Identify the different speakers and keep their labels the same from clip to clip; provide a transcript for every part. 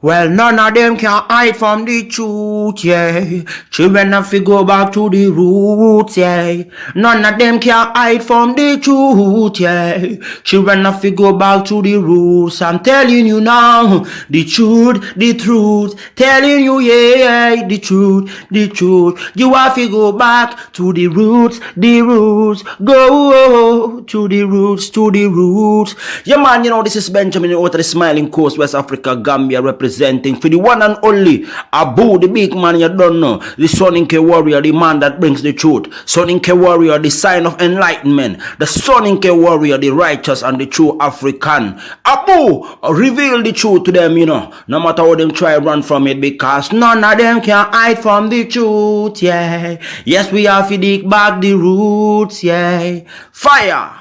Speaker 1: Well, none of them can hide from the truth, yeah. Children have to go back to the roots, yeah. None of them can hide from the truth, yeah. Children have to go back to the roots. I'm telling you now, the truth. Telling you, yeah, the truth. You have to go back to the roots. Go to the roots. Yeah, man, this is Benjamin out of the Smiling Coast, West Africa, Gambia, representing for the one and only Abu, the big man you don't know, the Soninke warrior, the man that brings the truth, Soninke warrior, the sign of enlightenment, the Soninke warrior, the righteous and the true African. Abu, reveal the truth to them, no matter how them try run from it, because none of them can hide from the truth, yeah. Yes, we have to dig back the roots, yeah. Fire!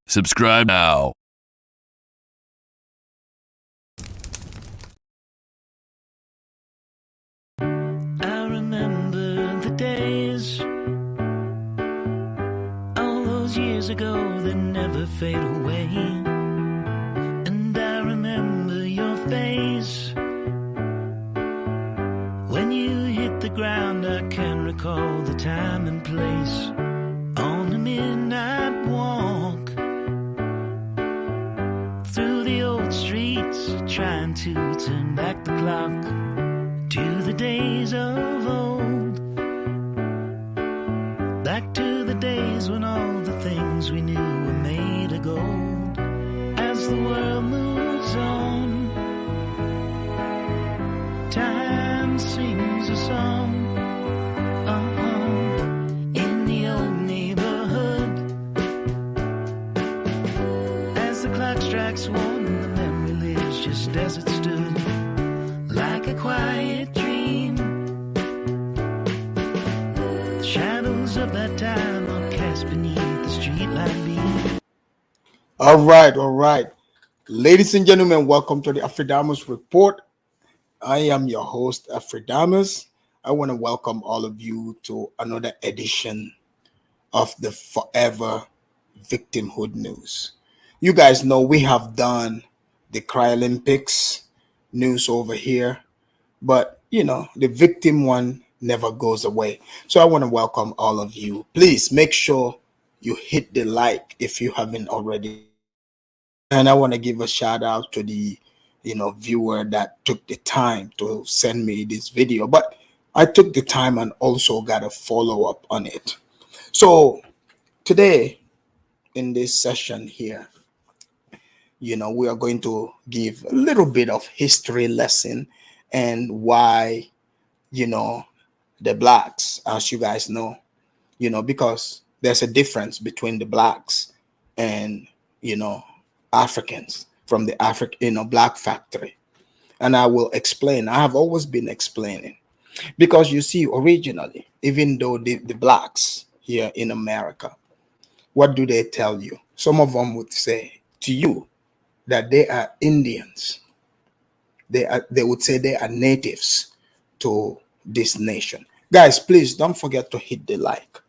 Speaker 2: Subscribe now.
Speaker 3: I remember the days, all those years ago that never fade away. And I remember your face when you hit the ground. I can recall the time and place on the midnight walk through the old streets, trying to turn back the clock to the days of old, back to the days when all the things we knew were made of gold. As the world moves on, time sings a song. In the old neighborhood, as the clock strikes one, the memory lives just as it stood, like a quiet dream. The shadows of that time are cast beneath the streetlight beam.
Speaker 4: All right. Ladies and gentlemen, welcome to the Afridamus Report. I am your host, Afridamus. I want to welcome all of you to another edition of the Forever Victimhood News. You guys know we have done the Cry Olympics news over here, but the victim one never goes away. So I want to welcome all of you. Please make sure you hit the like if you haven't already. And I want to give a shout out to the viewer that took the time to send me this video, but I took the time and also got a follow-up on it. So today in this session here, we are going to give a little bit of history lesson and why the blacks, as you guys know, because there's a difference between the blacks and Africans from the black factory. And I will explain. I have always been explaining, because you see, originally, even though the blacks here in America, what do they tell you? Some of them would say to you that they are Indians. They would say they are natives to this nation. Guys, please don't forget to hit the like.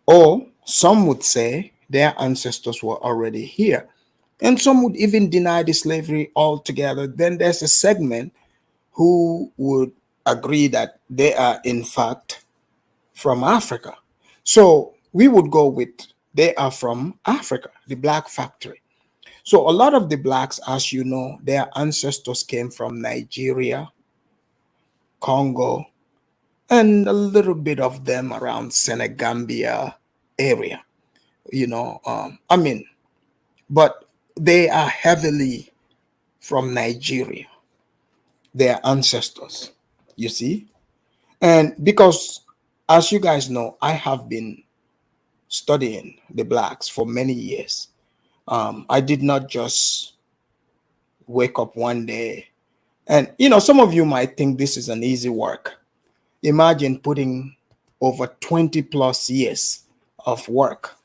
Speaker 4: Or some would say their ancestors were already here. And some would even deny the slavery altogether. Then there's a segment who would agree that they are in fact from Africa. So we would go with they are from Africa, the black factory. So a lot of the blacks, as you know, their ancestors came from Nigeria, Congo, and a little bit of them around Senegambia area, but they are heavily from Nigeria, their ancestors, you see. And because, as you guys know, I have been studying the blacks for many years. I did not just wake up one day and, some of you might think this is an easy work. Imagine putting over 20 plus years of work,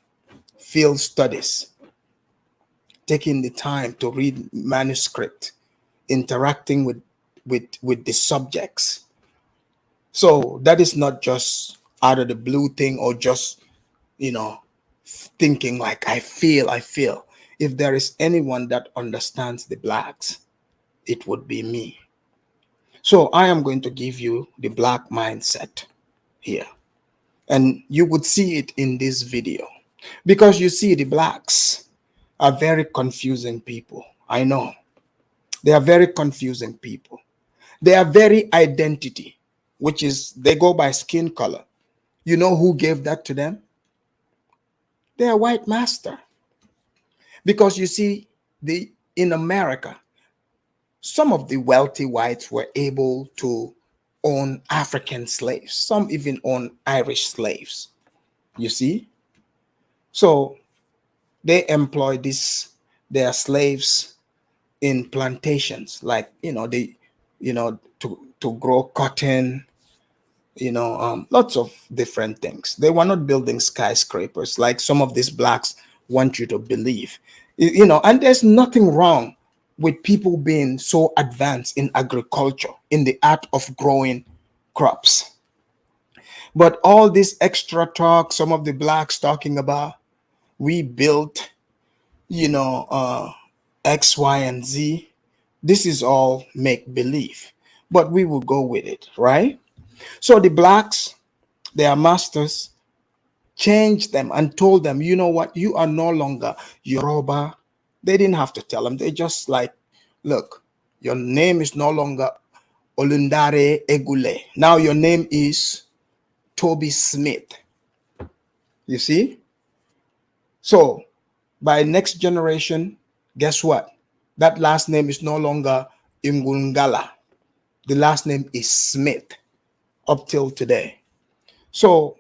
Speaker 4: field studies, taking the time to read manuscript, interacting with the subjects. So that is not just out of the blue thing, or just thinking like I feel. If there is anyone that understands the blacks, it would be me. So I am going to give you the black mindset here. And you would see it in this video. Because you see, the blacks are very confusing people. I know. They are very confusing people. They are very identity, which is they go by skin color. You know who gave that to them? Their white master. Because you see, in America, some of the wealthy whites were able to own African slaves. Some even own Irish slaves. You see? So they employ their slaves in plantations, like, to grow cotton, lots of different things. They were not building skyscrapers like some of these blacks want you to believe. And there's nothing wrong with people being so advanced in agriculture, in the art of growing crops. But all this extra talk, some of the blacks talking about, we built, X, Y, and Z. This is all make believe, but we will go with it, right? So the blacks, their masters, changed them and told them, you know what, you are no longer Yoruba. They didn't have to tell them. They just like, look, your name is no longer Olundare Egule. Now your name is Toby Smith. You see? So by next generation, guess what? That last name is no longer Ingungala. The last name is Smith up till today. So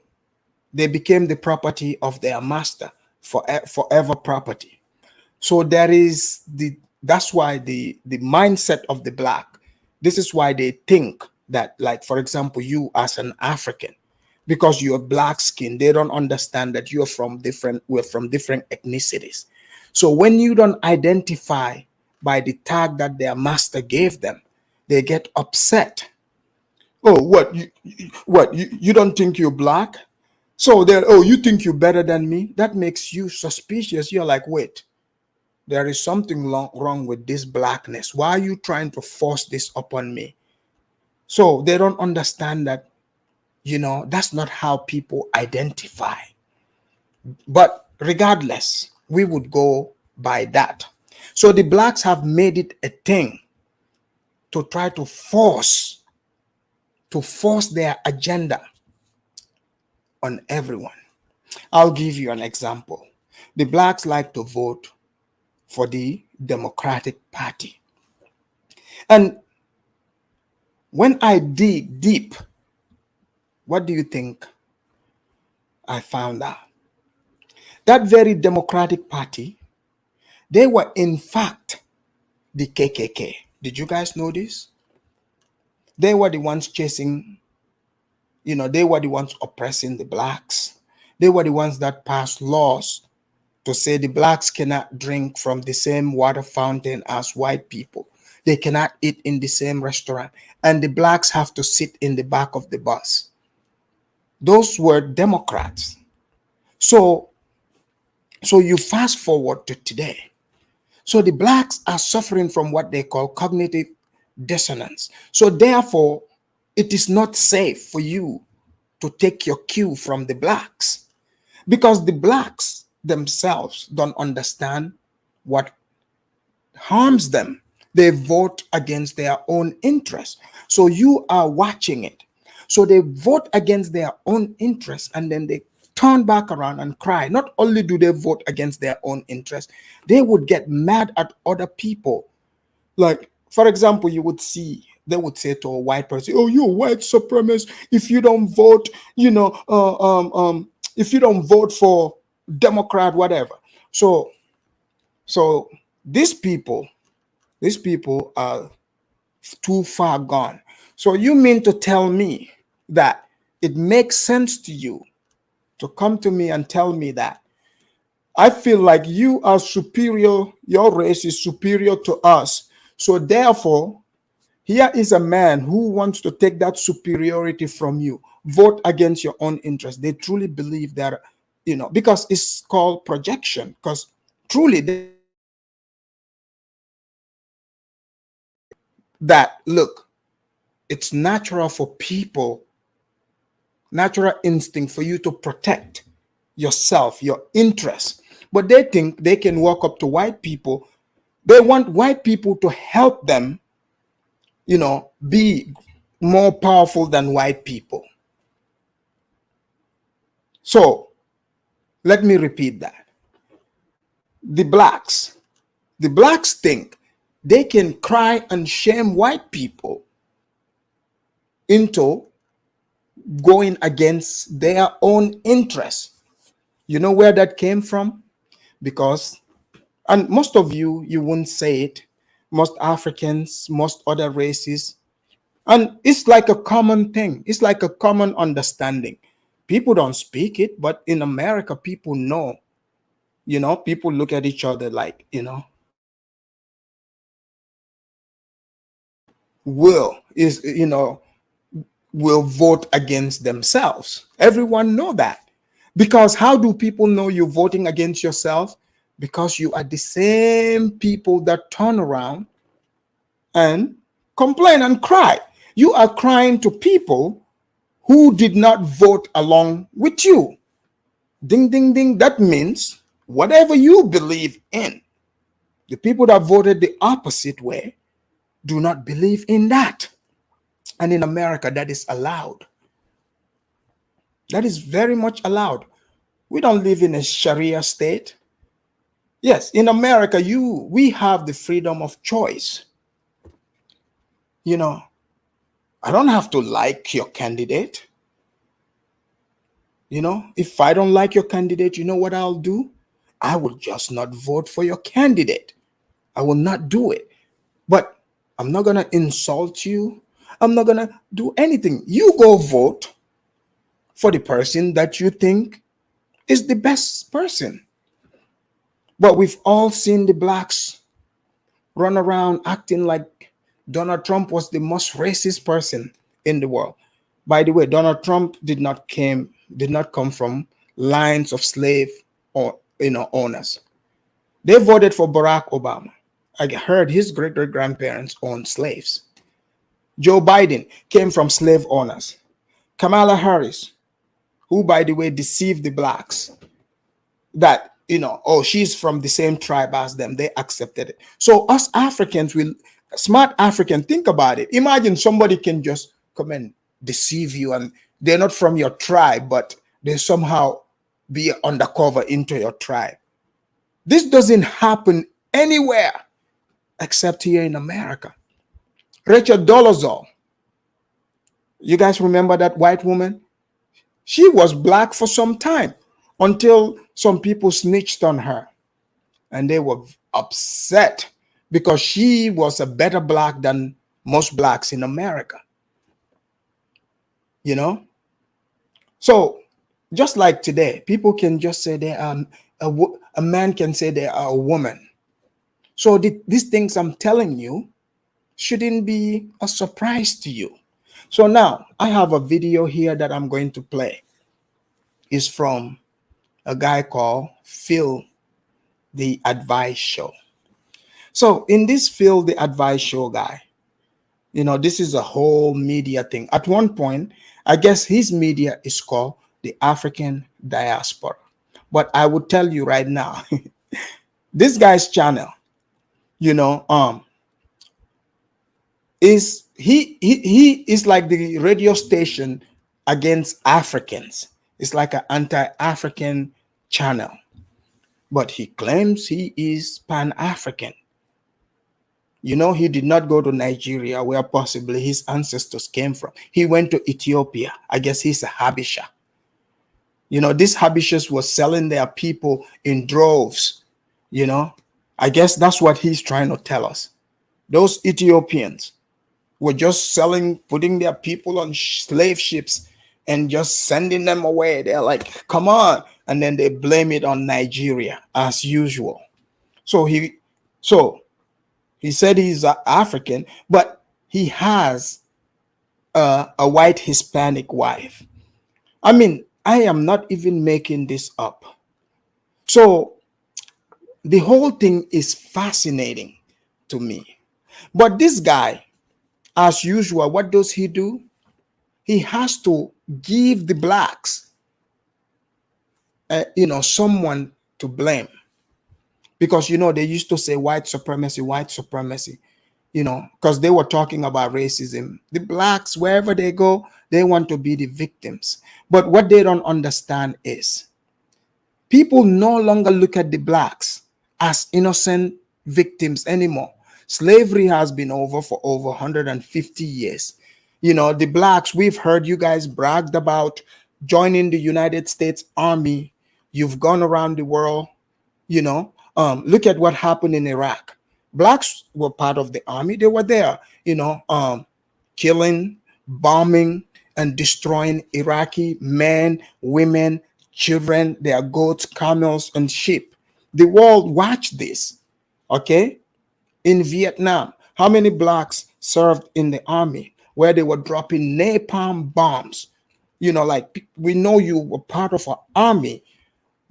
Speaker 4: they became the property of their master, forever property. So that's why the mindset of the black, this is why they think that, like, for example, you as an African, because you're black skin, they don't understand that we're from different ethnicities. So when you don't identify by the tag that their master gave them, they get upset. Oh, you don't think you're black? So you think you're better than me? That makes you suspicious. You're like, wait, there is something wrong with this blackness. Why are you trying to force this upon me? So they don't understand that, that's not how people identify. But regardless, we would go by that. So the blacks have made it a thing to try to force their agenda on everyone. I'll give you an example. The blacks like to vote for the Democratic Party. And when I dig deep, what do you think I found out? That very Democratic Party, they were in fact the KKK. Did you guys know this? They were the ones chasing, they were the ones oppressing the blacks. They were the ones that passed laws to say the blacks cannot drink from the same water fountain as white people. They cannot eat in the same restaurant. And the blacks have to sit in the back of the bus. Those were Democrats. So you fast forward to today. So the blacks are suffering from what they call cognitive dissonance. So therefore, it is not safe for you to take your cue from the blacks, because the blacks themselves don't understand what harms them. They vote against their own interests. So you are watching it. So they vote against their own interests, and then they turn back around and cry. Not only do they vote against their own interests, they would get mad at other people. Like, for example, they would say to a white person, oh, you're a white supremacist if you don't vote, if you don't vote for Democrat, whatever. So these people are too far gone. So you mean to tell me that it makes sense to you to come to me and tell me that I feel like you are superior, your race is superior to us. So therefore, here is a man who wants to take that superiority from you. Vote against your own interest. They truly believe that, because it's called projection. Because truly, they that, look, it's natural for people, natural instinct for you to protect yourself, your interests. But they think they can walk up to white people. They want white people to help them, be more powerful than white people. So let me repeat that. The blacks think they can cry and shame white people into going against their own interests. You know where that came from? Because, and most of you won't say it, most Africans, most other races, and it's like a common thing. It's like a common understanding. People don't speak it, but in America, people know. People look at each other like, will is, will vote against themselves. Everyone know that. Because how do people know you're voting against yourself? Because you are the same people that turn around and complain and cry. You are crying to people who did not vote along with you. Ding, ding, ding. That means whatever you believe in, the people that voted the opposite way do not believe in that. And in America, that is allowed. That is very much allowed. We don't live in a Sharia state. Yes, in America, we have the freedom of choice. I don't have to like your candidate. If I don't like your candidate, you know what I'll do? I will just not vote for your candidate. I will not do it. But I'm not going to insult you. I'm not going to do anything. You go vote for the person that you think is the best person. But we've all seen the blacks run around acting like Donald Trump was the most racist person in the world. By the way, Donald Trump did not come from lines of slave or owners. They voted for Barack Obama. I heard his great-great-grandparents owned slaves. Joe Biden came from slave owners. Kamala Harris, who, by the way, deceived the blacks, that, she's from the same tribe as them. They accepted it. So us Africans, smart African, think about it. Imagine somebody can just come and deceive you, and they're not from your tribe, but they somehow be undercover into your tribe. This doesn't happen anywhere except here in America. Rachel Dolezal, you guys remember that white woman? She was black for some time until some people snitched on her, and they were upset because she was a better black than most blacks in America. So just like today, people can just say they are a man can say they are a woman. So these things I'm telling you shouldn't be a surprise to you. So now I have a video here that I'm going to play. It's from a guy called Phil the Advice Show. So in this Phil the Advice Show guy, this is a whole media thing. At one point, I guess his media is called the African Diaspora. But I would tell you right now, this guy's channel, is he is like the radio station against Africans. It's like an anti-African channel. But he claims he is Pan-African. He did not go to Nigeria, where possibly his ancestors came from. He went to Ethiopia. I guess he's a Habesha. These Habeshas were selling their people in droves. I guess that's what he's trying to tell us. Those Ethiopians were just putting their people on slave ships and just sending them away. They're like, come on. And then they blame it on Nigeria as usual. So he said he's African, but he has a white Hispanic wife. I mean, I am not even making this up. So the whole thing is fascinating to me. But this guy, as usual, what does he do? He has to give the blacks, someone to blame, because they used to say white supremacy, because they were talking about racism. The blacks, wherever they go, they want to be the victims. But what they don't understand is people no longer look at the blacks as innocent victims anymore. Slavery has been over for over 150 years. The blacks, we've heard you guys bragged about joining the United States Army. You've gone around the world. Look at what happened in Iraq. Blacks were part of the army. They were there, killing, bombing, and destroying Iraqi men, women, children, their goats, camels, and sheep. The world watched this. Okay. In Vietnam, how many blacks served in the army where they were dropping napalm bombs? Like, we know you were part of an army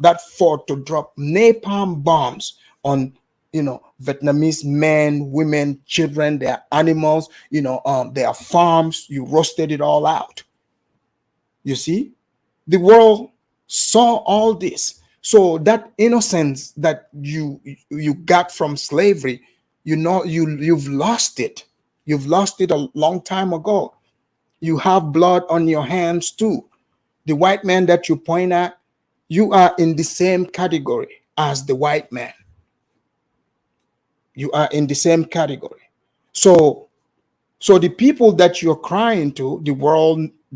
Speaker 4: that fought to drop napalm bombs on Vietnamese men, women, children, their animals, their farms. You roasted it all out. You see, the world saw all this. So that innocence that you got from slavery, you've lost it. You've lost it a long time ago. You have blood on your hands too. The white man that you point at, you are in the same category as the white man. You are in the same category. So the people that you're crying to, the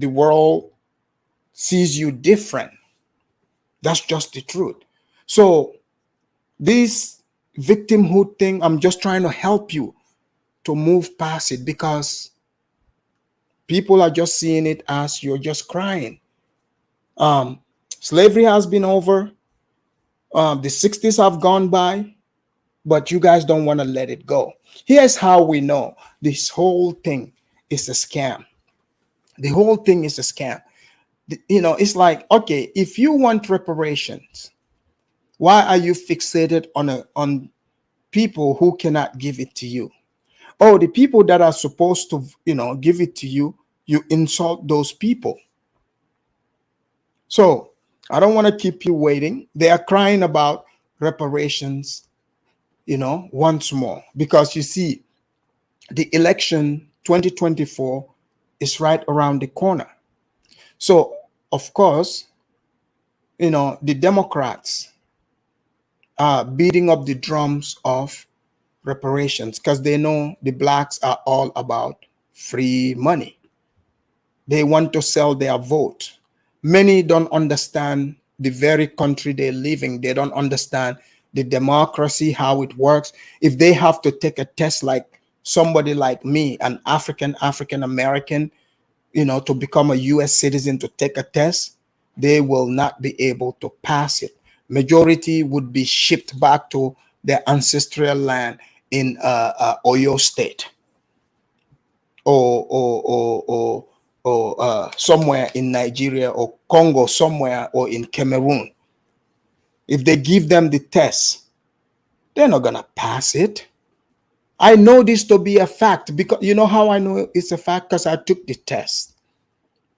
Speaker 4: world sees you different. That's just the truth. So this victimhood thing, I'm just trying to help you to move past it, because people are just seeing it as you're just crying. Slavery has been over. The 60s have gone by, but you guys don't want to let it go. Here's how we know this whole thing is a scam. The whole thing is a scam. It's like, okay, if you want reparations, why are you fixated on people who cannot give it to you? Oh, the people that are supposed to, give it to you, you insult those people. So I don't want to keep you waiting. They are crying about reparations, once more, because you see, the election 2024 is right around the corner. So, of course, the Democrats are beating up the drums of reparations because they know the blacks are all about free money. They want to sell their vote. Many don't understand the very country they're living. They don't understand the democracy, how it works. If they have to take a test, like somebody like me, an African American, to become a US citizen, to take a test, they will not be able to pass it. Majority would be shipped back to their ancestral land in Oyo State, or somewhere in Nigeria, or Congo somewhere, or in Cameroon. If they give them the test, they're not gonna pass it. I know this to be a fact, because you know how I know it's a fact? Because I took the test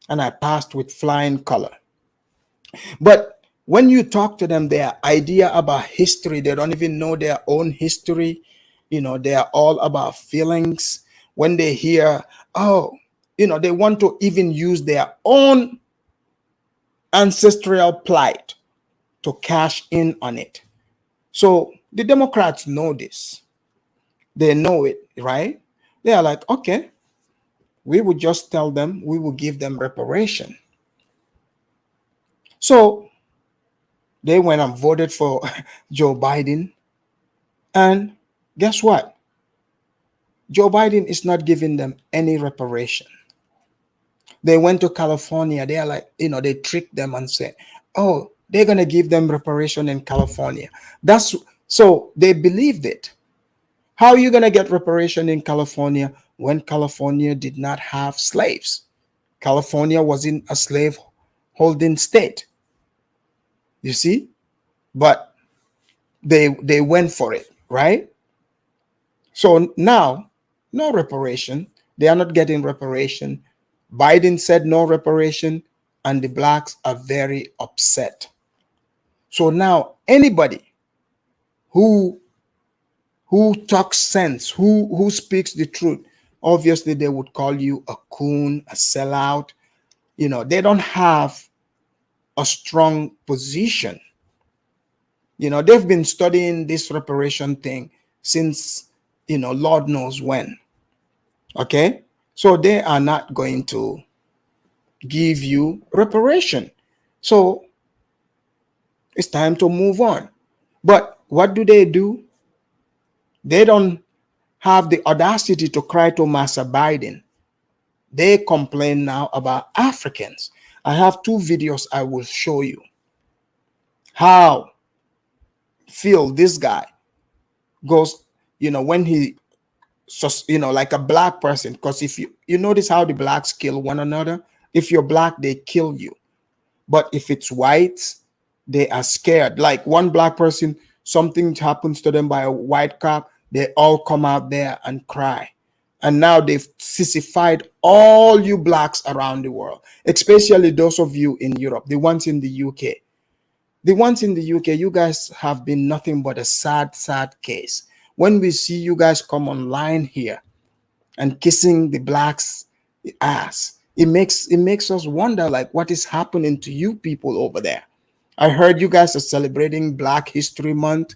Speaker 4: and I passed with flying color. But when you talk to them, their idea about history, they don't even know their own history. They are all about feelings. When they hear, oh, they want to even use their own ancestral plight to cash in on it. So the Democrats know this. They know it, right? They are like, okay, we would just tell them, we will give them reparation. So they went and voted for Joe Biden. And guess what? Joe Biden is not giving them any reparation. They went to California. They are like, they tricked them and said, oh, they're going to give them reparation in California. So they believed it. How are you going to get reparation in California when California did not have slaves? California was in a slave holding state. You see? But they went for it, right? So now, no reparation. They are not getting reparation. Biden said no reparation, and the blacks are very upset. So now anybody who talks sense, who speaks the truth, obviously they would call you a coon, a sellout. You know, they don't have a strong position. You know, they've been studying this reparation thing since, you know, Lord knows when. Okay? So they are not going to give you reparation. So it's time to move on. But what do? They don't have the audacity to cry to Master Biden. They complain now about Africans. I have two videos I will show you how Phil, this guy, goes, you know, when he, you know, like a black person, because if you notice how the blacks kill one another, if you're black, they kill you. But if it's whites, they are scared. Like one black person, something happens to them by a white cop, they all come out there and cry. And now they've sissified all you blacks around the world, especially those of you in Europe, the ones in the UK. The ones in the UK, you guys have been nothing but a sad, sad case. When we see you guys come online here and kissing the blacks' ass, it makes us wonder, like, what is happening to you people over there? I heard you guys are celebrating Black History Month.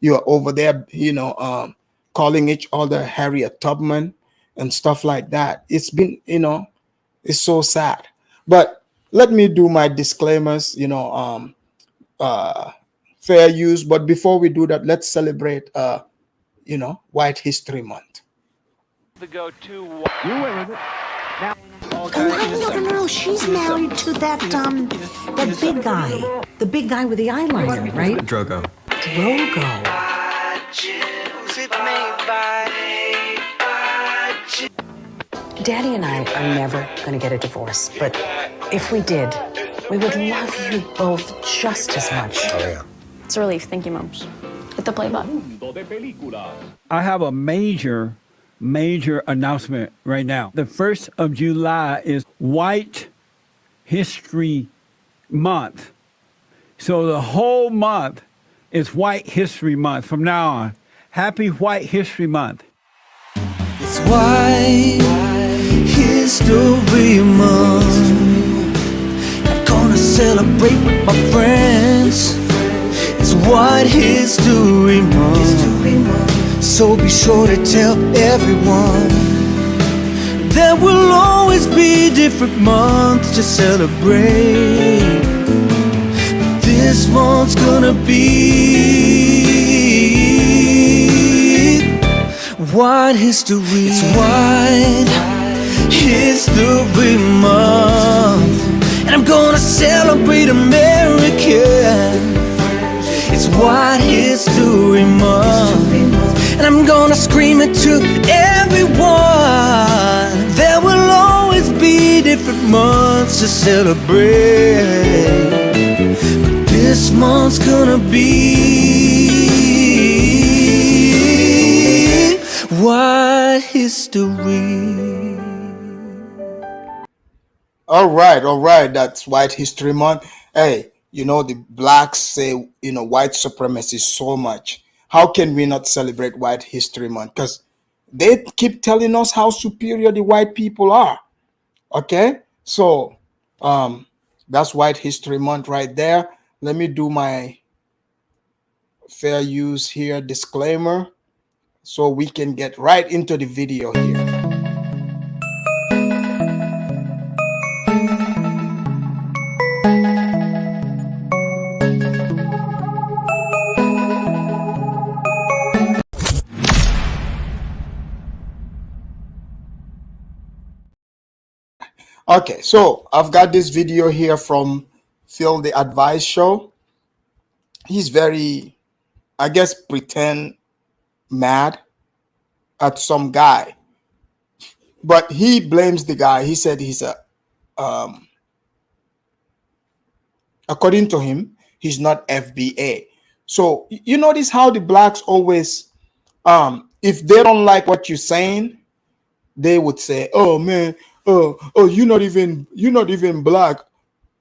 Speaker 4: You are over there, you know, calling each other Harriet Tubman and stuff like that. It's been, you know, it's so sad. But let me do my disclaimers, you know, fair use. But before we do that, let's celebrate, you know, White History Month.
Speaker 2: Oh, I don't know. She's married to that big guy. The big guy with the eyeliner, right?
Speaker 5: Drogo.
Speaker 2: Daddy and I are never going to get a divorce, but if we did, we would love you both just as much.
Speaker 5: Oh, yeah.
Speaker 6: It's a relief. Thank you, Moms. Hit the play button.
Speaker 7: I have a major announcement right now. The 1st of July is White History Month. So the whole month is White History Month from now on. Happy White History Month.
Speaker 3: It's White History Month. I'm gonna celebrate with my friends. It's White History Month. So be sure to tell everyone. There will always be different months to celebrate. But this month's gonna be White History. It's White History Month, and I'm gonna celebrate America. It's White History Month, and I'm gonna scream it to everyone. There will always be different months to celebrate, but this month's gonna be White History.
Speaker 4: All right. That's White History Month. Hey, you know, the blacks say, you know, white supremacy so much. How can we not celebrate White History Month? Because they keep telling us how superior the white people are. Okay? So, that's White History Month right there. Let me do my fair use here disclaimer so we can get right into the video here. Okay, so I've got this video here from Phil the Advice Show. He's very, I guess, pretend mad at some guy, but he blames the guy. He said he's a, according to him, he's not FBA. So you notice how the blacks always, if they don't like what you're saying, they would say, "Oh man, you're not even black."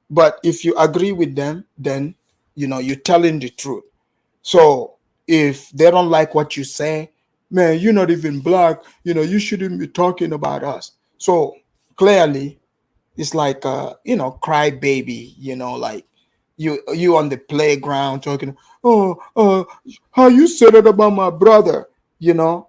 Speaker 4: But if you agree with them, then you're telling the truth. So if they don't like what you say, man, you're not even black. You shouldn't be talking about us. So clearly, it's like cry baby. Like you on the playground talking. Oh, how you said it about my brother?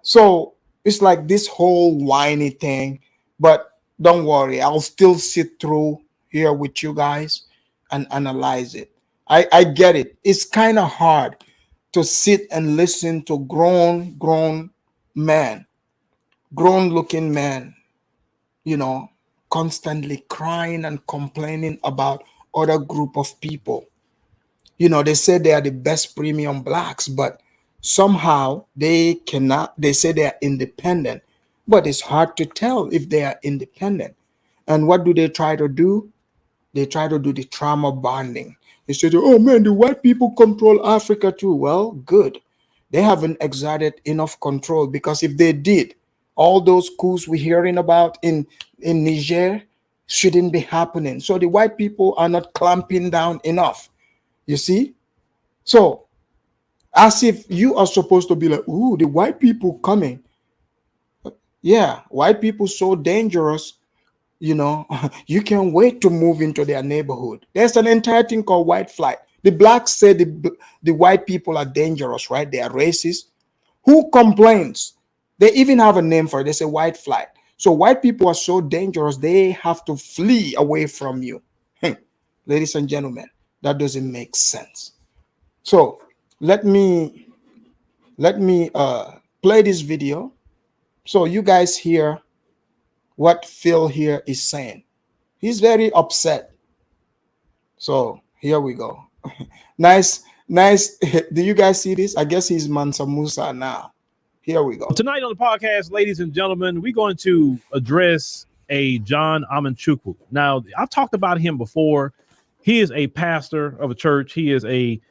Speaker 4: So it's like this whole whiny thing. But don't worry, I'll still sit through here with you guys and analyze it. I get it. It's kind of hard to sit and listen to grown man, grown looking man, constantly crying and complaining about other group of people. They say they are the best premium blacks, but somehow they say they are independent, but it's hard to tell if they are independent. And what do they try to do? They try to do the trauma bonding. They say, oh man, the white people control Africa too. Well, good. They haven't exerted enough control, because if they did, all those coups we're hearing about in Niger shouldn't be happening. So the white people are not clamping down enough. You see? So as if you are supposed to be like, ooh, the white people coming. Yeah, white people so dangerous. You can't wait to move into their neighborhood. There's an entire thing called white flight. The blacks say the white people are dangerous, right? They are racist. Who complains? They even have a name for it. They say white flight. So white people are so dangerous, they have to flee away from you. Ladies and gentlemen, that doesn't make sense. So let me play this video so you guys hear what Phil here is saying. He's very upset. So here we go. Nice. Do you guys see this? I guess he's Mansa Musa now. Here we go.
Speaker 5: Tonight on the podcast, ladies and gentlemen, we're going to address a John Amanchukwu. Now, I've talked about him before. He is a pastor of a church. He is a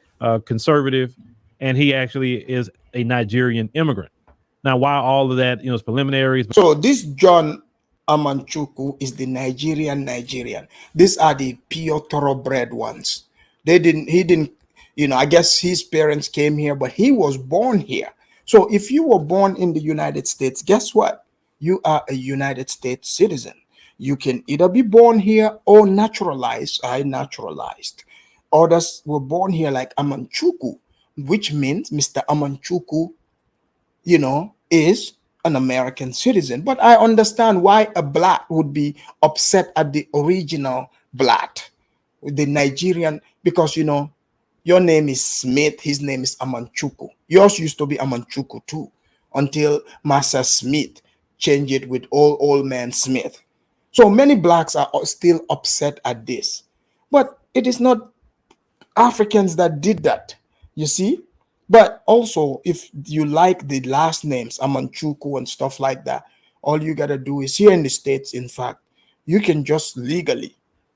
Speaker 5: conservative, and he actually is a Nigerian immigrant. Now, while all of that, is preliminaries.
Speaker 4: So this John Amanchukwu is the Nigerian. These are the pure thoroughbred ones. He didn't, I guess his parents came here, but he was born here. So if you were born in the United States, guess what? You are a United States citizen. You can either be born here or naturalized. I naturalized. Others were born here like Amanchukwu, which means Mr. Amanchukwu, is an American citizen. But I understand why a Blatt would be upset at the original Blatt, the Nigerian, because your name is Smith, his name is Amanchukwu. Yours used to be Amanchukwu too, until Master Smith changed it with old man Smith. So many blacks are still upset at this, but it is not Africans that did that, you see. But also, if you like the last names, Amanchukwu and stuff like that, all you got to do is, here in the States, in fact, you can just legally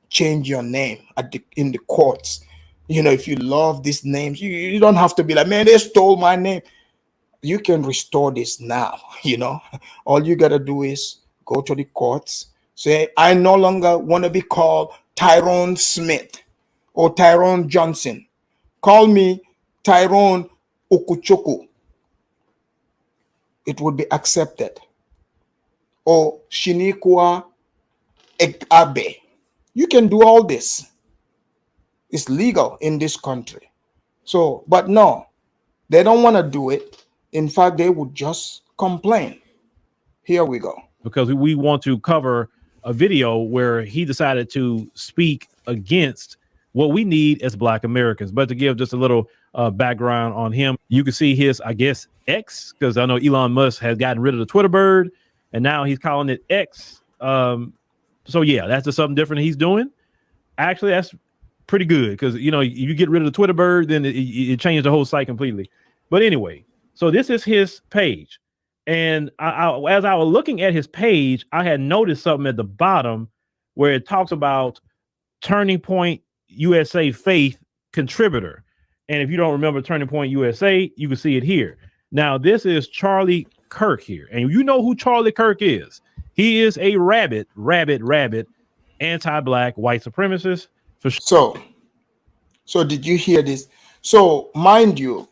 Speaker 4: change your name in the courts. If you love these names, you don't have to be like, man, they stole my name. You can restore this now, All you got to do is go to the courts, say, I no longer want to be called Tyrone Smith or Tyrone Johnson. Call me Tyrone Okuchukwu. It would be accepted. Or Shinikwa Abe. You can do all this. It's legal in this country. So, but no, they don't want to do it. In fact, they would just complain. Here we go.
Speaker 5: Because we want to cover a video where he decided to speak against what we need as Black Americans. But to give just a little background on him, you can see his, I guess, X, because I know Elon Musk has gotten rid of the Twitter bird, and now he's calling it X. So yeah, that's just something different he's doing. Actually, that's pretty good, because you get rid of the Twitter bird, then it changed the whole site completely. But anyway, so this is his page, and as I was looking at his page, I had noticed something at the bottom where it talks about Turning Point USA Faith contributor. And if you don't remember Turning Point USA, you can see it here. Now, this is Charlie Kirk here. And you know who Charlie Kirk is. He is a rabid anti-black white supremacist. For
Speaker 4: So did you hear this? So mind you,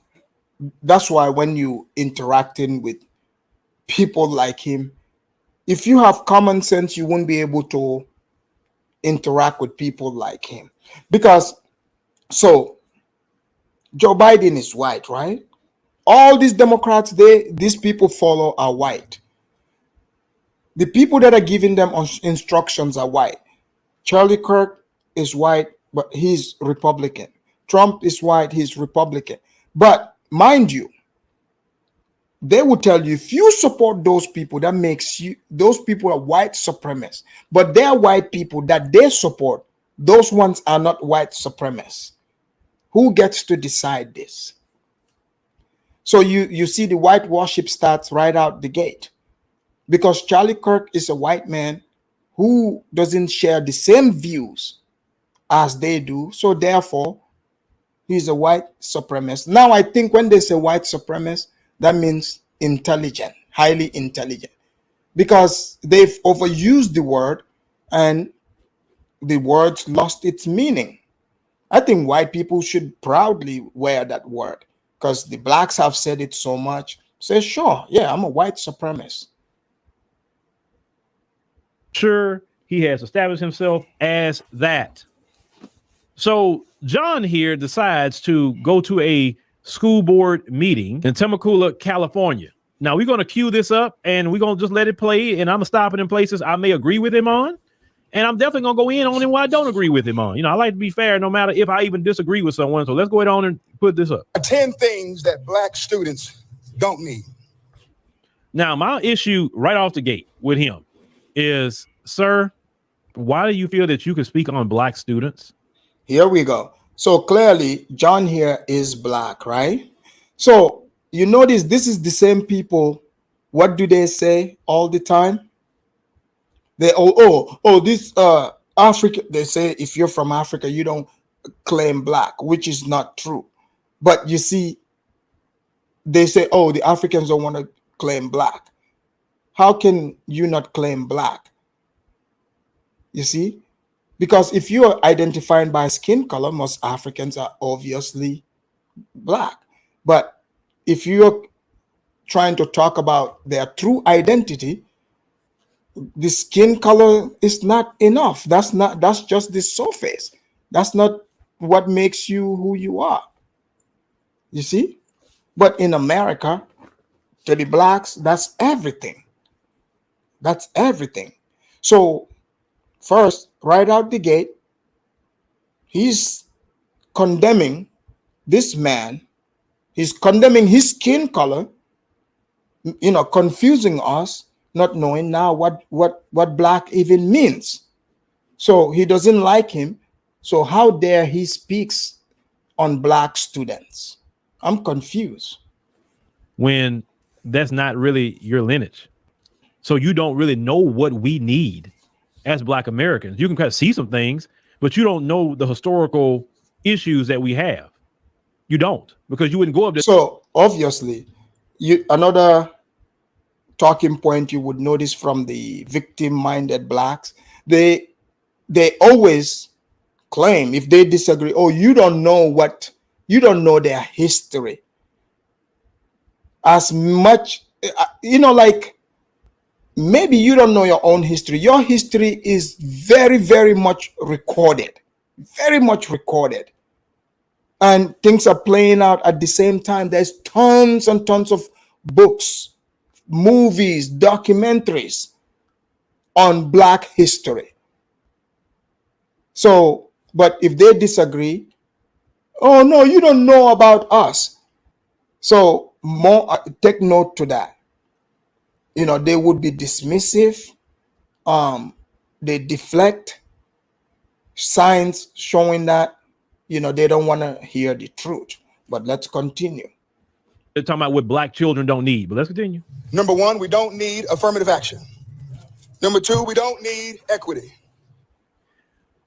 Speaker 4: that's why when you interacting with people like him, if you have common sense, you won't be able to interact with people like him. Because so Joe Biden is white, right? All these Democrats, these people follow are white. The people that are giving them instructions are white. Charlie Kirk is white, but he's Republican. Trump is white, he's Republican. But mind you, they will tell you, if you support those people, that makes you, those people are white supremacists. But they're white people that they support, those ones are not white supremacists. Who gets to decide this? So you see the white worship starts right out the gate. Because Charlie Kirk is a white man who doesn't share the same views as they do. So therefore, he's a white supremacist. Now, I think when they say white supremacist, that means intelligent, highly intelligent. Because they've overused the word and the word lost its meaning. I think white people should proudly wear that word because the blacks have said it so much. Say, sure, yeah, I'm a white supremacist.
Speaker 5: sure, he has established himself as that. So John here decides to go to a school board meeting in Temecula, California. Now we're going to cue this up and we're going to just let it play. And I'm going to stop it in places I may agree with him on. And I'm definitely going to go in on him where I don't agree with him on. You know, I like to be fair no matter if I even disagree with someone. So let's go ahead on and put this up.
Speaker 8: 10 things that black students don't need.
Speaker 5: Now, my issue right off the gate with him is, sir, why do you feel that you can speak on black students?
Speaker 4: Here we go. So clearly, John here is black, right? So you notice this is the same people. What do they say all the time? They this Africa. They say if you're from Africa, you don't claim black, which is not true. But you see, they say, oh, the Africans don't want to claim black. How can you not claim black? You see, because if you are identifying by skin color, most Africans are obviously black. But if you're trying to talk about their true identity, the skin color is not enough. That's just the surface. That's not what makes you who you are. You see? But in America, to the blacks, that's everything. That's everything. So first, right out the gate, he's condemning this man. He's condemning his skin color, you know, confusing us, not knowing now what black even means. So he doesn't like him. So how dare he speaks on black students? I'm confused.
Speaker 5: When that's not really your lineage. So you don't really know what we need as black Americans. You can kind of see some things, but you don't know the historical issues that we have. You don't, because you wouldn't go up there.
Speaker 4: So obviously, another talking point you would notice from the victim-minded blacks, they always claim, if they disagree, oh, you don't know their history. As much, like maybe you don't know your own history. Your history is very, very much recorded, and things are playing out at the same time. There's tons and tons of books, movies, documentaries on black history. So, but if they disagree, oh no, you don't know about us. So more, take note to that. You know, they would be dismissive. They deflect. Signs showing that, you know, they don't want to hear the truth. But let's continue.
Speaker 5: They're talking about what black children don't need, but let's continue.
Speaker 8: Number one, we don't need affirmative action. Number two, we don't need equity.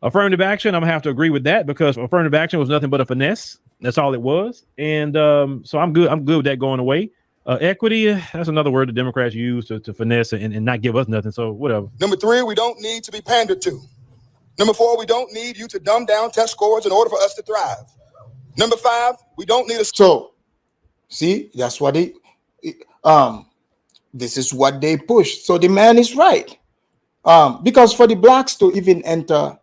Speaker 5: Affirmative action, I'm gonna have to agree with that, because affirmative action was nothing but a finesse. That's all it was. And so I'm good with that going away. Equity, that's another word the Democrats use to finesse and not give us nothing. So whatever.
Speaker 8: Number 3, we don't need to be pandered to. Number 4, we don't need you to dumb down test scores in order for us to thrive. Number 5, we don't need a...
Speaker 4: So, see, that's what this is what they push. So the man is right. Because for the blacks to even enter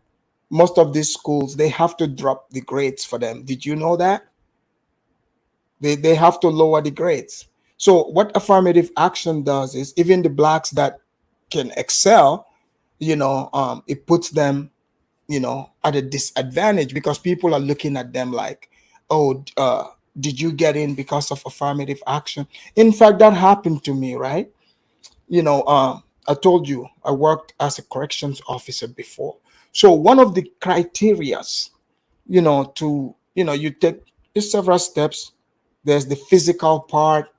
Speaker 4: most of these schools, they have to drop the grades for them. Did you know that? They have to lower the grades. So what affirmative action does is even the blacks that can excel, it puts them, at a disadvantage because people are looking at them like, oh, did you get in because of affirmative action? In fact, that happened to me, right? I told you I worked as a corrections officer before. So one of the criterias, you take several steps. There's the physical part,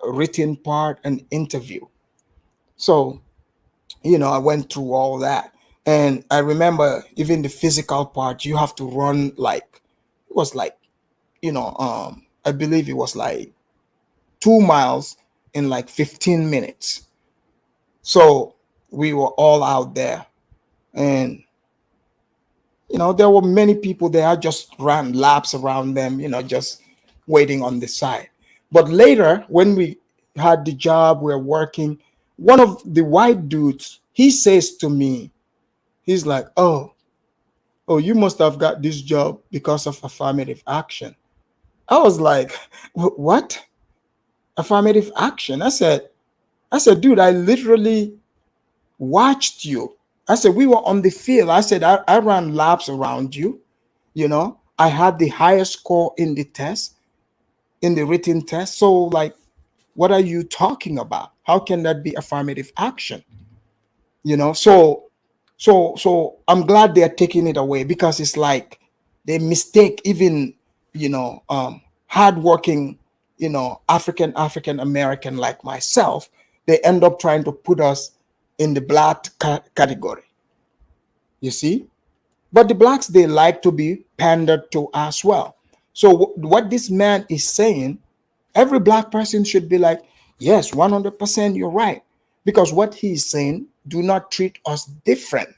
Speaker 4: written part, and interview. So, I went through all that. And I remember even the physical part, you have to run I believe it was like 2 miles in like 15 minutes. So we were all out there. And, there were many people there. I just ran laps around them, just waiting on the side. But later, when we had the job, we were working, one of the white dudes, he says to me, he's like, oh, you must have got this job because of affirmative action. I was like, what? Affirmative action? I said, dude, I literally watched you. I said, we were on the field. I said, I ran laps around you. I had the highest score in the test, in the written test. So like, what are you talking about? How can that be affirmative action? So I'm glad they're taking it away because it's like they mistake even, hardworking, African American like myself. They end up trying to put us in the Blatt category. You see? But the blacks, they like to be pandered to as well. So what this man is saying, every black person should be like, yes, 100% you're right. Because what he's saying, do not treat us different.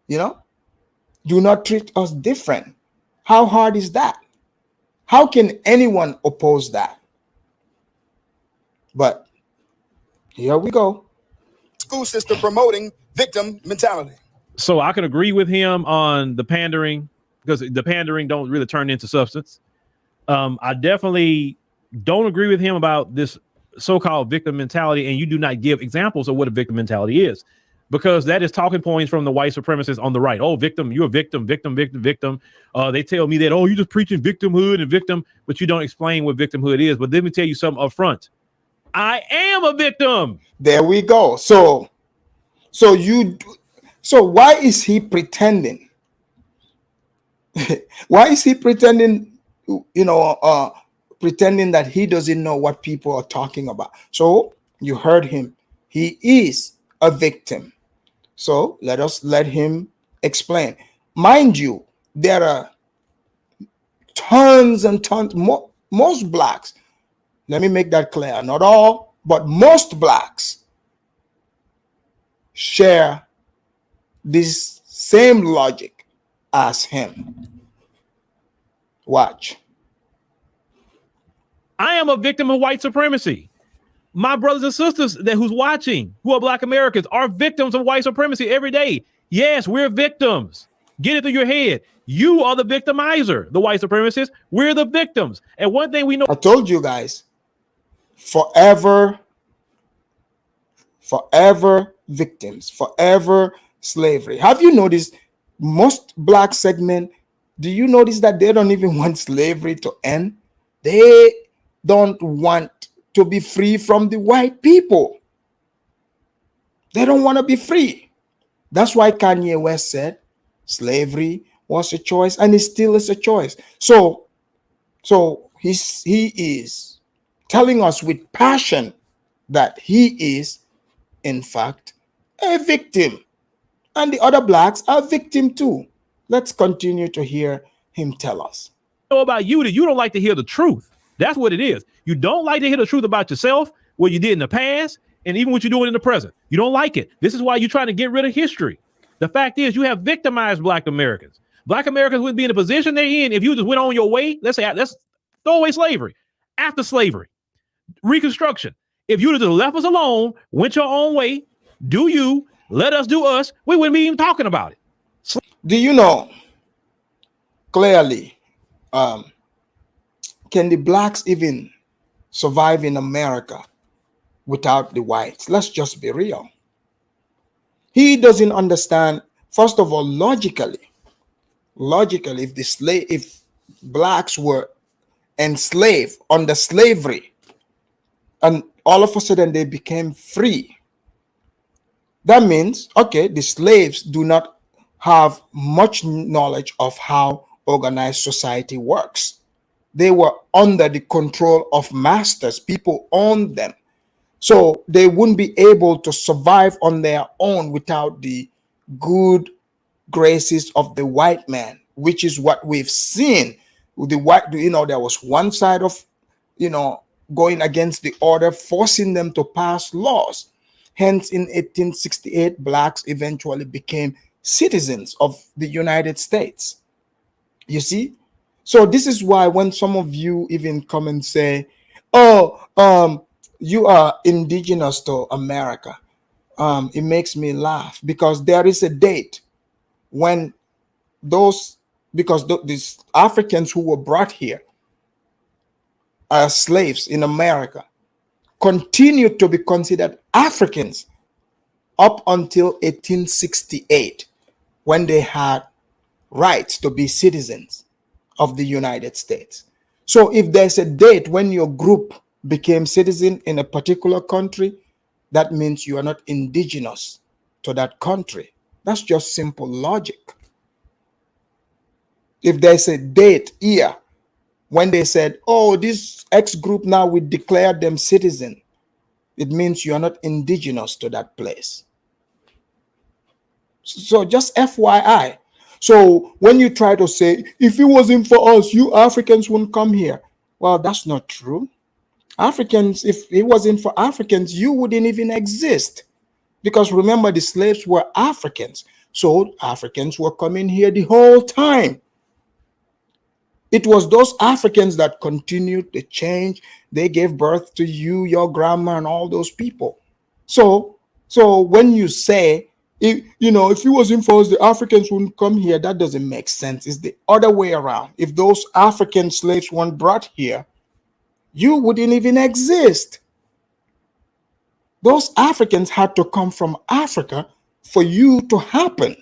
Speaker 4: Do not treat us different. How hard is that? How can anyone oppose that? But here we go.
Speaker 8: School system promoting victim mentality.
Speaker 5: So I can agree with him on the pandering because the pandering don't really turn into substance. I definitely don't agree with him about this so-called victim mentality, and you do not give examples of what a victim mentality is, because that is talking points from the white supremacists on the right. Oh, victim, you're a victim. They tell me that, oh, you're just preaching victimhood and victim, but you don't explain what victimhood is. But let me tell you something up front. I am a victim.
Speaker 4: There we go. So why is he pretending? Why is he pretending, pretending that he doesn't know what people are talking about? So you heard him. He is a victim. So let him explain. Mind you, there are tons and tons, most blacks, let me make that clear, not all, but most blacks share this same logic as him. Watch.
Speaker 5: I am a victim of white supremacy. My brothers and sisters who's watching, who are black Americans, are victims of white supremacy every day. Yes, we're victims. Get it through your head. You are the victimizer, the white supremacists. We're the victims. And one thing we know.
Speaker 4: I told you guys, forever victims, forever slavery. Have you noticed most black segment? Do you notice that they don't even want slavery to end? They don't want to be free from the white people. They don't want to be free. That's why Kanye West said slavery was a choice, and it still is a choice. So he is telling us with passion that he is, in fact, a victim. And the other blacks are victim too. Let's continue to hear him tell us.
Speaker 5: Know about you that you don't like to hear the truth. That's what it is. You don't like to hear the truth about yourself, what you did in the past, and even what you're doing in the present. You don't like it. This is why you're trying to get rid of history. The fact is, you have victimized Black Americans. Black Americans wouldn't be in the position they're in if you just went on your way. Let's throw away slavery. After slavery, Reconstruction. If you'd have just left us alone, went your own way, do you, let us do us, we wouldn't be even talking about it.
Speaker 4: Do you know clearly, can the Blacks even survive in America without the whites? Let's just be real. He doesn't understand, first of all, logically, if Blacks were enslaved under slavery and all of a sudden they became free, that means, okay, the slaves do not have much knowledge of how organized society works. They were under the control of masters. People owned them. So they wouldn't be able to survive on their own without the good graces of the white man, which is what we've seen. The white, there was one side of, going against the order, forcing them to pass laws. Hence, in 1868, Blacks eventually became citizens of the United States. You see? So this is why when some of you even come and say, you are indigenous to America, it makes me laugh, because there is a date when these Africans who were brought here as slaves in America continued to be considered Africans up until 1868, when they had rights to be citizens of the United States. So if there's a date when your group became citizen in a particular country, that means you are not indigenous to that country. That's just simple logic. If there's a date here when they said, this X group now we declare them citizen, it means you are not indigenous to that place. So just FYI. So when you try to say, if it wasn't for us, you Africans wouldn't come here. Well, that's not true. Africans, if it wasn't for Africans, you wouldn't even exist. Because remember, the slaves were Africans. So Africans were coming here the whole time. It was those Africans that continued to change. They gave birth to you, your grandma, and all those people. So when you say, if it wasn't for us, the Africans wouldn't come here, that doesn't make sense. It's the other way around. If those African slaves weren't brought here, you wouldn't even exist. Those Africans had to come from Africa for you to happen.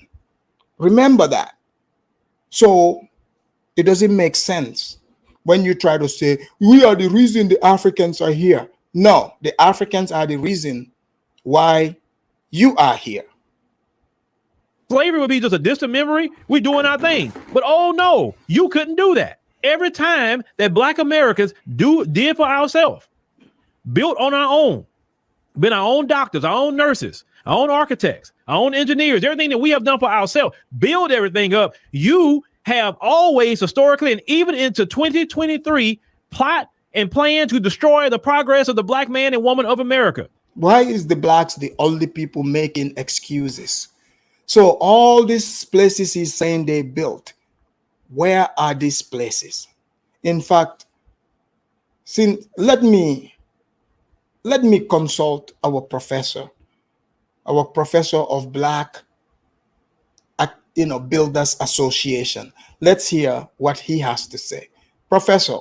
Speaker 4: Remember that. So it doesn't make sense when you try to say, we are the reason the Africans are here. No, the Africans are the reason why you are here.
Speaker 5: Slavery would be just a distant memory. We're doing our thing. But oh no, you couldn't do that. Every time that Black Americans did for ourselves, built on our own, been our own doctors, our own nurses, our own architects, our own engineers, everything that we have done for ourselves, build everything up. You have always historically and even into 2023 plot and plan to destroy the progress of the Black man and woman of America.
Speaker 4: Why is the Blacks the only people making excuses? So all these places he's saying they built, where are these places? In fact, let me consult our professor of Black Builders Association. Let's hear what he has to say. Professor,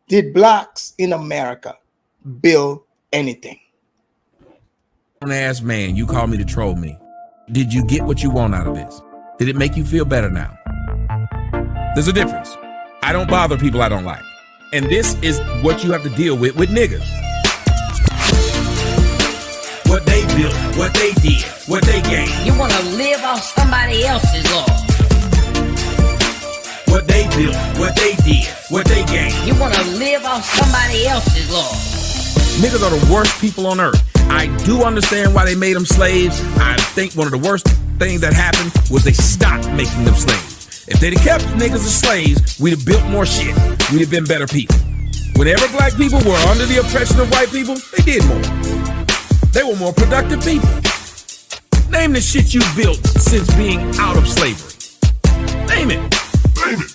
Speaker 4: did Blacks in America build anything?
Speaker 9: Ass man, you called me to troll me. Did you get what you want out of this? Did it make you feel better now? There's a difference. I don't bother people I don't like. And this is what you have to deal with niggas. What they built, what they did, what they gained.
Speaker 10: You want to live off somebody else's law.
Speaker 9: What they built, what they did, what they gained.
Speaker 10: You want to live off somebody else's law.
Speaker 9: Niggas are the worst people on earth. I do understand why they made them slaves. I think one of the worst things that happened was they stopped making them slaves. If they'd have kept niggas as slaves, we'd have built more shit. We'd have been better people. Whenever black people were under the oppression of white people, they did more. They were more productive people. Name the shit you built since being out of slavery. Name it. Name it.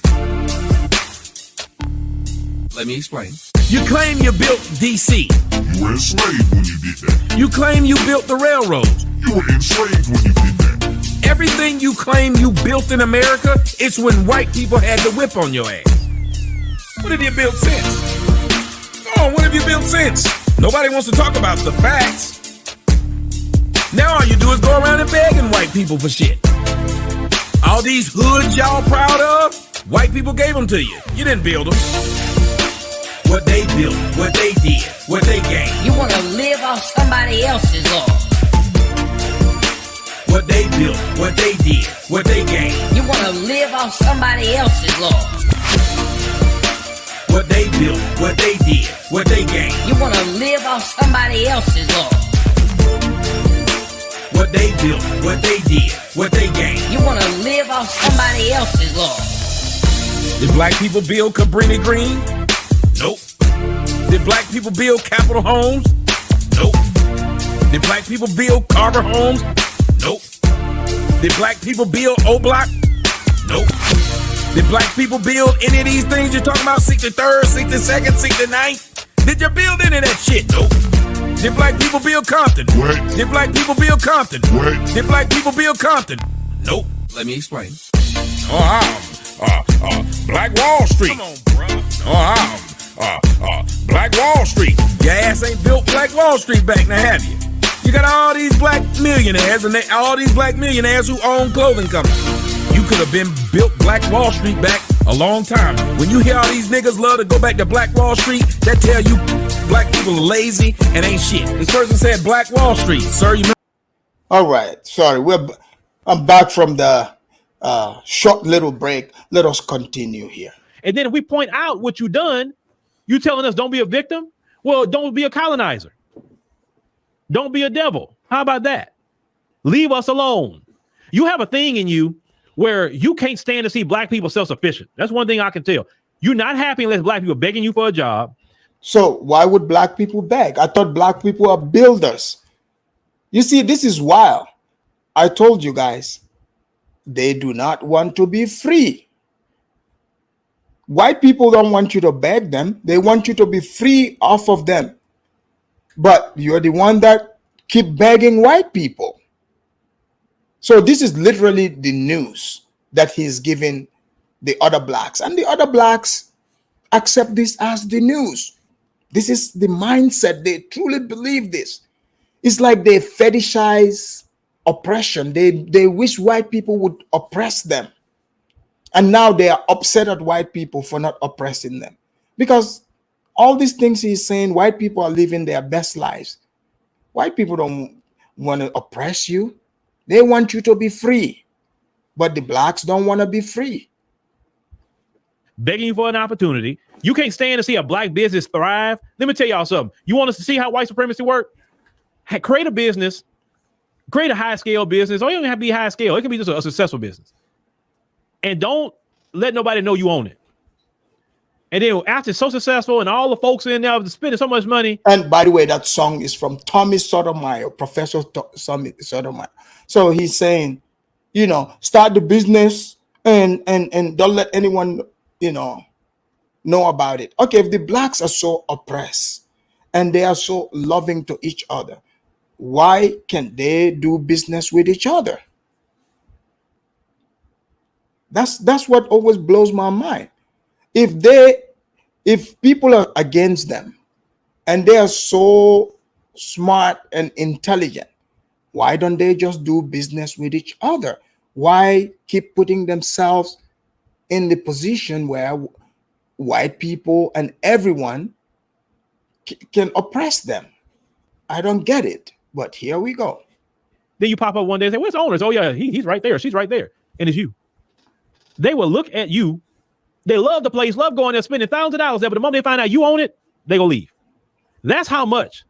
Speaker 9: Let me explain. You claim you built DC.
Speaker 11: You were enslaved when you did that.
Speaker 9: You claim you built the railroads.
Speaker 11: You were enslaved when you did that.
Speaker 9: Everything you claim you built in America, it's when white people had the whip on your ass. What have you built since? Come on, what have you built since? Nobody wants to talk about the facts. Now all you do is go around and begging white people for shit. All these hoods y'all proud of, white people gave them to you. You didn't build them. What they built, what they did, what they gained.
Speaker 10: You want to live off somebody else's law.
Speaker 9: What they built, what they did, what they gained.
Speaker 10: You want to live off somebody else's law.
Speaker 9: What they built, what they did, what they gained.
Speaker 10: You want to live off somebody else's law.
Speaker 9: What they built, what they did, what they gained.
Speaker 10: You want to live off somebody else's law.
Speaker 9: Did black people build Cabrini Green? Nope. Did black people build Capitol Homes? Nope. Did black people build Carver Homes? Nope. Did black people build O-Block? Nope. Did black people build any of these things you're talking about? 63rd, 62nd, 69th? Did you build any of that shit? Nope. Did black people build Compton?
Speaker 11: What?
Speaker 9: Did black people build Compton?
Speaker 11: What?
Speaker 9: Did black people build Compton? Nope. Let me explain. Black Wall Street. Come on, bro. Black Wall Street. Your ass ain't built Black Wall Street back now, have you? You got all these black millionaires and all these black millionaires who own clothing companies. You could have been built Black Wall Street back a long time. When you hear all these niggas love to go back to Black Wall Street, that tell you black people are lazy and ain't shit. This person said Black Wall Street, sir. You.
Speaker 4: All right, sorry, I'm back from the short little break. Let us continue here.
Speaker 5: And then if we point out what you done, you telling us don't be a victim? Well, don't be a colonizer. Don't be a devil. How about that? Leave us alone. You have a thing in you where you can't stand to see black people self-sufficient. That's one thing I can tell. You're not happy unless black people are begging you for a job.
Speaker 4: So why would black people beg? I thought black people are builders. You see, this is wild. I told you guys, they do not want to be free. White people don't want you to beg them. They want you to be free off of them. But you're the one that keep begging white people. So this is literally the news that he's giving the other blacks. And the other blacks accept this as the news. This is the mindset. They truly believe this. It's like they fetishize oppression. They wish white people would oppress them. And now they are upset at white people for not oppressing them. Because all these things he's saying, white people are living their best lives. White people don't want to oppress you. They want you to be free. But the blacks don't want to be free.
Speaker 5: Begging you for an opportunity. You can't stand to see a black business thrive. Let me tell y'all something. You want us to see how white supremacy work? Create a business, create a high-scale business. Or you don't have to be high scale. It can be just a successful business. And don't let nobody know you own it. And then after it's so successful and all the folks in there spending so much money.
Speaker 4: And by the way, that song is from Tommy Sotomayor, Professor Tommy Sotomayor. So he's saying, you know, start the business and don't let anyone, you know about it. Okay, if the blacks are so oppressed and they are so loving to each other, why can't they do business with each other? That's what always blows my mind. If people are against them and they are so smart and intelligent, why don't they just do business with each other? Why keep putting themselves in the position where white people and everyone can oppress them? I don't get it, but here we go.
Speaker 5: Then you pop up one day and say, where's the owners? Oh yeah, he's right there. She's right there. And it's you. They will look at you. They love the place, love going there, spending thousands of dollars there. But the moment they find out you own it, they go leave. That's how much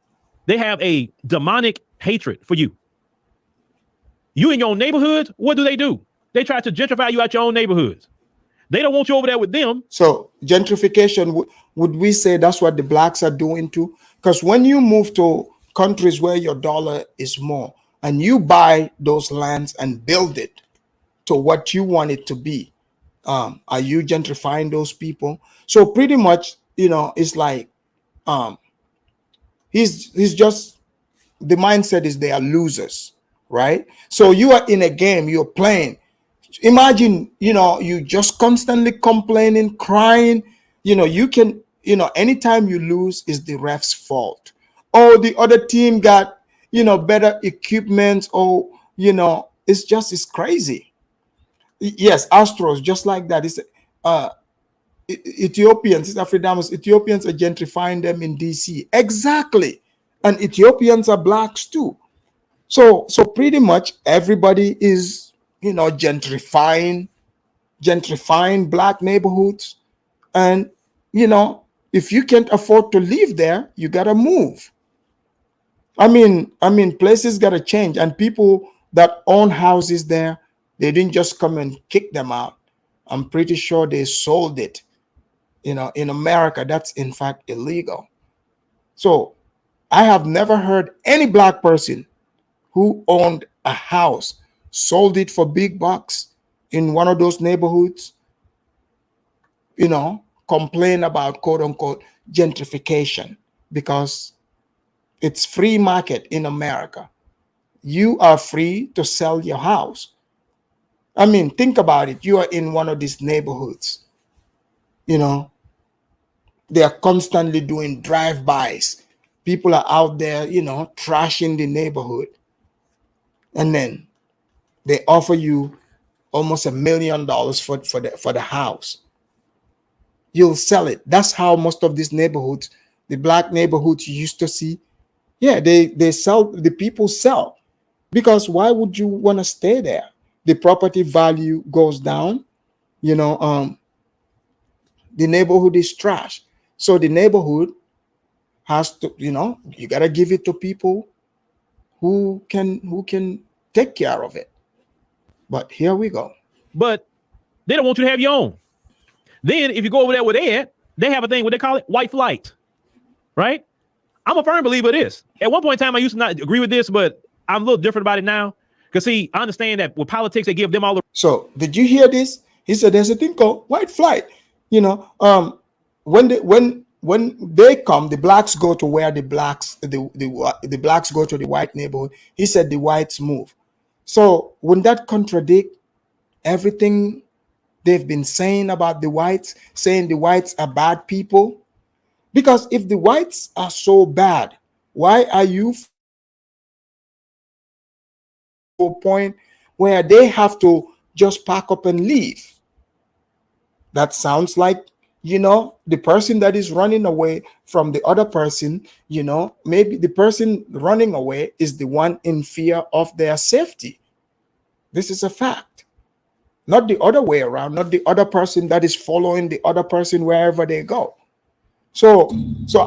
Speaker 5: they have a demonic hatred for you. You in your own neighborhoods, what do? They try to gentrify you out your own neighborhoods. They don't want you over there with them.
Speaker 4: So gentrification, would we say that's what the blacks are doing too? Because when you move to countries where your dollar is more and you buy those lands and build it to what you want it to be, are you gentrifying those people? So pretty much, it's like he's just, the mindset is they are losers, right? So you are in a game, you're playing. Imagine, you just constantly complaining, crying. You can, anytime you lose is the ref's fault. Oh, the other team got, better equipment. Or, it's crazy. Yes, Astros, just like that. It's Ethiopians, Ethiopians are gentrifying them in DC. Exactly. And Ethiopians are blacks too. So pretty much everybody is, gentrifying black neighborhoods. And, if you can't afford to live there, you got to move. I mean, places got to change. And people that own houses there, they didn't just come and kick them out. I'm pretty sure they sold it. In America, that's in fact illegal. So I have never heard any black person who owned a house, sold it for big bucks in one of those neighborhoods, complain about quote unquote gentrification, because it's free market in America. You are free to sell your house. I mean, think about it. You are in one of these neighborhoods, they are constantly doing drive-bys. People are out there, trashing the neighborhood. And then they offer you almost $1 million for the house. You'll sell it. That's how most of these neighborhoods, the black neighborhoods you used to see, yeah, they sell, the people sell. Because why would you want to stay there? The property value goes down, the neighborhood is trash. So the neighborhood has to, you got to give it to people who can take care of it. But here we go.
Speaker 5: But they don't want you to have your own. Then if you go over there with Ed, they have a thing, what they call it, white flight, right? I'm a firm believer of this. At one point in time, I used to not agree with this, but I'm a little different about it now. Because see, I understand that with politics, they give them all the...
Speaker 4: So did you hear this? He said there's a thing called white flight. When they come, the blacks go to where the blacks go to the white neighborhood. He said the whites move. So wouldn't that contradict everything they've been saying about the whites, saying the whites are bad people? Because if the whites are so bad, why are you to a point where they have to just pack up and leave? That sounds like, the person that is running away from the other person, maybe the person running away is the one in fear of their safety. This is a fact. Not the other way around, not the other person that is following the other person wherever they go. So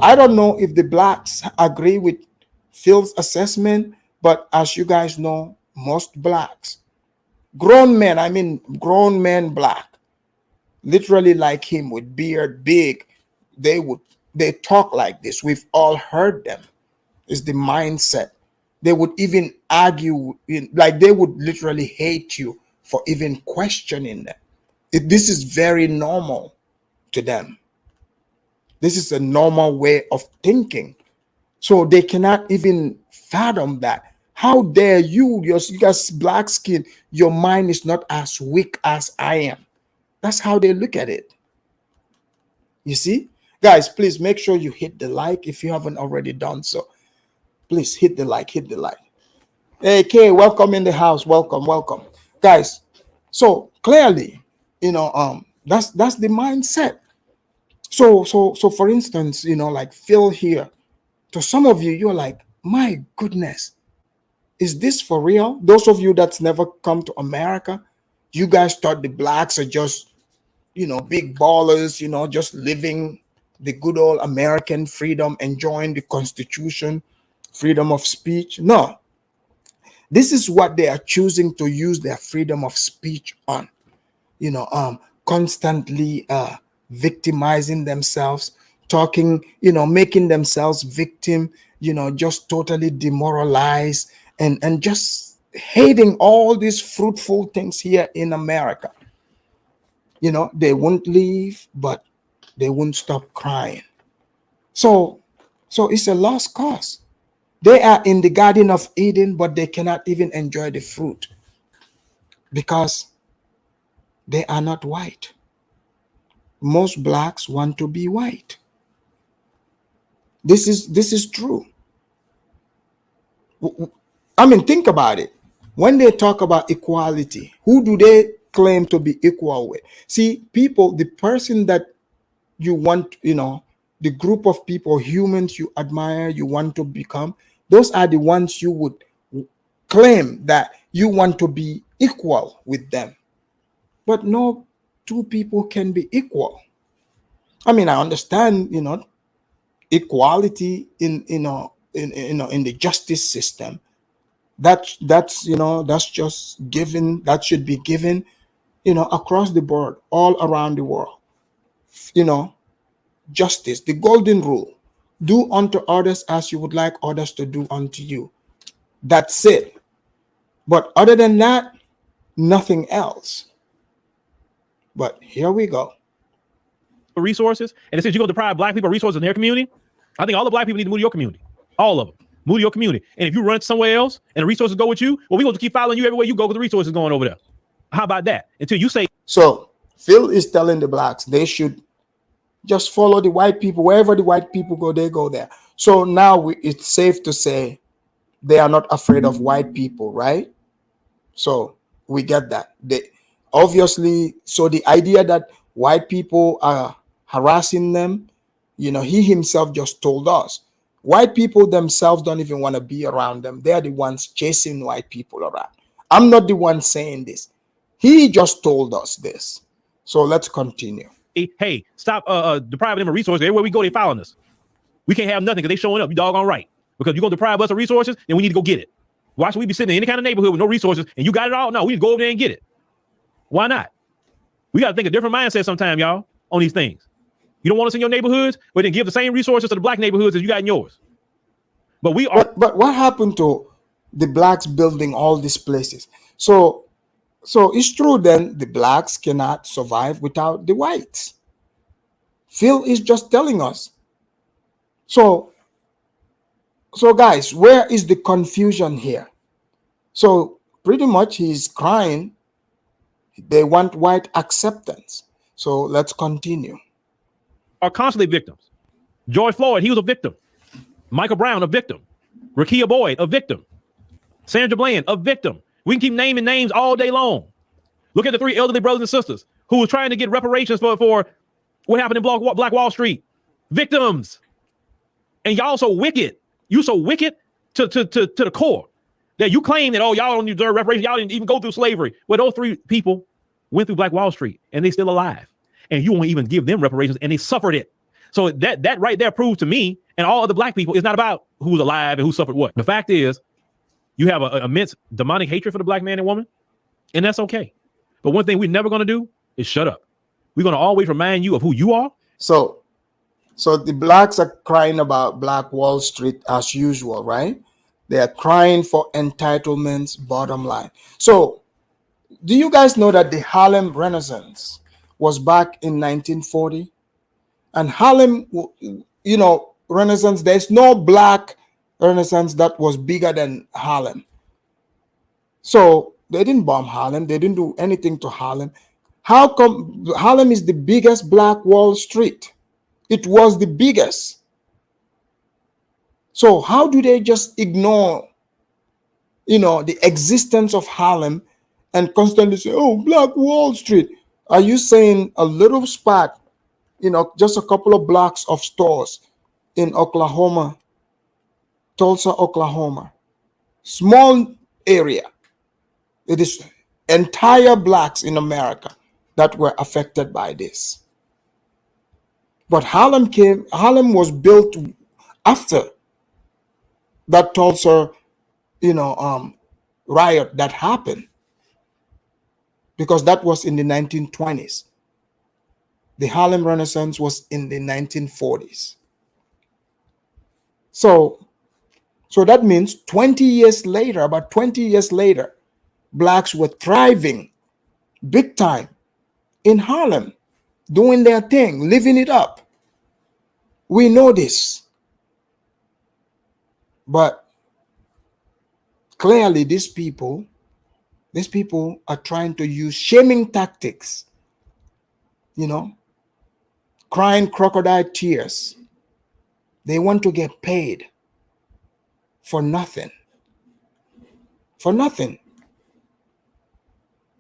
Speaker 4: I don't know if the blacks agree with Phil's assessment, but as you guys know, most blacks, grown men black, literally like him with beard, big, they talk like this. We've all heard them. It's the mindset. They would even argue, like they would literally hate you for even questioning them. This is very normal to them. This is a normal way of thinking. So they cannot even fathom that. How dare you? You got black skin. Your mind is not as weak as I am. That's how they look at it. You see? Guys, please make sure you hit the like if you haven't already done so. Please hit the like, hit the like. Hey, Kay, welcome in the house. Welcome, welcome. Guys, so clearly, that's the mindset. So for instance, like Phil here, to some of you, you're like, my goodness, is this for real? Those of you that's never come to America, you guys thought the blacks are just, big ballers, just living the good old American freedom, enjoying the Constitution, freedom of speech. No, this is what they are choosing to use their freedom of speech on. constantly victimizing themselves, talking, making themselves victim, just totally demoralized and just hating all these fruitful things here in America. They won't leave, but they won't stop crying. So it's a lost cause. They are in the Garden of Eden, but they cannot even enjoy the fruit because they are not white. Most blacks want to be white. This is true. I mean, think about it. When they talk about equality, who do they claim to be equal with? See, people, the person that you want, the group of people, humans you admire, you want to become, those are the ones you would claim that you want to be equal with them. But no two people can be equal. I mean, I understand, equality in the justice system. That's just given. That should be given, across the board, all around the world. Justice, the golden rule: do unto others as you would like others to do unto you. That's it. But other than that, nothing else. But here we go.
Speaker 5: Resources, and it says you're going to deprive black people of resources in their community. I think all the black people need to move to your community. All of them. Move to your community. And if you run somewhere else and the resources go with you, well, we're going to keep following you everywhere you go because the resources going over there. How about that? Until you say.
Speaker 4: So Phil is telling the blacks they should just follow the white people. Wherever the white people go, they go there. So now it's safe to say they are not afraid of white people, right? So we get that. They obviously, so the idea that white people are harassing them, he himself just told us white people themselves don't even want to be around them. They're the ones chasing white people around. I'm not the one saying this. He just told us this. So let's continue.
Speaker 5: Hey, stop depriving them of resources. Everywhere we go, they following us. We can't have nothing because they showing up. You doggone right. Because you're going to deprive us of resources, then we need to go get it. Why should we be sitting in any kind of neighborhood with no resources and you got it all? No, we need to go over there and get it. Why not? We got to think a different mindset sometime, y'all, on these things. You don't want us in your neighborhoods, but then give the same resources to the black neighborhoods as you got in yours. But we are.
Speaker 4: But what happened to the blacks building all these places? So it's true then the blacks cannot survive without the whites. Phil is just telling us. So guys, where is the confusion here? So pretty much he's crying. They want white acceptance. So let's continue.
Speaker 5: Are constantly victims. George Floyd, he was a victim. Michael Brown, a victim. Rakia Boyd, a victim. Sandra Bland, a victim. We can keep naming names all day long. Look at the three elderly brothers and sisters who were trying to get reparations for what happened in Black Wall Street. Victims. And y'all so wicked. You so wicked to the core that you claim that, oh, y'all don't deserve reparations. Y'all didn't even go through slavery. Well, those three people went through Black Wall Street and they still alive. And you won't even give them reparations and they suffered it. So that right there proves to me and all other black people, it's not about who's alive and who suffered what. The fact is, you have an immense demonic hatred for the black man and woman, and that's okay. But one thing we're never going to do is shut up. We're going to always remind you of who you are.
Speaker 4: So the blacks are crying about Black Wall Street as usual, right? They are crying for entitlements, bottom line. So do you guys know that the Harlem Renaissance was back in 1940? And Harlem, Renaissance, there's no black Renaissance that was bigger than Harlem. So they didn't bomb Harlem. They didn't do anything to Harlem. How come Harlem is the biggest Black Wall Street? It was the biggest. So how do they just ignore, the existence of Harlem and constantly say, oh, Black Wall Street? Are you saying a little spot, just a couple of blocks of stores in Oklahoma, Tulsa, Oklahoma, small area? It is entire blacks in America that were affected by this. But Harlem was built after that Tulsa, riot that happened, because that was in the 1920s. The Harlem Renaissance was in the 1940s. So that means 20 years later, about 20 years later, blacks were thriving big time in Harlem, doing their thing, living it up. We know this. But clearly these people are trying to use shaming tactics, crying crocodile tears. They want to get paid for nothing. For nothing.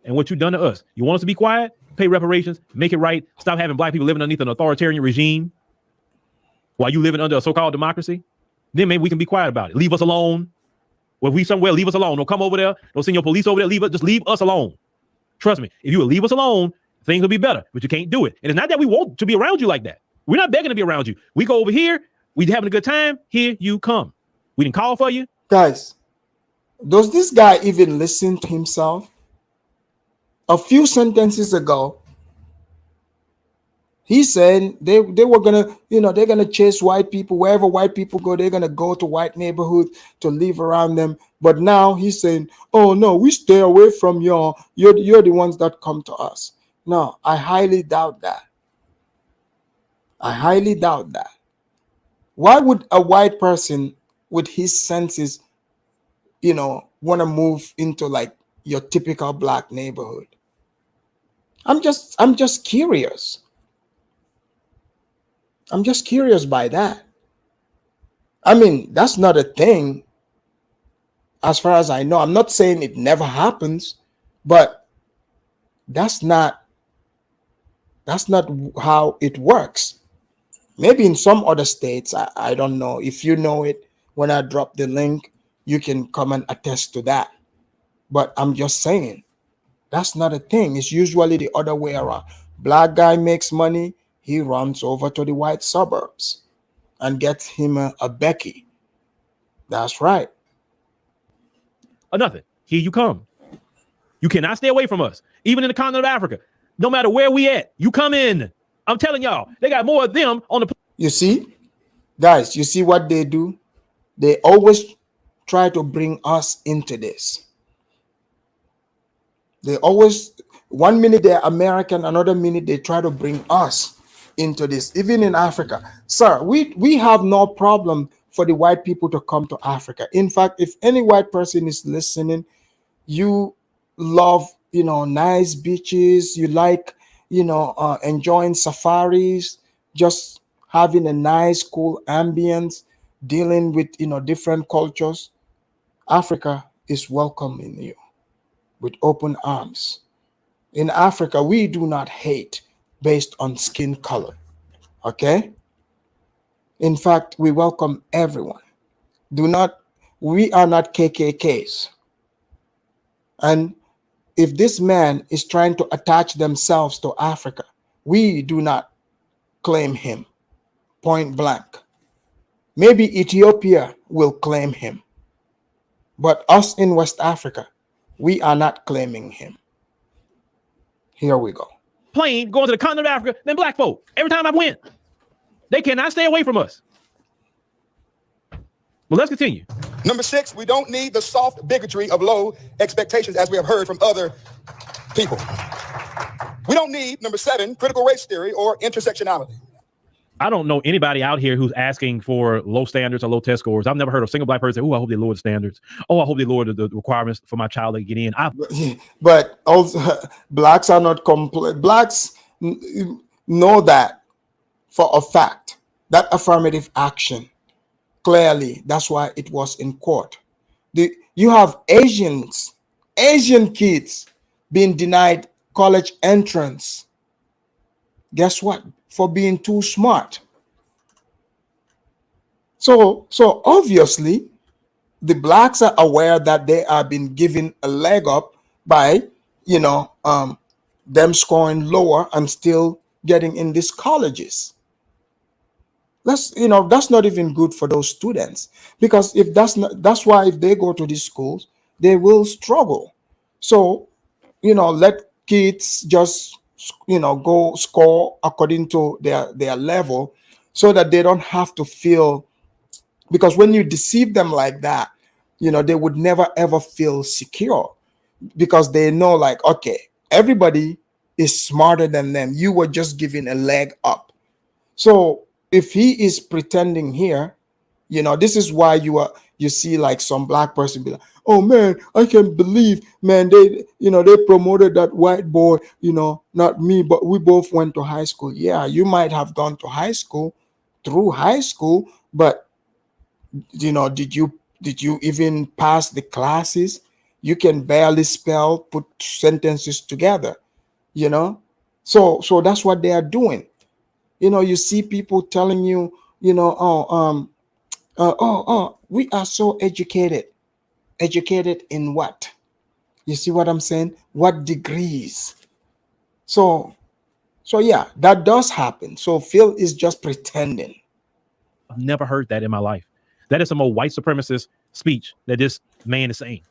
Speaker 5: And what you've done to us, you want us to be quiet? Pay reparations, make it right, stop having black people living underneath an authoritarian regime while you living under a so-called democracy. Then maybe we can be quiet about it. Leave us alone. Well, if we somewhere, leave us alone. Don't come over there. Don't send your police over there. Just leave us alone. Trust me. If you would leave us alone, things will be better, but you can't do it. And it's not that we want to be around you like that. We're not begging to be around you. We go over here. We having a good time. Here you come. We didn't call for you.
Speaker 4: Guys, does this guy even listen to himself? A few sentences ago, he said they were gonna, they're gonna chase white people. Wherever white people go, they're gonna go to white neighborhoods to live around them. But now he's saying, oh no, we stay away from y'all. You're the ones that come to us. No, I highly doubt that. I highly doubt that. Why would a white person with his senses, want to move into like your typical black neighborhood? I'm just curious. I'm just curious by that. I mean, that's not a thing as far as I know. I'm not saying it never happens, but that's not how it works. Maybe in some other states, I don't know. If you know it, when I drop the link, you can come and attest to that. But I'm just saying, that's not a thing. It's usually the other way around. Black guy makes money, he runs over to the white suburbs and gets him a Becky. That's right.
Speaker 5: Or nothing. Here you come. You cannot stay away from us. Even in the continent of Africa. No matter where we at, you come in. I'm telling y'all, they got more of them on the.
Speaker 4: You see, guys, you see what they do? They always try to bring us into this. They always, one minute they're American, another minute they try to bring us into this, even in Africa. Sir, we have no problem for the white people to come to Africa. In fact, if any white person is listening, you love, nice beaches, you like, enjoying safaris, just having a nice, cool ambience, dealing with, different cultures. Africa is welcoming you with open arms. In Africa, we do not hate based on skin color, okay? In fact, we welcome everyone. We are not KKKs. And if this man is trying to attach themselves to Africa, we do not claim him, point blank. Maybe Ethiopia will claim him, but us in West Africa, we are not claiming him. Here we go.
Speaker 5: Plane going to the continent of Africa than black folk. Every time I went, they cannot stay away from us. Well, let's continue.
Speaker 8: Number 6, we don't need the soft bigotry of low expectations, as we have heard from other people. We don't need, number 7, critical race theory or intersectionality.
Speaker 5: I don't know anybody out here who's asking for low standards or low test scores. I've never heard of a single black person say, oh, I hope they lower the standards. Oh, I hope they lower the requirements for my child to get in.
Speaker 4: But also, blacks are not complete. Blacks know that for a fact, that affirmative action. Clearly, that's why it was in court. You have Asian kids being denied college entrance. Guess what? For being too smart. So obviously, the blacks are aware that they are being given a leg up by, them scoring lower and still getting in these colleges. That's not even good for those students, because that's why if they go to these schools, they will struggle. So, let kids just go score according to their level, so that they don't have to feel, because when you deceive them like that, they would never ever feel secure, because they know, like, okay, everybody is smarter than them. You were just giving a leg up. So if he is pretending here, this is why you see like some black person be like, oh man, I can't believe, man, they promoted that white boy, not me, but we both went to high school. Yeah, you might have gone to high school, but did you even pass the classes? You can barely spell, put sentences together, so that's what they are doing. You see people telling you, we are so educated. Educated in what? You see what I'm saying? What degrees? So yeah, that does happen. So Phil is just pretending.
Speaker 5: I've never heard that in my life. That is some old white supremacist speech that this man is saying.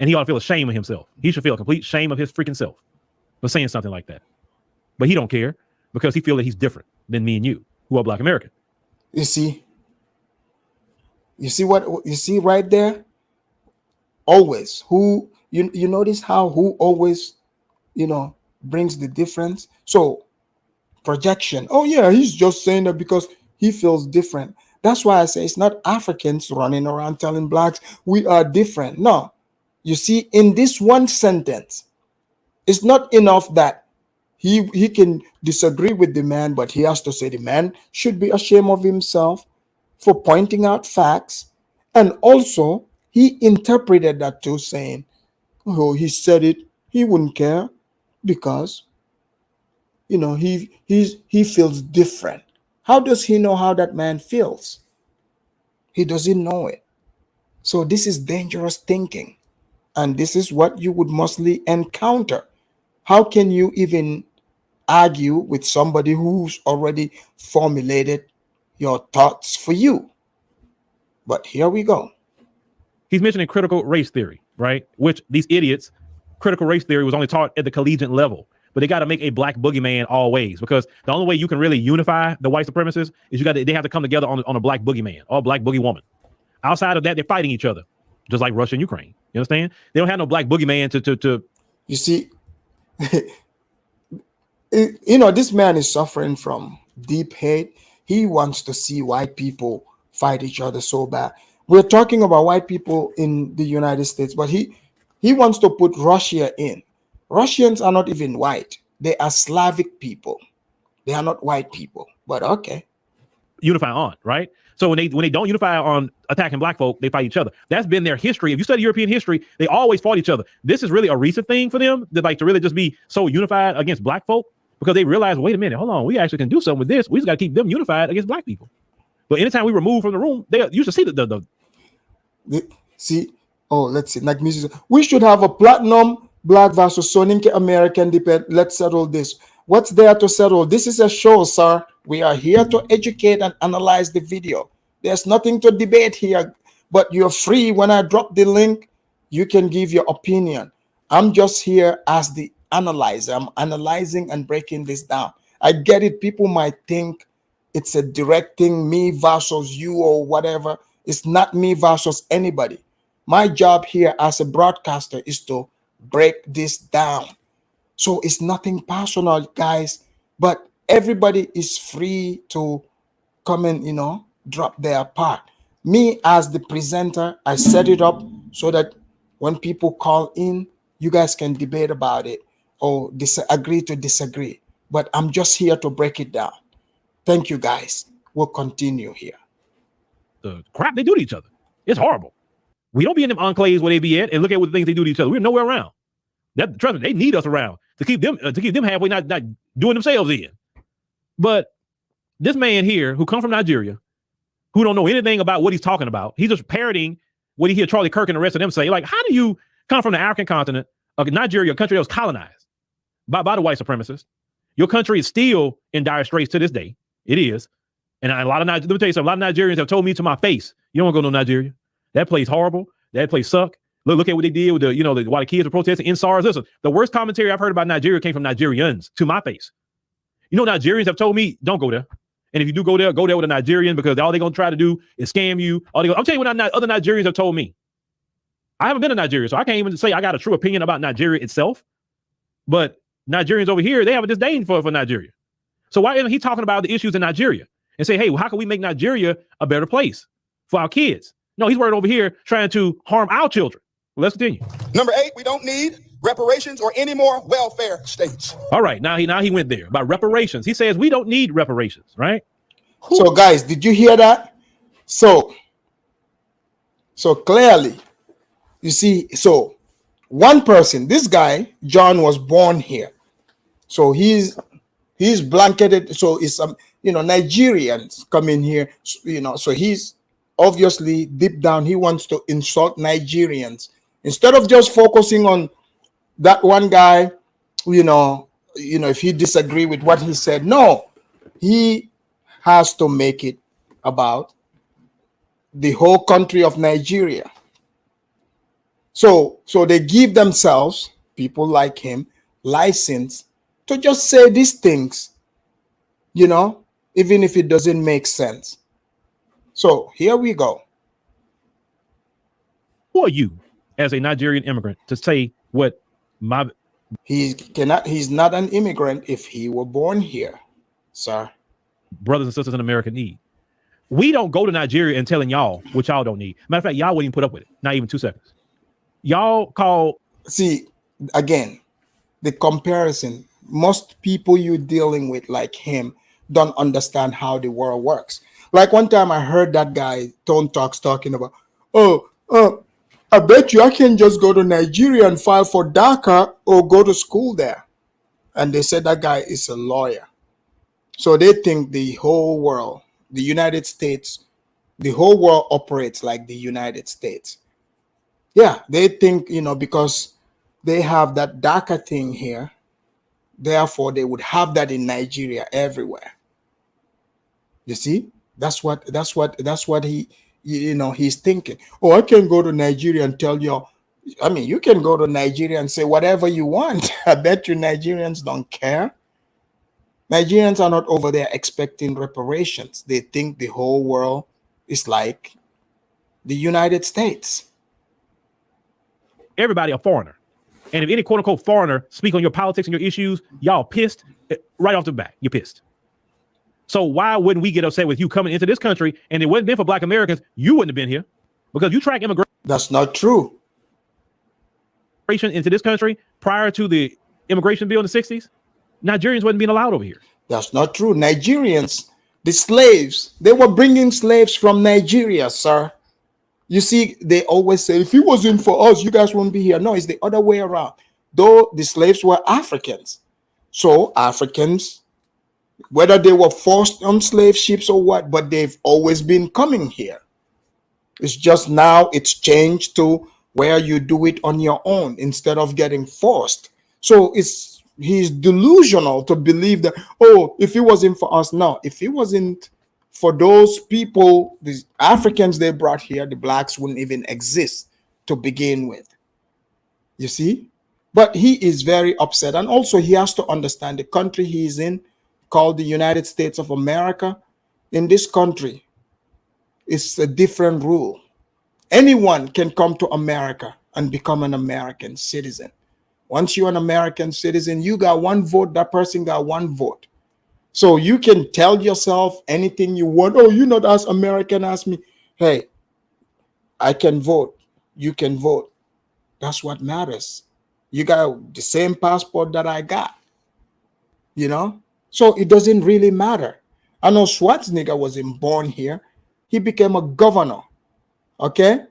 Speaker 5: And he ought to feel ashamed of himself. He should feel a complete shame of his freaking self for saying something like that. But he don't care, because he feels that he's different than me and you, who are Black American.
Speaker 4: You see what you see right there? Always who you notice how who always brings the difference. So projection. Oh yeah, he's just saying that because he feels different. That's why I say it's not Africans running around telling blacks we are different. No, you see, in this one sentence, it's not enough that he can disagree with the man, but he has to say the man should be ashamed of himself for pointing out facts. And also he interpreted that too, saying, oh, he said it, he wouldn't care because he feels different. How does he know how that man feels? He doesn't know it. So this is dangerous thinking, and this is what you would mostly encounter. How can you even argue with somebody who's already formulated your thoughts for you? But here we go.
Speaker 5: He's mentioning critical race theory, right? Which these idiots, critical race theory was only taught at the collegiate level. But they got to make a black boogeyman always, because the only way you can really unify the white supremacists is they have to come together on a black boogeyman or a black boogie woman. Outside of that, they're fighting each other, just like Russia and Ukraine. You understand? They don't have no black boogeyman to.
Speaker 4: You see, this man is suffering from deep hate. He wants to see white people fight each other so bad. We're talking about white people in the United States, but he wants to put Russia in. Russians are not even white. They are Slavic people. They are not white people, but okay.
Speaker 5: Unify on, right? So when they don't unify on attacking black folk, they fight each other. That's been their history. If you study European history, they always fought each other. This is really a recent thing for them, to really just be so unified against black folk, because they realize, wait a minute, hold on, we actually can do something with this. We just got to keep them unified against black people. But anytime we remove from the room, you should see
Speaker 4: let's see. Like music, we should have a platinum black versus Soninke American debate. Let's settle this. What's there to settle? This is a show, sir. We are here to educate and analyze the video. There's nothing to debate here, but you're free. When I drop the link, you can give your opinion. I'm just here as the analyzer. I'm analyzing and breaking this down. I get it. People might think it's a direct thing, me versus you or whatever. It's not me versus anybody. My job here as a broadcaster is to break this down. So it's nothing personal, guys, but everybody is free to come and, drop their part. Me as the presenter, I set it up so that when people call in, you guys can debate about it or agree to disagree. But I'm just here to break it down. Thank you, guys. We'll continue here.
Speaker 5: The crap they do to each other. It's horrible. We don't be in them enclaves where they be at and look at what the things they do to each other. We're nowhere around. Trust me, they need us around to keep them halfway not doing themselves in. But this man here who come from Nigeria, who don't know anything about what he's talking about, he's just parroting what he hear Charlie Kirk and the rest of them say. Like, how do you come from the African continent of Nigeria, a country that was colonized by the white supremacists? Your country is still in dire straits to this day. It is. And let me tell you something, a lot of Nigerians have told me to my face, you don't want to go to Nigeria. That place horrible. That place suck. Look at what they did with the, while the kids were protesting in SARS. Listen, the worst commentary I've heard about Nigeria came from Nigerians to my face. Nigerians have told me, don't go there. And if you do go there with a Nigerian, because all they're going to try to do is scam you. I'm telling you what other Nigerians have told me. I haven't been to Nigeria, so I can't even say I got a true opinion about Nigeria itself. But Nigerians over here, they have a disdain for Nigeria. So why isn't he talking about the issues in Nigeria and say, hey, well, how can we make Nigeria a better place for our kids? No, he's worried over here trying to harm our children. Well, let's continue.
Speaker 8: Number 8, we don't need reparations or any more welfare states.
Speaker 5: All right, now he went there about reparations. He says we don't need reparations, right?
Speaker 4: So guys, did you hear that? So clearly, you see, so one person, this guy, John, was born here. So he's blanketed. So it's Nigerians come in here, so he's obviously deep down, he wants to insult Nigerians. Instead of just focusing on that one guy, if he disagree with what he said, no, he has to make it about the whole country of Nigeria. So they give themselves, people like him, license to just say these things, even if it doesn't make sense. So here we go.
Speaker 5: Who are you as a Nigerian immigrant to say what
Speaker 4: he's not an immigrant if he were born here, sir.
Speaker 5: Brothers and sisters in America need. We don't go to Nigeria and telling y'all what y'all don't need. Matter of fact, y'all wouldn't even put up with it. Not even 2 seconds. Y'all call.
Speaker 4: See, again, the comparison, most people you're dealing with like him don't understand how the world works. Like one time I heard that guy, Tone Talks, talking about, I bet you I can just go to Nigeria and file for DACA or go to school there. And they said that guy is a lawyer. So they think the whole world, the United States, the whole world operates like the United States. Yeah, they think, because they have that DACA thing here, therefore they would have that in Nigeria everywhere. You see? That's what he, he's thinking. Oh, I can go to Nigeria and tell you. I mean, you can go to Nigeria and say whatever you want. I bet you Nigerians don't care. Nigerians are not over there expecting reparations. They think the whole world is like the United States.
Speaker 5: Everybody a foreigner. And if any quote unquote foreigner speak on your politics and your issues, y'all pissed right off the bat. You're pissed. So why wouldn't we get upset with you coming into this country? And it wouldn't been for Black Americans, you wouldn't have been here because you track immigration.
Speaker 4: That's not true.
Speaker 5: Into this country prior to the immigration bill in the 60s, Nigerians wasn't being allowed over here.
Speaker 4: That's not true. Nigerians, the slaves, they were bringing slaves from Nigeria, sir. You see, they always say, if it wasn't for us, you guys won't be here. No, it's the other way around. Though the slaves were Africans. So Africans, whether they were forced on slave ships or what, but they've always been coming here. It's just now it's changed to where you do it on your own instead of getting forced. So he's delusional to believe that, oh, if it wasn't for us, no, if it wasn't for those people, the Africans they brought here, the blacks wouldn't even exist to begin with. You see? But he is very upset. And also he has to understand the country he's in, called the United States of America. In this country, it's a different rule. Anyone can come to America and become an American citizen. Once you're an American citizen, you got one vote, that person got one vote. So you can tell yourself anything you want. Oh, you're not as American as me. Hey, I can vote. You can vote. That's what matters. You got the same passport that I got. So it doesn't really matter. I know Schwarzenegger wasn't born here. He became a governor. Okay?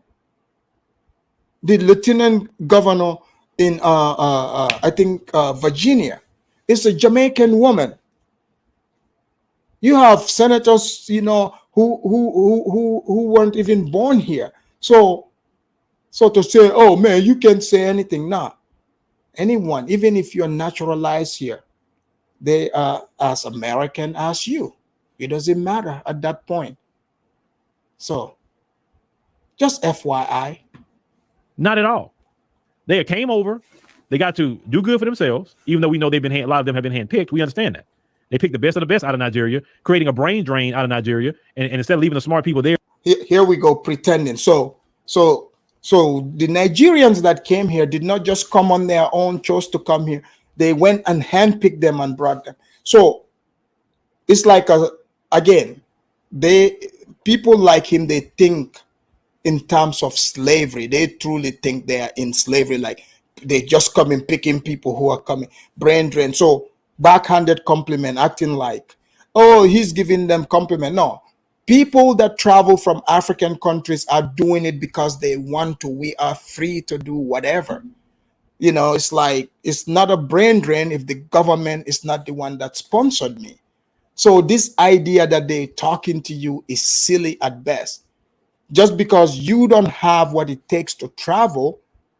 Speaker 4: The lieutenant governor in I think Virginia is a Jamaican woman. You have senators, who weren't even born here. So to say, oh man, you can't say anything. Nah. Anyone, even if you're naturalized here, they are as American as you. It doesn't matter at that point. So just FYI.
Speaker 5: Not at all. They came over. They got to do good for themselves, even though we know a lot of them have been handpicked. We understand that. They picked the best of the best out of Nigeria, creating a brain drain out of Nigeria, and instead of leaving the smart people there.
Speaker 4: Here we go, pretending. So the Nigerians that came here did not just come on their own, chose to come here. They went and handpicked them and brought them. So it's like, again, people like him, they think in terms of slavery. They truly think they are in slavery. Like they just come in picking people who are coming, brain drain. So backhanded compliment, acting like, oh, he's giving them compliment. No, people that travel from African countries are doing it because they want to. We are free to do whatever. You know, it's like, it's not a brain drain if the government is not the one that sponsored me. So this idea that they're talking to you is silly at best. Just because you don't have what it takes to travel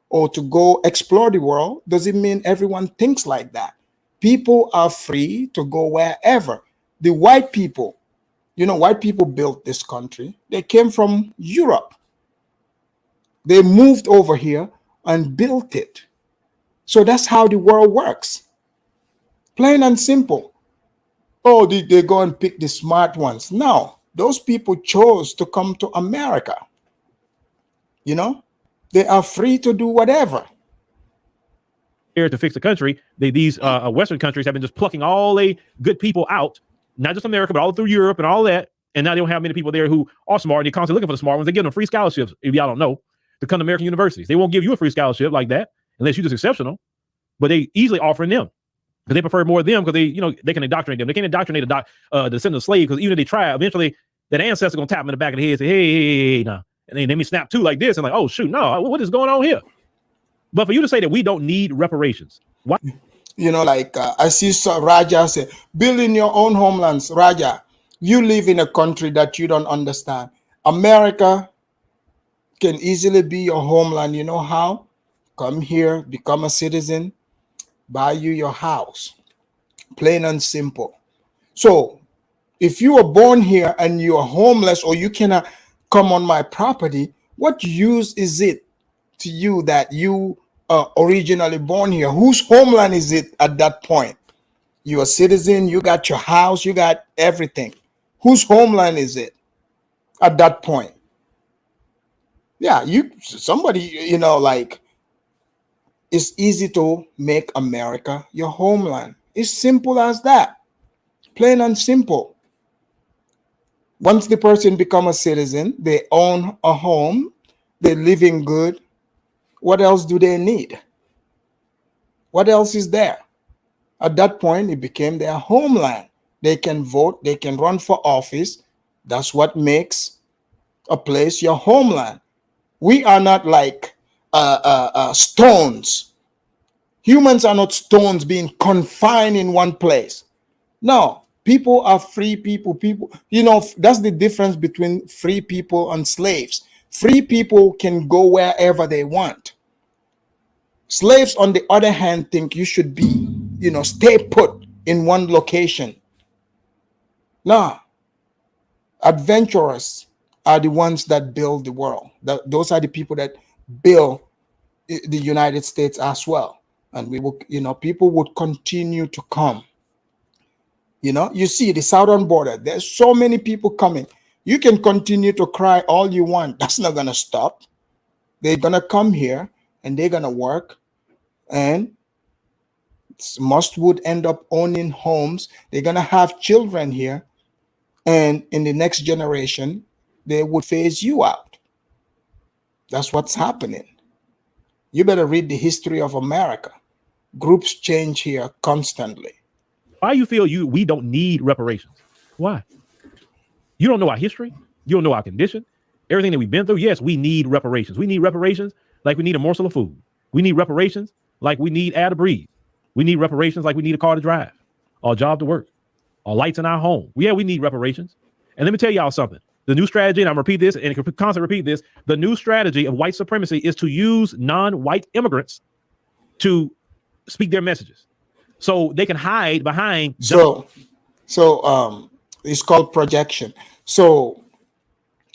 Speaker 4: or to go explore the world doesn't mean everyone thinks like that. People are free to go wherever. The white people, you know, white people built this country. They came from Europe. They moved over here and built it. So that's how the world works. Plain and simple. Oh, did they go and pick the smart ones? No, those people chose to come to America. You know, they are free to do whatever.
Speaker 5: Here to fix the country, these Western countries have been just plucking all the good people out, not just America, but all through Europe and all that. And now they don't have many people there who are smart, and they're constantly looking for the smart ones. They give them free scholarships, if y'all don't know, to come to American universities. They won't give you a free scholarship like that unless you're just exceptional, but they easily offering them because they prefer more of them because they can indoctrinate them. They can't indoctrinate the descendant of slaves because even if they try, eventually that ancestor gonna tap them in the back of the head and say, hey, nah. And then let me snap two like this and like, oh shoot, no, what is going on here? But for you to say that we don't need reparations, why?
Speaker 4: You know, like I see Raja say, building your own homelands. Raja, you live in a country that you don't understand. America can easily be your homeland. You know how? Come here, become a citizen, buy you your house. Plain and simple. So if you were born here and you are homeless or you cannot come on my property, what use is it to you that you are originally born here? Whose homeland is it at that point? You're a citizen, you got your house, you got everything. Whose homeland is it at that point? Yeah, somebody, you know, like, it's easy to make America your homeland. It's simple as that. Plain and simple. Once the person become a citizen, they own a home, they're living good. What else do they need? What else is there? At that point, it became their homeland. They can vote, they can run for office. That's what makes a place your homeland. We are not like stones. Humans are not stones being confined in one place. No, people are free people. You know, that's the difference between free people and slaves. Free people can go wherever they want. Slaves, on the other hand, think you should be, you know, stay put in one location. No, adventurers are the ones that build the world. Those are the people that build the United States as well. And we will, you know, people would continue to come. You know, you see the southern border, there's so many people coming. You can continue to cry all you want. That's not going to stop. They're going to come here and they're going to work, and most would end up owning homes. They're going to have children here. And in the next generation, they would phase you out. That's what's happening. You better read the history of America. Groups change here constantly.
Speaker 5: Why you feel we don't need reparations? Why? You don't know our history. You don't know our condition. Everything that we've been through. Yes, we need reparations. We need reparations like we need a morsel of food. We need reparations like we need air to breathe. We need reparations like we need a car to drive, or a job to work, or lights in our home. Yeah, we need reparations. And let me tell y'all something. The new strategy, and I'm going to repeat this, and constantly repeat this, the new strategy of white supremacy is to use non-white immigrants to speak their messages, so they can hide behind.
Speaker 4: So it's called projection. So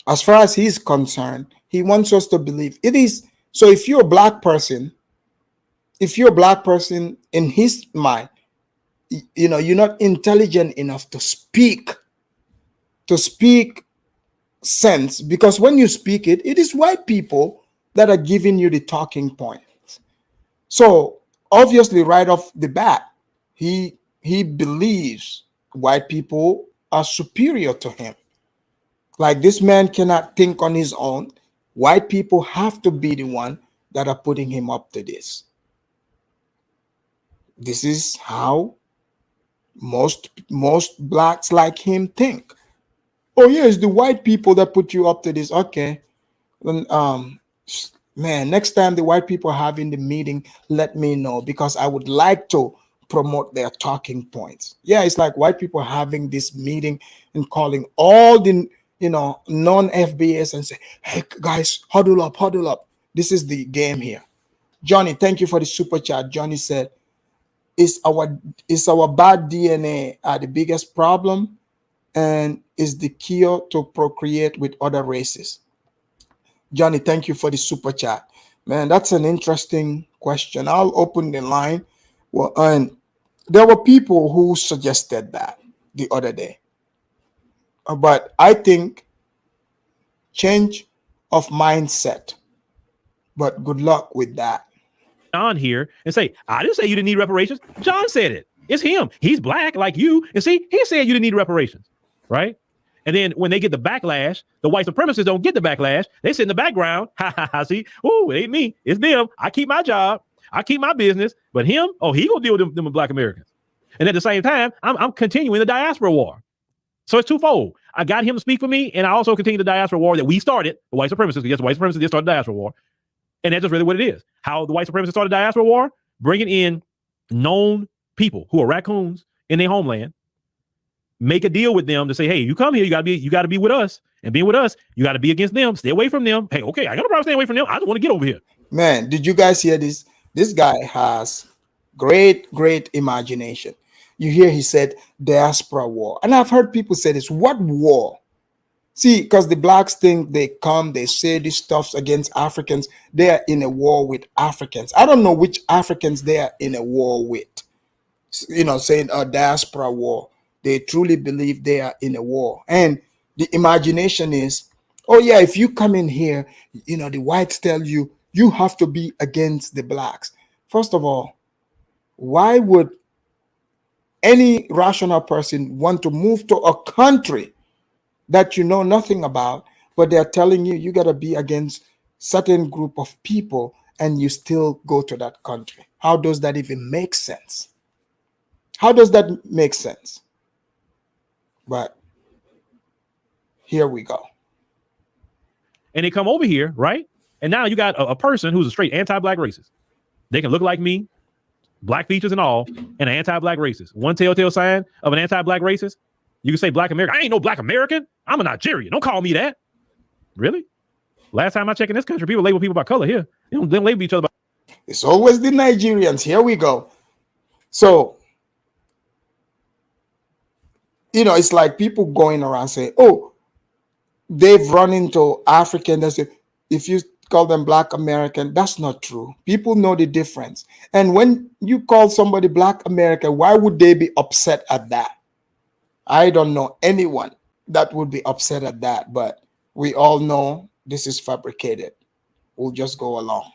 Speaker 4: as far as he's concerned, he wants us to believe it is So if you're a black person, in his mind, you know, you're not intelligent enough to speak sense, because when you speak it, it is white people that are giving you the talking points. So obviously, right off the bat, he believes white people are superior to him. Like, this man cannot think on his own. White people have to be the one that are putting him up to this. This is how most blacks like him think. Oh yeah, it's the white people that put you up to this. Okay. Then man, next time the white people are having the meeting, let me know, because I would like to promote their talking points. Yeah, it's like white people having this meeting and calling all the, you know, non-FBS and say, hey guys, huddle up. This is the game here. Johnny, thank you for the super chat. Johnny said, is our bad DNA the biggest problem, and is the cure to procreate with other races? Johnny, thank you for the super chat. Man, that's an interesting question. I'll open the line. Well, and there were people who suggested that the other day. But I think change of mindset. But good luck with that.
Speaker 5: On here and say, I didn't say you didn't need reparations. John said it. It's him. He's black like you. And see, he said you didn't need reparations, right? And then when they get the backlash, the white supremacists don't get the backlash. They sit in the background. Ha ha ha. See, oh, it ain't me. It's them. I keep my job. I keep my business. But him, oh, he gonna deal with them black Americans. And at the same time, I'm continuing the diaspora war. So it's twofold. I got him to speak for me, and I also continue the diaspora war that we started. The white supremacists, yes, the white supremacists did start the diaspora war. And that's just really what it is. How the white supremacists started the diaspora war, bringing in known people who are raccoons in their homeland, make a deal with them to say, hey, you come here, you gotta be with us. And being with us, you gotta be against them, stay away from them. Hey, okay, I got no problem staying away from them. I just want to get over here.
Speaker 4: Man, did you guys hear this? This guy has great imagination. You hear he said diaspora war. And I've heard people say this. What war? See, because the blacks think they come, they say this stuff against Africans. They are in a war with Africans. I don't know which Africans they are in a war with. You know, saying a diaspora war. They truly believe they are in a war. And the imagination is, oh yeah, if you come in here, you know, the whites tell you, you have to be against the blacks. First of all, why would any rational person want to move to a country that you know nothing about, but they're telling you you got to be against certain group of people and you still go to that country? How does that even make sense? How does that make sense? But here we go.
Speaker 5: And they come over here, right? And now you got a person who's a straight anti-black racist. They can look like me, black features and all, and an anti-black racist. One telltale sign of an anti-black racist, you can say black American. I ain't no black American. I'm a Nigerian. Don't call me that. Really? Last time I checked in this country, people label people by color here. They don't label each other by.
Speaker 4: It's always the Nigerians. Here we go. So, you know, it's like people going around saying, oh, they've run into African. They say, if you call them black American, that's not true. People know the difference. And when you call somebody black American, why would they be upset at that? I don't know anyone that would be upset at that, but we all know this is fabricated. We'll just go along.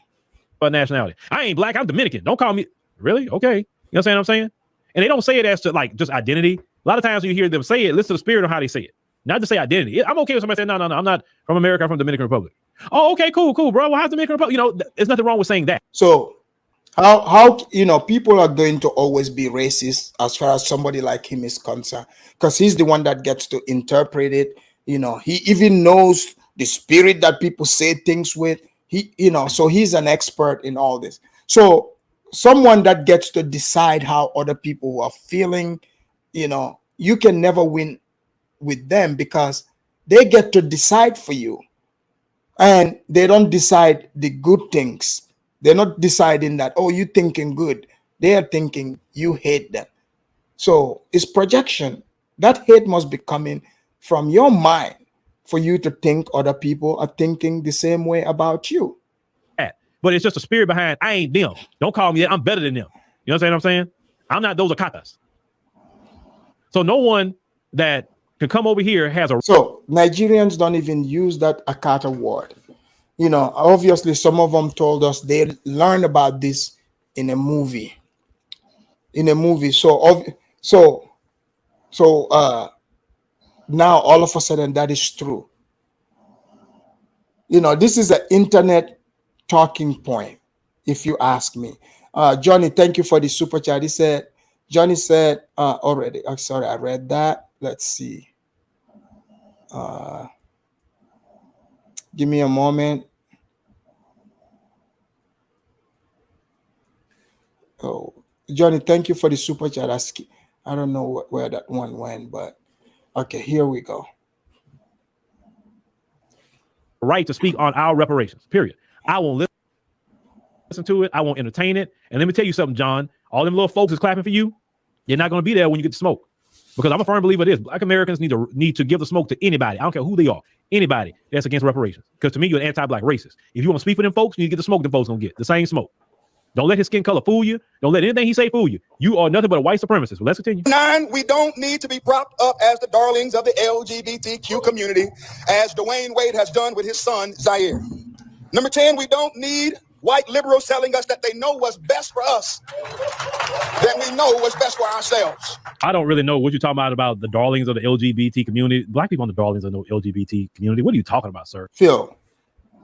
Speaker 5: But nationality. I ain't black, I'm Dominican. Don't call me. Really? Okay. You know what I'm saying? And they don't say it as to like just identity. A lot of times you hear them say it, listen to the spirit of how they say it. Not to say identity. I'm okay with somebody saying, no, I'm not from America, I'm from Dominican Republic. Oh, okay, cool, bro. Well, how's Dominican Republic? You know, there's nothing wrong with saying that.
Speaker 4: So how you know, people are going to always be racist as far as somebody like him is concerned, because he's the one that gets to interpret it. You know, he even knows the spirit that people say things with. He, you know, so he's an expert in all this. So someone that gets to decide how other people are feeling, you know, you can never win with them because they get to decide for you. And they don't decide the good things. They're not deciding that, oh, you thinking good. They are thinking you hate them. So it's projection. That hate must be coming from your mind for you to think other people are thinking the same way about you.
Speaker 5: but it's just a spirit behind, I ain't them. Don't call me that. I'm better than them. You know what I'm saying? I'm not those Akatas. So no one that can come over here has a...
Speaker 4: So Nigerians don't even use that Akata word. You know, obviously some of them told us they learned about this in a movie. So now all of a sudden that is true. You know, this is an internet talking point, if you ask me. Johnny, thank you for the super chat. Johnny said already. I'm sorry, I read that. Let's see. Give me a moment. Oh, Johnny, thank you for the super chat. I don't know where that one went, but okay, here we go.
Speaker 5: Right to speak on our reparations, period. I won't listen to it. I won't entertain it. And let me tell you something, John. All them little folks is clapping for you. You're not going to be there when you get the smoke. Because I'm a firm believer of this. Black Americans need to give the smoke to anybody. I don't care who they are. Anybody that's against reparations. Because to me, you're an anti-black racist. If you want to speak for them folks, you need to get the smoke them folks going to get. The same smoke. Don't let his skin color fool you. Don't let anything he say fool you. You are nothing but a white supremacist. Well, let's continue.
Speaker 8: 9, we don't need to be propped up as the darlings of the LGBTQ community, as Dwayne Wade has done with his son, Zaire. Number 10, we don't need white liberals telling us that they know what's best for us, that we know what's best for ourselves.
Speaker 5: I don't really know what you're talking about the darlings of the LGBT community. Black people on the darlings of the LGBT community. What are you talking about, sir?
Speaker 4: Phil,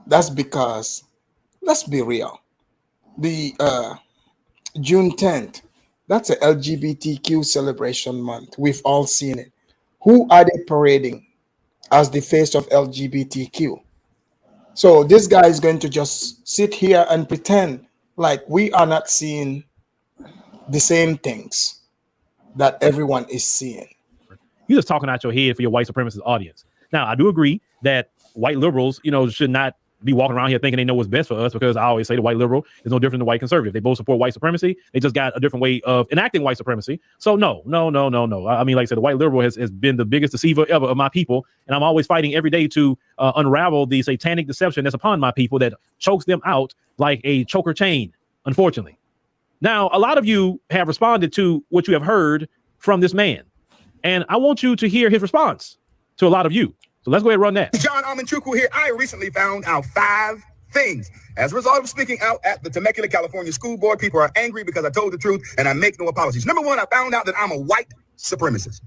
Speaker 4: that's because, let's be real. The June 10th, that's a LGBTQ celebration month. We've all seen it. Who are they parading as the face of LGBTQ? So this guy is going to just sit here and pretend like we are not seeing the same things that everyone is seeing.
Speaker 5: You're just talking out your head for your white supremacist audience. Now, I do agree that white liberals, should not be walking around here thinking they know what's best for us, because I always say the white liberal is no different than the white conservative. They both support white supremacy. They just got a different way of enacting white supremacy. So no. I mean, like I said, the white liberal has been the biggest deceiver ever of my people. And I'm always fighting every day to unravel the satanic deception that's upon my people that chokes them out like a choker chain, unfortunately. Now, a lot of you have responded to what you have heard from this man. And I want you to hear his response to a lot of you. So let's go ahead and run that.
Speaker 8: John Amanchukwu here. I recently found out 5 things. As a result of speaking out at the Temecula, California School Board, people are angry because I told the truth and I make no apologies. Number 1, I found out that I'm a white supremacist.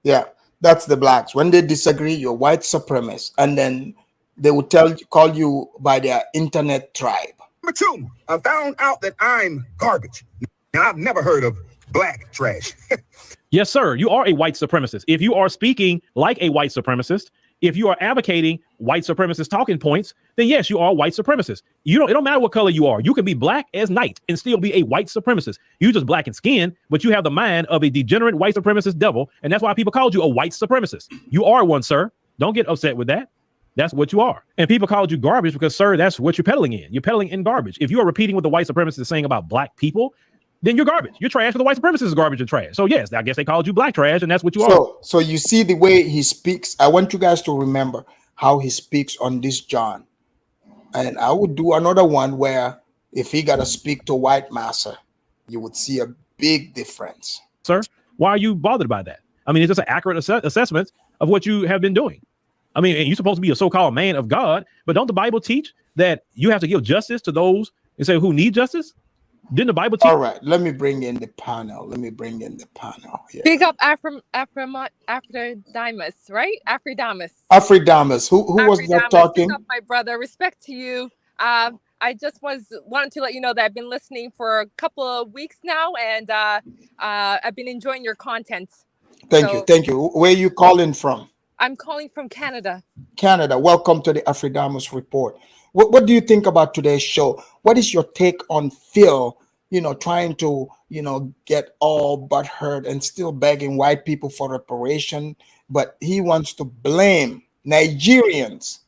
Speaker 4: Yeah, that's the blacks. When they disagree, you're white supremacist. And then they will call you by their internet tribe.
Speaker 8: Number 2, I found out that I'm garbage. Now, I've never heard of black trash.
Speaker 5: Yes, sir. You are a white supremacist. If you are speaking like a white supremacist, if you are advocating white supremacist talking points, then yes, you are a white supremacist. It don't matter what color you are. You can be black as night and still be a white supremacist. You just black in skin, but you have the mind of a degenerate white supremacist devil. And that's why people called you a white supremacist. You are one, sir. Don't get upset with that. That's what you are. And people called you garbage because, sir, that's what you're peddling in. You're peddling in garbage. If you are repeating what the white supremacist is saying about black people, then you're garbage. You're trash, because the white supremacist is garbage and trash. So yes, I guess they called you black trash, and that's what you are.
Speaker 4: So you see the way he speaks. I want you guys to remember how he speaks on this John. And I would do another one where if he got to speak to white massa, you would see a big difference.
Speaker 5: Sir, why are you bothered by that? I mean, it's just an accurate assessment of what you have been doing. I mean, and you're supposed to be a so-called man of God, but don't the Bible teach that you have to give justice to those and say who need justice? Didn't the Bible teach?
Speaker 4: All right, let me bring in the panel. Here.
Speaker 12: Speak up, Aphrodite, right? Aphrodite.
Speaker 4: Who was that talking?
Speaker 12: Speak up, my brother. Respect to you. I just wanted to let you know that I've been listening for a couple of weeks now, and I've been enjoying your content.
Speaker 4: Thank you. Where are you calling from?
Speaker 12: I'm calling from Canada.
Speaker 4: Canada. Welcome to the Aphrodite Report. What do you think about today's show? What is your take on Phil, trying to, get all butthurt and still begging white people for reparation, but he wants to blame Nigerians.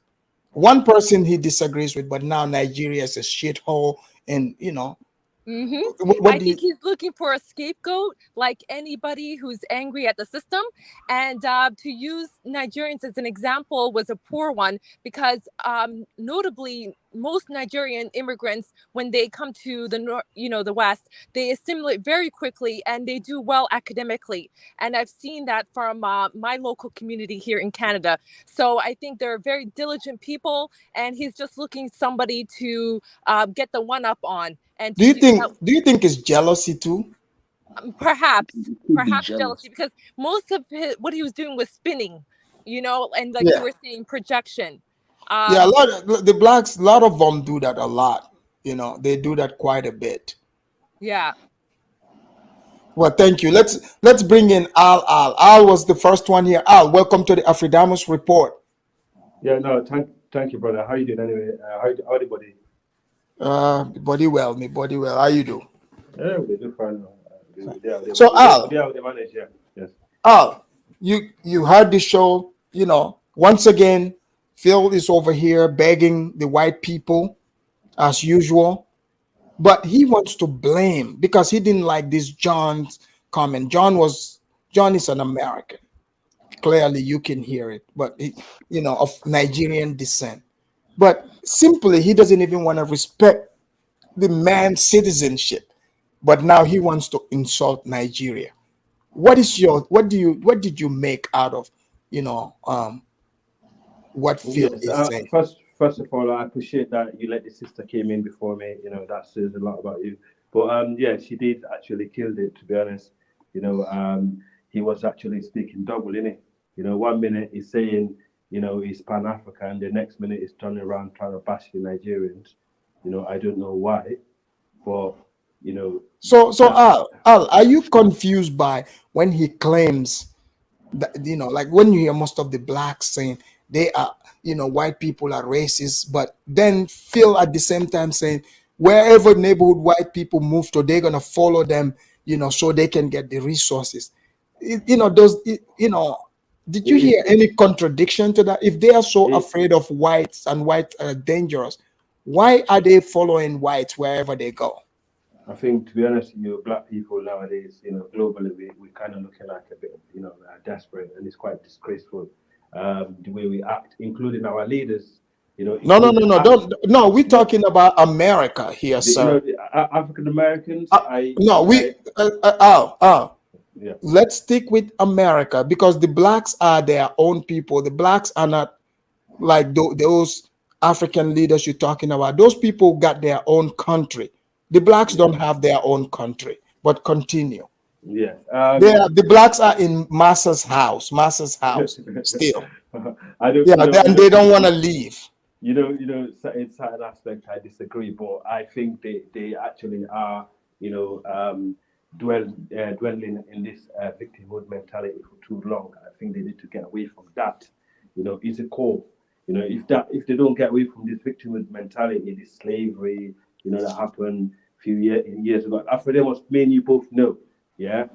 Speaker 4: One person he disagrees with, but now Nigeria is a shithole, and, What
Speaker 12: I
Speaker 4: do you?
Speaker 12: think he's looking for a scapegoat, like anybody who's angry at the system. And to use Nigerians as an example was a poor one because, notably, most Nigerian immigrants, when they come to the north, the West, they assimilate very quickly and they do well academically. And I've seen that from my local community here in Canada. So I think they're very diligent people, and he's just looking somebody to get the one up on. And
Speaker 4: Do
Speaker 12: to
Speaker 4: you
Speaker 12: do
Speaker 4: think?
Speaker 12: that,
Speaker 4: Do you think it's jealousy too?
Speaker 12: perhaps
Speaker 1: Could be
Speaker 12: jealousy,
Speaker 1: jealous.
Speaker 12: because most of what he was doing was spinning, and like you
Speaker 4: Yeah,
Speaker 12: were saying, projection.
Speaker 4: yeah. A
Speaker 12: um
Speaker 4: lot of the blacks, a lot of them do that a lot. They do that quite a bit.
Speaker 12: yeah.
Speaker 4: Well, thank you. Let's bring in Al. Al was the first one here. Al, welcome to the Afridamus report.
Speaker 13: Yeah, no, thank you, brother. How you doing anyway? How everybody?
Speaker 4: Body well, me body well. How you do?
Speaker 13: Yeah, we do fine.
Speaker 4: So Al,
Speaker 13: They have the manage, yeah. Yes.
Speaker 4: Al, you heard the show. Once again, Phil is over here begging the white people as usual, but he wants to blame because he didn't like this John's comment. John is an American. Clearly, you can hear it, but of Nigerian descent. But simply, he doesn't even want to respect the man's citizenship. But now he wants to insult Nigeria. What did you make out of what Phil
Speaker 13: Yes.
Speaker 4: is saying?
Speaker 13: First of all, I appreciate that you let the sister came in before me. That says a lot about you. But yeah, she did actually killed it. To be honest, he was actually speaking double, innit? 1 minute he's saying, he's Pan African, the next minute he's turning around trying to bash the Nigerians. I don't know why, but
Speaker 4: So Al, are you confused by when he claims that, like when you hear most of the blacks saying they are, white people are racist, but then Phil at the same time saying wherever neighborhood white people move to, they're gonna follow them, so they can get the resources. Did you hear any contradiction to that? If they are so afraid of whites and whites are dangerous, why are they following whites wherever they go?
Speaker 13: I think, to be honest with you, black people nowadays, globally, we're kind of looking like a bit, desperate, and it's quite disgraceful, the way we act, including our leaders.
Speaker 4: No, we're talking about America here, sir.
Speaker 13: The African Americans. Yeah.
Speaker 4: Let's stick with America because the blacks are their own people. The blacks are not like those African leaders you're talking about. Those people got their own country. The blacks don't have their own country. But continue.
Speaker 13: Yeah.
Speaker 4: The blacks are in Massa's house still. And they don't want to leave.
Speaker 13: In certain aspects I disagree, but I think they actually are, dwelling in this victimhood mentality for too long. I think they need to get away from that. It's a core. If they don't get away from this victimhood mentality, this slavery, that happened a few years ago. Africa, me and you both know, yeah.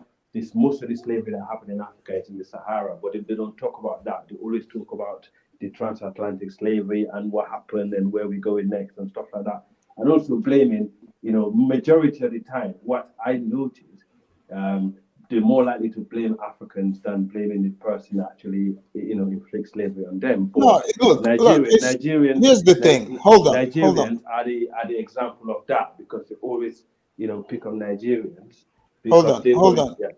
Speaker 13: Most of the slavery that happened in Africa is in the Sahara, but they don't talk about that. They always talk about the transatlantic slavery and what happened and where we're going next and stuff like that. And also blaming, majority of the time, what I noticed, they're more likely to blame Africans than blaming the person that actually, inflicts slavery on them. But Nigerians.
Speaker 4: Here's the thing. Hold on.
Speaker 13: Nigerians are the example of that because they always, pick on Nigerians.
Speaker 4: Hold on.
Speaker 13: Yeah.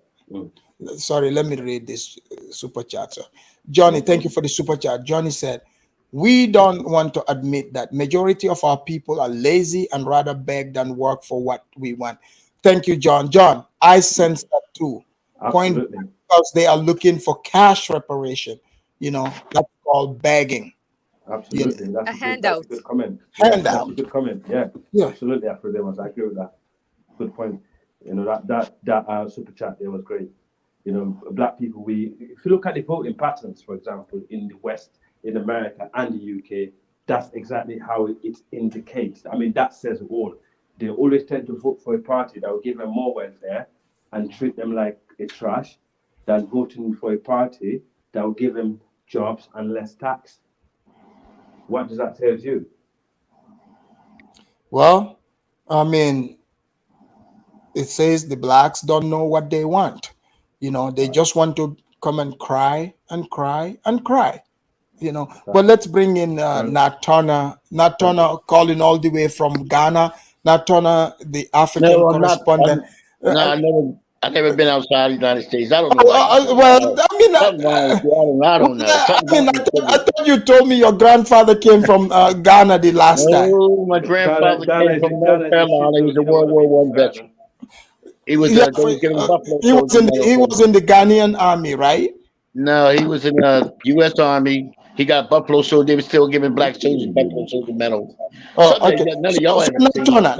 Speaker 4: Sorry, let me read this super chat. Sir. Johnny, thank you for the super chat. Johnny said, we don't want to admit that majority of our people are lazy and rather beg than work for what we want. Thank you, John. John, I sense that too.
Speaker 13: Absolutely.
Speaker 4: Point because they are looking for cash reparation. That's called begging.
Speaker 13: Absolutely. That's a handout. That's a good comment.
Speaker 4: Handout.
Speaker 13: That's a good comment. Yeah. Absolutely. I agree with that. Good point. That super chat there was great. Black people, if you look at the voting patterns, for example, in the West, in America and the UK, that's exactly how it indicates. I mean, that says it all. They always tend to vote for a party that will give them more welfare and treat them like a trash than voting for a party that will give them jobs and less tax. What does that tell you?
Speaker 4: Well, I mean, it says the blacks don't know what they want. You know, they just want to come and cry and cry and cry. You know, but let's bring in Nat Turner. Nat Turner calling all the way from Ghana. Nat Turner, the African
Speaker 14: No, I'm not.
Speaker 4: correspondent.
Speaker 14: No, I never been outside the United States. I don't know why.
Speaker 4: Well, I mean,
Speaker 14: Something wrong with you. I don't know.
Speaker 4: I thought you told me your grandfather came from Ghana the last time.
Speaker 14: Oh, my grandfather came from North Carolina. He was a World War I veteran. He was
Speaker 4: Yeah,
Speaker 14: they was giving Buffalo
Speaker 4: he was in the Ghanaian army, right?
Speaker 14: No, he was in the U.S. Army. He got Buffalo Soldier. They were still giving black soldiers Buffalo Soldier medals.
Speaker 4: Oh, okay.
Speaker 14: None of y'all ever
Speaker 4: Nat
Speaker 14: seen.
Speaker 4: Turner.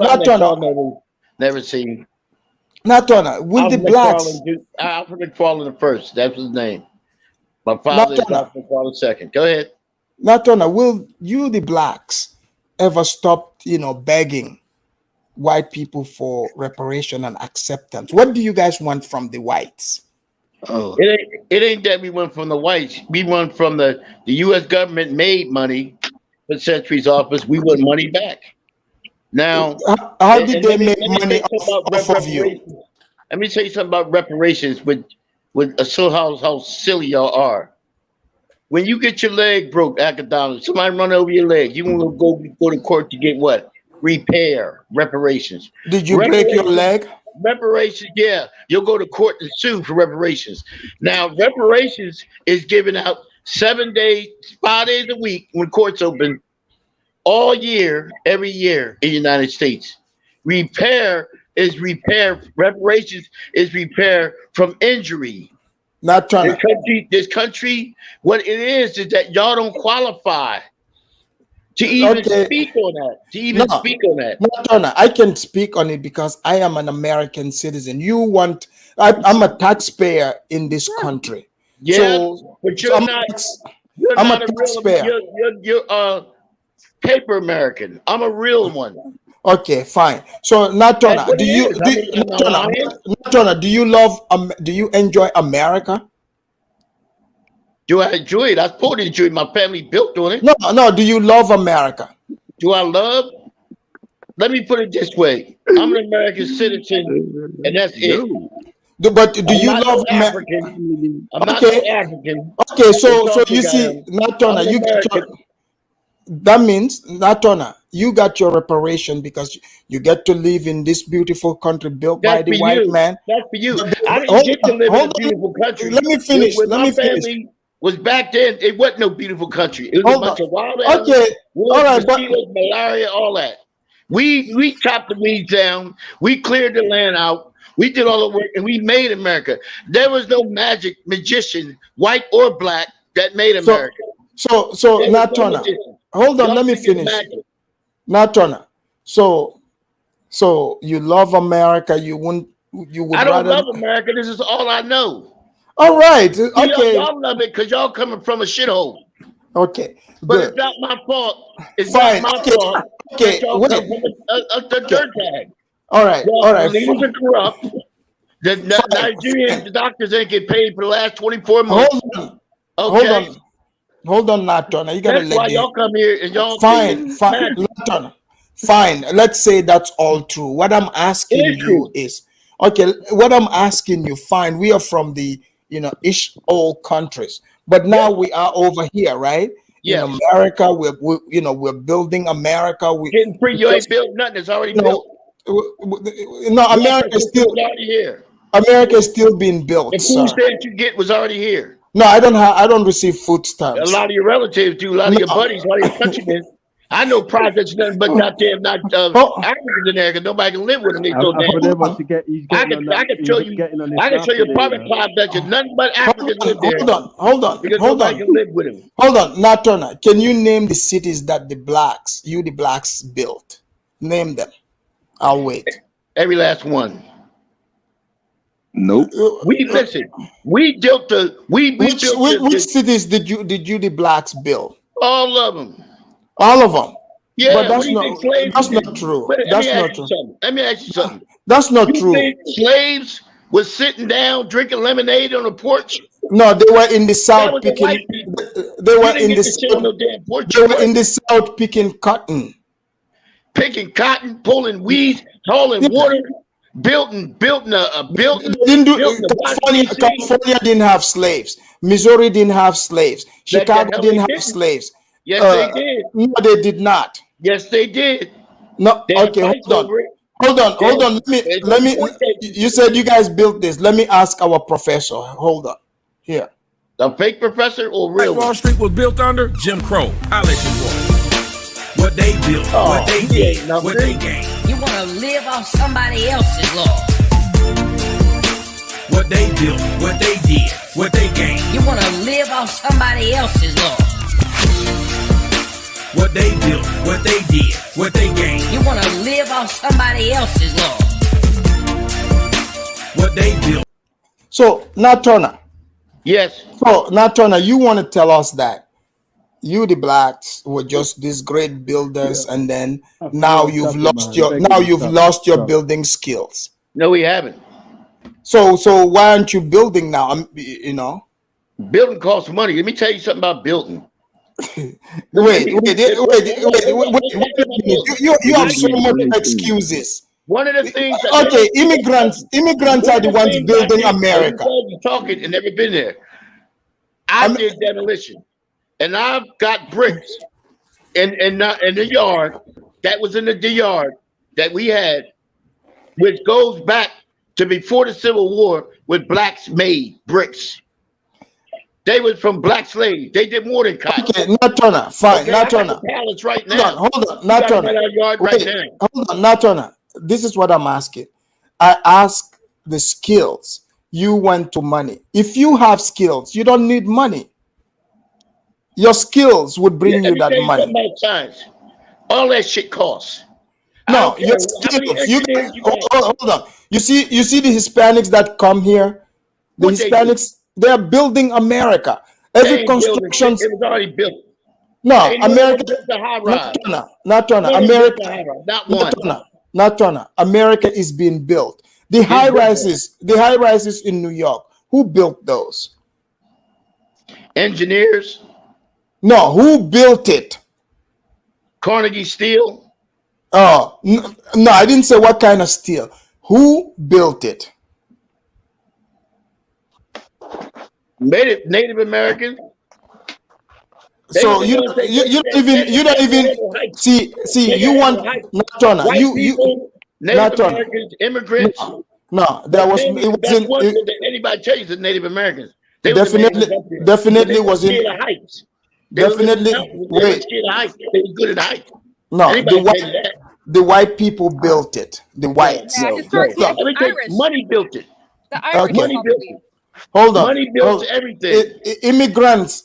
Speaker 14: Never seen.
Speaker 4: Nat Turner, will the blacks?
Speaker 14: Alfred McFarlane the first. That's his name. My father is Alfred McFarlane second. Go ahead.
Speaker 4: Nat Turner, will you, the blacks, ever stop, begging white people for reparation and acceptance? What do you guys want from the whites?
Speaker 14: Oh. It ain't that we want from the whites. We want from the U.S. government made money for Century's office. We want money back. Now,
Speaker 4: how did they make money off of you?
Speaker 14: Let me tell you something about reparations. With how silly y'all are. When you get your leg broke, academic, somebody run over your leg. You want to go to court to get what? Reparations.
Speaker 4: Did you break your leg?
Speaker 14: Reparations, yeah. You'll go to court and sue for reparations. Now, reparations is given out 7 days, 5 days a week when courts open, all year, every year in the United States. Reparations is repair from injury.
Speaker 4: Not trying
Speaker 14: this country, what it is that y'all don't qualify to even speak on that.
Speaker 4: No, Turner, I can speak on it because I am an American citizen. I'm a taxpayer in this country.
Speaker 14: Yeah, so, but you're not a taxpayer. You're paper American. I'm a real one.
Speaker 4: Okay, fine. So, Nat Turner, do you enjoy America?
Speaker 14: Do I enjoy it? I supposed to enjoy it. My family built on it.
Speaker 4: No. Do you love America?
Speaker 14: Do I love? Let me put it this way: I'm an American citizen, and that's it.
Speaker 4: But do you love
Speaker 14: African? I'm not no African.
Speaker 4: Okay, so you see, Nat Turner, that means, Nat Turner, you got your reparation because you get to live in this beautiful country built by the white man.
Speaker 14: That's for you. I didn't get to live in a beautiful country.
Speaker 4: Let me finish.
Speaker 14: My family was back then. It wasn't no beautiful country. It was a bunch of wild animals.
Speaker 4: Okay, all right,
Speaker 14: mosquitoes, malaria, all that. We chopped the weeds down. We cleared the land out. We did all the work, and we made America. There was no magician, white or black, that made America.
Speaker 4: So Nat Turner, hold on, let me finish. Nat Turner, so you love America. You would.
Speaker 14: I don't love America. This is all I know.
Speaker 4: All right. Okay.
Speaker 14: Y'all love it because y'all coming from a shithole.
Speaker 4: Okay.
Speaker 14: But it's not my fault. It's
Speaker 4: fine.
Speaker 14: Not my fault.
Speaker 4: Okay.
Speaker 14: A dirt bag.
Speaker 4: All right. All right.
Speaker 14: Leaders are corrupt. The Nigerian doctors ain't get paid for the last 24 months.
Speaker 4: Hold on, Nat Turner. You gotta
Speaker 14: let y'all come here and y'all.
Speaker 4: Fine. Nat Turner. Fine. Let's say that's all true. What I'm asking you is, what I'm asking you, fine. We are from the ish old countries, but now we are over here, right?
Speaker 14: Yeah.
Speaker 4: In America, we're building America. We're
Speaker 14: getting free. You ain't built nothing. It's already built.
Speaker 4: No, America is still
Speaker 14: already here.
Speaker 4: America is still being built.
Speaker 14: The food stamps you get was already here.
Speaker 4: No, I don't receive food stamps.
Speaker 14: A lot of your relatives do. A lot of your buddies, a lot of your countrymen. I know projects nothing but goddamn Africans in there because nobody can live with them. They so damn. I can show you private projects and nothing but Africans live there.
Speaker 4: Hold on.
Speaker 14: Because nobody can live with them.
Speaker 4: Hold on, Nat Turner. Can you name the cities that the blacks built? Name them. I'll wait.
Speaker 14: Every last one.
Speaker 15: Nope.
Speaker 14: We built
Speaker 4: which cities did you the blacks build?
Speaker 14: All of them.
Speaker 4: All of them.
Speaker 14: Yeah,
Speaker 4: but that's not true. That's not true.
Speaker 14: Let me ask you something.
Speaker 4: That's not true.
Speaker 14: Think slaves was sitting down drinking lemonade on the porch?
Speaker 4: No, they were in the south picking. They were in the south picking cotton.
Speaker 14: Picking cotton, pulling weeds, hauling water. building
Speaker 4: Didn't do, California didn't have slaves. Missouri didn't have slaves. Chicago didn't have slaves.
Speaker 14: Yes, they did.
Speaker 4: No, they did not.
Speaker 14: Yes, they did.
Speaker 4: No, okay, hold on. Let me. You said you guys built this. Let me ask our professor. Hold on. Here.
Speaker 14: The fake professor or real?
Speaker 9: Wall Street was built under Jim Crow. I'll let you know what they built, what they did, what they gained.
Speaker 10: You wanna live off somebody else's law.
Speaker 9: What they built, what they did, what they gained.
Speaker 10: You wanna live off somebody else's law.
Speaker 9: What they built, what they did, what they gained.
Speaker 10: You wanna live off somebody else's law.
Speaker 9: What they built.
Speaker 4: So now, Turner.
Speaker 14: Yes.
Speaker 4: So now, Turner, you want to tell us that you, the Blatts, were just these great builders, and then now you've lost your building skills.
Speaker 14: No, we haven't.
Speaker 4: So why aren't you building now? You know,
Speaker 14: building costs money. Let me tell you something about building.
Speaker 4: Wait. You have so much excuses.
Speaker 14: One of the things.
Speaker 4: Okay, immigrants are the ones building America.
Speaker 14: Talking and never been there. I did demolition, and I've got bricks in the yard that was in the yard that we had, which goes back to before the Civil War, when blacks made bricks. They was from black slaves. They did more than cotton.
Speaker 4: Okay, not Turner. Fine,
Speaker 14: okay,
Speaker 4: not Turner.
Speaker 14: Right now.
Speaker 4: Hold on, not Turner.
Speaker 14: Right
Speaker 4: hold on, not Turner. This is what I'm asking. I ask the skills. You went to money. If you have skills, you don't need money. Your skills would bring you that money.
Speaker 14: All that shit costs.
Speaker 4: No, your skills. Hold on. You see the Hispanics that come here. The Hispanics. They are building America. Every construction.
Speaker 14: It was already built.
Speaker 4: No, America. Not Turner. America. Not Turner. America is being built. The high rises in New York. Who built those?
Speaker 14: Engineers.
Speaker 4: No, who built it?
Speaker 14: Carnegie Steel.
Speaker 4: Oh, no, I didn't say what kind of steel. Who built it?
Speaker 14: Native Americans.
Speaker 4: So you don't even see you want not Turner.
Speaker 14: Native Americans, immigrants.
Speaker 4: No, there was it wasn't
Speaker 14: anybody tell you the Native Americans.
Speaker 4: They definitely was in
Speaker 14: heights.
Speaker 4: Definitely wait.
Speaker 14: They were good at heights.
Speaker 4: No, the white people built it. The whites.
Speaker 14: Money built it.
Speaker 12: The Irish
Speaker 4: Okay.
Speaker 12: built it.
Speaker 4: Hold on.
Speaker 14: Money built everything.
Speaker 4: Immigrants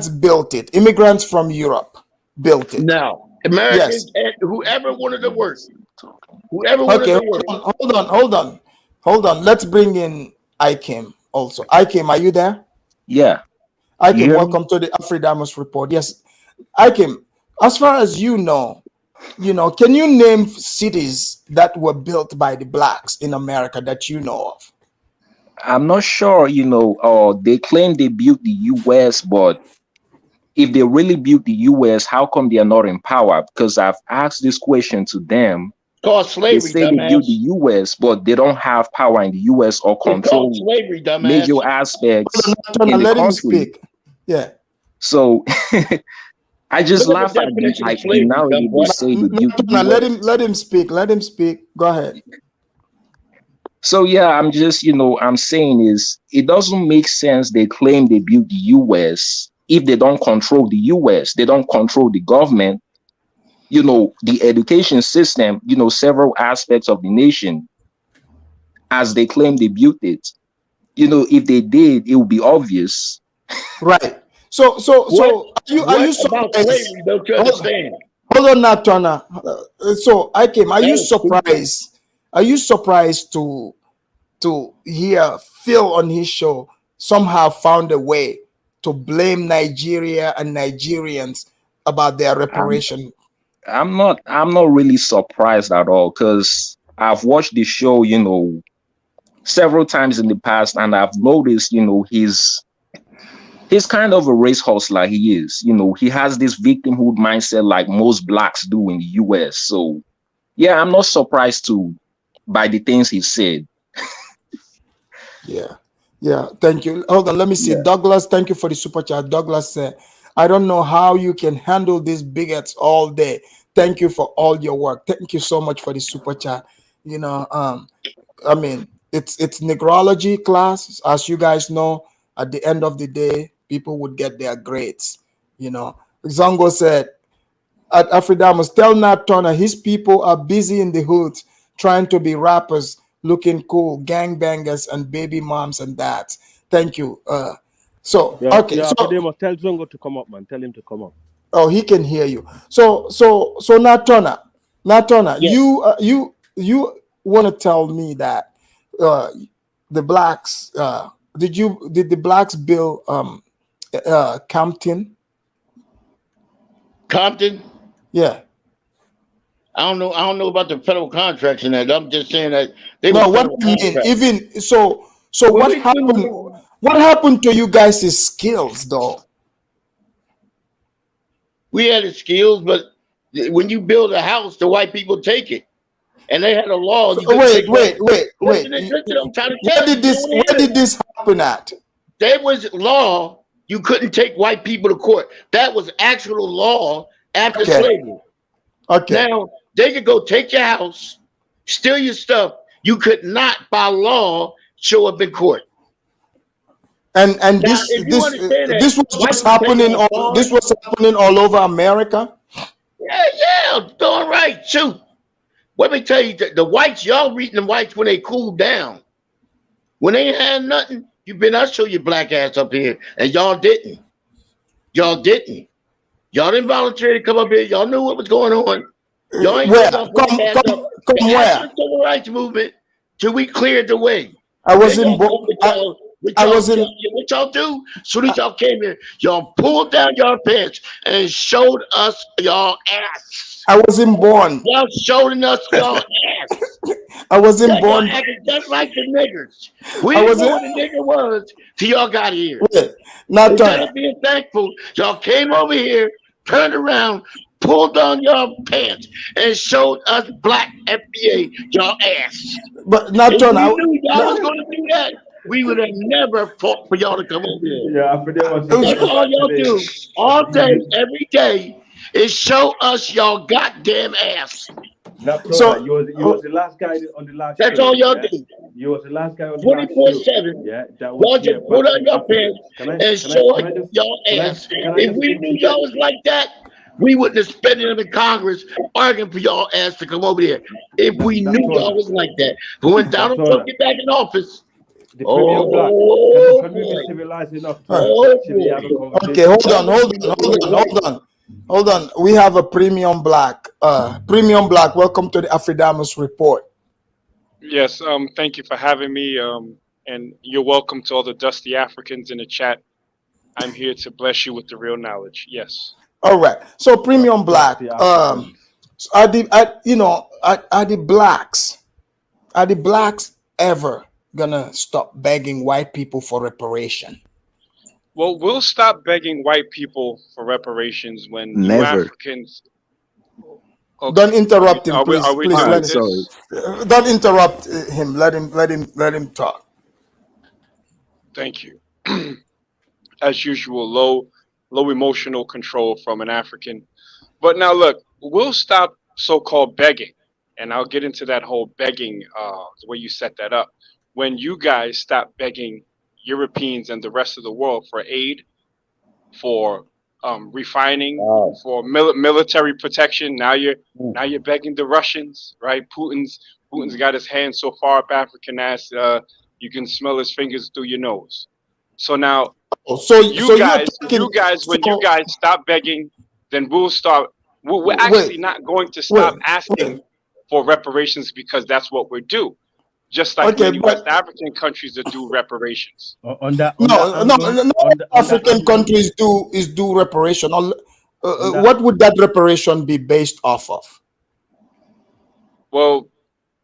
Speaker 4: built it. Immigrants from Europe built it.
Speaker 14: Now, Americans and whoever wanted to work. Whoever wanted to work.
Speaker 4: Hold on. Let's bring in Ikem also. Ikem, are you there?
Speaker 15: Yeah.
Speaker 4: Ikem, welcome to the Afridamus Report. Yes. Ikem, as far as you know, can you name cities that were built by the blacks in America that you know of?
Speaker 15: I'm not sure, they claim they built the US, but if they really built the US, how come they are not in power? Because I've asked this question to them.
Speaker 14: Called slavery,
Speaker 15: they say they built the US, but they don't have power in the US or control
Speaker 14: slavery,
Speaker 15: major aspects in the
Speaker 4: let
Speaker 15: country.
Speaker 4: him speak. Yeah.
Speaker 15: So I just laugh at it. Like now they say they built the US.
Speaker 4: Let him speak. Let him speak. Go ahead.
Speaker 15: So yeah, I'm just, I'm saying is it doesn't make sense they claim they built the US if they don't control the US, they don't control the government, the education system, several aspects of the nation, as they claim they built it. If they did, it would be obvious.
Speaker 4: Right. So are you surprised?
Speaker 14: Don't you understand?
Speaker 4: Hold on now, Turner. So are you surprised? Are you surprised to hear Phil on his show somehow found a way to blame Nigeria and Nigerians about their reparation?
Speaker 15: I'm not really surprised at all, because I've watched the show, several times in the past, and I've noticed, he's kind of a race hustler. He is, he has this victimhood mindset like most blacks do in the US. So yeah, I'm not surprised to by the things he said.
Speaker 4: Yeah, thank you. Hold on, let me see.
Speaker 15: Yeah.
Speaker 4: Douglas, thank you for the super chat. Douglas said, I don't know how you can handle these bigots all day. Thank you for all your work. Thank you so much for the super chat. I mean, it's negrology class. As you guys know, at the end of the day, people would get their grades. Zongo said, at Afridamus, tell Nat Turner his people are busy in the hoods trying to be rappers, looking cool, gangbangers, and baby moms and dads. Thank you. Okay. So
Speaker 13: tell Zongo to come up, man. Tell him to come up.
Speaker 4: Oh, he can hear you. So Nat Turner,
Speaker 14: Yes.
Speaker 4: you want to tell me that the blacks did the blacks build Compton?
Speaker 14: Compton?
Speaker 4: Yeah.
Speaker 14: I don't know about the federal contracts in that. I'm just saying that they
Speaker 4: No,
Speaker 14: were
Speaker 4: what
Speaker 14: federal
Speaker 4: I mean,
Speaker 14: contracts.
Speaker 4: even so what happened? What happened to you guys' skills though?
Speaker 14: We had the skills, but when you build a house, the white people take it. And they had a law. You couldn't take
Speaker 4: Wait.
Speaker 14: Listen, I'm trying to tell
Speaker 4: Where did this happen at?
Speaker 14: There was law. You couldn't take white people to court. That was actual law after slavery.
Speaker 4: Okay.
Speaker 14: Now they could go take your house, steal your stuff. You could not, by law, show up in court.
Speaker 4: And
Speaker 14: Now,
Speaker 4: this
Speaker 14: if you understand that,
Speaker 4: this was just happening all over America.
Speaker 14: Yeah, darn right. Shoot. Let me tell you, the whites, y'all reading the whites when they cooled down. When they ain't had nothing, I'll show your black ass up here. And y'all didn't. Y'all didn't volunteer to come up here. Y'all knew what was going on. Y'all ain't
Speaker 4: Where?
Speaker 14: come
Speaker 4: Where?
Speaker 14: after the civil rights movement till we cleared the way.
Speaker 4: I wasn't born.
Speaker 14: What y'all do? Soon as y'all came here, y'all pulled down your pants and showed us y'all ass.
Speaker 4: I wasn't born.
Speaker 14: Y'all showing us y'all ass.
Speaker 4: I wasn't born.
Speaker 14: Y'all acting just like the niggers. We didn't know what a nigger was till y'all got here. Instead of being thankful, y'all came over here, turned around, pulled down your pants, and showed us black FBA y'all ass.
Speaker 4: But not
Speaker 14: if
Speaker 4: John.
Speaker 14: we knew y'all was going to do that, we would have never fought for y'all to come over here.
Speaker 13: Yeah, I forget
Speaker 14: That's all y'all do. All day, every day, is show us y'all goddamn ass.
Speaker 13: So you was the last guy on the last.
Speaker 14: That's
Speaker 13: show,
Speaker 14: all y'all
Speaker 13: yeah?
Speaker 14: do.
Speaker 13: You was the last guy on the last.
Speaker 14: 24/7.
Speaker 13: Yeah, that
Speaker 14: Y'all
Speaker 13: was
Speaker 14: just put on your pants and show us y'all ass. If we knew y'all was like that, we wouldn't have spent them in Congress arguing for y'all ass to come over here. If we knew y'all was like that. But when Donald Trump get back in office,
Speaker 13: the premium black. Can we be civilized enough to actually have a conversation?
Speaker 4: Okay, hold on. We have a premium black. Welcome to the Afridamus Report.
Speaker 16: Yes, thank you for having me. And you're welcome to all the dusty Africans in the chat. I'm here to bless you with the real knowledge. Yes.
Speaker 4: All right. So premium black. Are the blacks ever gonna stop begging white people for reparation?
Speaker 16: Well, we'll stop begging white people for reparations when you
Speaker 17: Never.
Speaker 16: Africans. Okay.
Speaker 4: Don't interrupt him,
Speaker 16: Are we
Speaker 4: please.
Speaker 16: done with
Speaker 17: Sorry.
Speaker 16: this?
Speaker 4: Don't interrupt him. Let him talk.
Speaker 16: Thank you. As usual, low emotional control from an African. But now look, we'll stop so-called begging, and I'll get into that whole begging, the way you set that up. When you guys stop begging Europeans and the rest of the world for aid, for refining, for military protection, now you're begging the Russians, right? Putin's got his hand so far up African ass, you can smell his fingers through your nose. So now, you guys, when you guys stop begging, then we'll start. We're actually not going to stop asking for reparations because that's what we're due. Just like many West African countries that do reparations.
Speaker 4: African countries do reparation. What would that reparation be based off of?
Speaker 16: Well,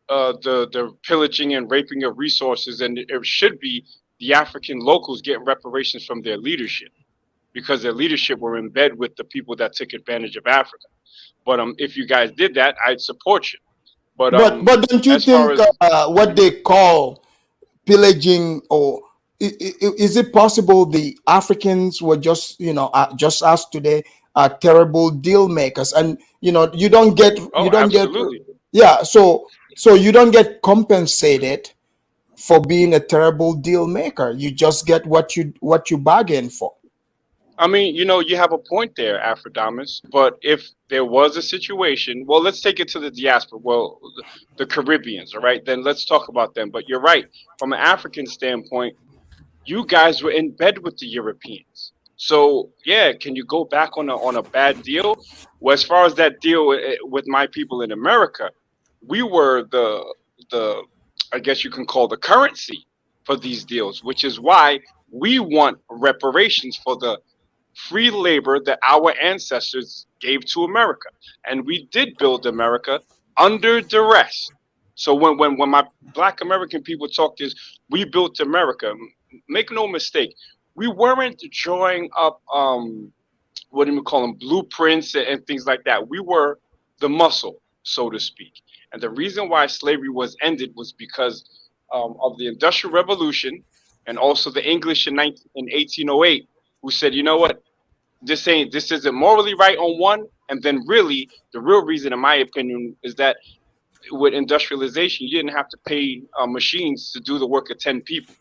Speaker 16: the pillaging and raping of resources, and it should be the African locals getting reparations from their leadership, because their leadership were in bed with the people that took advantage of Africa. But if you guys did that, I'd support you. But
Speaker 4: but don't you
Speaker 16: as far
Speaker 4: think
Speaker 16: as
Speaker 4: what they call pillaging, or is it possible the Africans were just, just as today, terrible deal makers, and you don't get
Speaker 16: absolutely.
Speaker 4: yeah, so you don't get compensated for being a terrible deal maker. You just get what you bargain for.
Speaker 16: I mean, you have a point there, Aphrodamus. But if there was a situation, well, let's take it to the diaspora. Well, the Caribbeans, all right? Then let's talk about them. But you're right. From an African standpoint, you guys were in bed with the Europeans. So yeah, can you go back on a bad deal? Well, as far as that deal with my people in America, we were the I guess you can call the currency for these deals, which is why we want reparations for the free labor that our ancestors gave to America. And we did build America under duress. So when my Black American people talk this, we built America. Make no mistake, we weren't drawing up what do you call them, blueprints and things like that. We were the muscle, so to speak. And the reason why slavery was ended was because of the Industrial Revolution, and also the English in 1808, who said, you know what, this isn't morally right on one. And then really the real reason, in my opinion, is that with industrialization, you didn't have to pay machines to do the work of 10 people.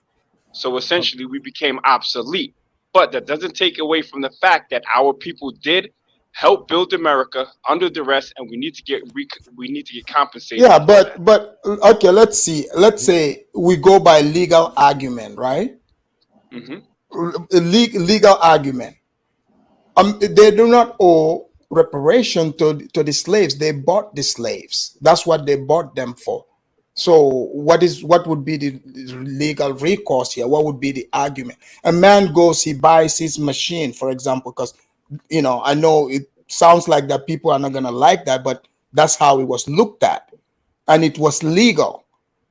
Speaker 16: So essentially we became obsolete. But that doesn't take away from the fact that our people did help build America under duress, and we need to get compensated.
Speaker 4: Yeah, but okay, let's see. Let's say we go by legal argument, right? Legal argument. They do not owe reparation to the slaves. They bought the slaves. That's what they bought them for. So what would be the legal recourse here? What would be the argument? A man goes, he buys his machine, for example, because I know it sounds like that people are not gonna like that, but that's how it was looked at, and it was legal.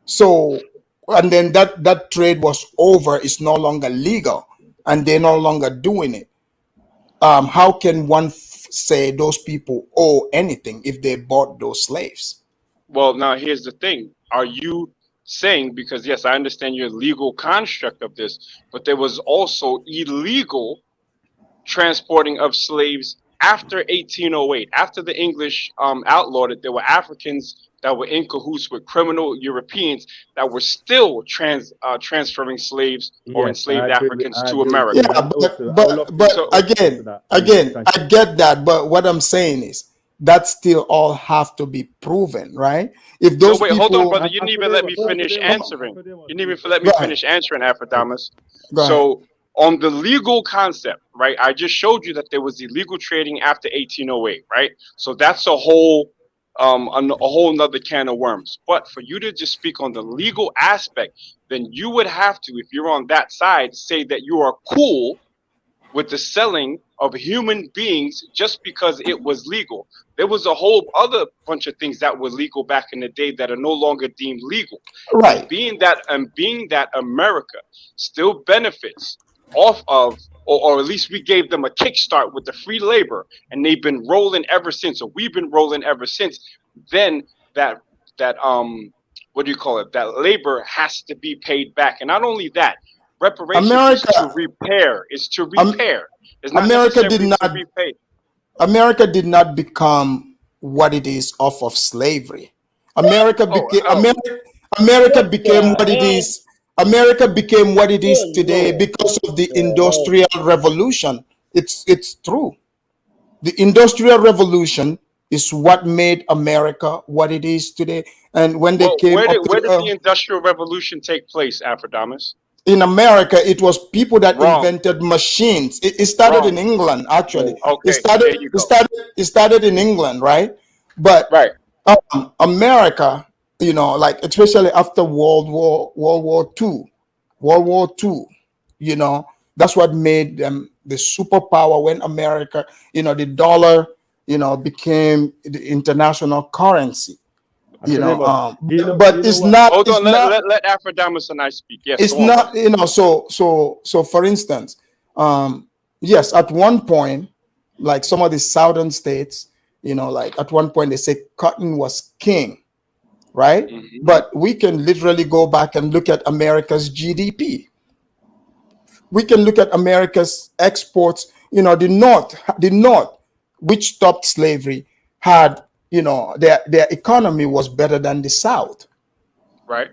Speaker 4: So, and then that trade was over. It's no longer legal, and they're no longer doing it. How can one say those people owe anything if they bought those slaves?
Speaker 16: Well, now here's the thing. Are you saying, because yes, I understand your legal construct of this, but there was also illegal transporting of slaves after 1808, after the English outlawed it? There were Africans that were in cahoots with criminal Europeans that were still transferring slaves or enslaved Africans to America.
Speaker 4: Yeah, but again, I get that. But what I'm saying is that still all have to be proven, right? If those
Speaker 16: so wait,
Speaker 4: people,
Speaker 16: hold on, brother. You didn't even let me finish answering. You didn't even let me finish answering, Aphrodamus. So on the legal concept, right? I just showed you that there was illegal trading after 1808, right? So that's a whole nother can of worms. But for you to just speak on the legal aspect, then you would have to, if you're on that side, say that you are cool with the selling of human beings just because it was legal. There was a whole other bunch of things that were legal back in the day that are no longer deemed legal.
Speaker 4: Right.
Speaker 16: And being that America still benefits off of, or at least we gave them a kickstart with the free labor, and they've been rolling ever since, or we've been rolling ever since, then that what do you call it? That labor has to be paid back. And not only that, reparations is to repair. It's to repair. It's not necessarily to repay.
Speaker 4: America did not become what it is off of slavery. America became what it is. America became what it is today because of the Industrial Revolution. It's true. The Industrial Revolution is what made America what it is today. And when they came,
Speaker 16: where did the Industrial Revolution take place, Aphrodamus?
Speaker 4: In America, it was people that invented machines. It started in England, actually.
Speaker 16: Okay,
Speaker 4: it started in England, right? But America, like especially after World War II, that's what made them the superpower. When America, the dollar, became the international currency. But it's not.
Speaker 16: Hold on, let Aphrodamus and I speak. Yes,
Speaker 4: it's not. So for instance, yes, at one point, like some of the southern states, like at one point they say cotton was king. right? But we can literally go back and look at America's GDP. We can look at America's exports. You know, the North, which stopped slavery, had, you know, their economy was better than the South.
Speaker 16: Right.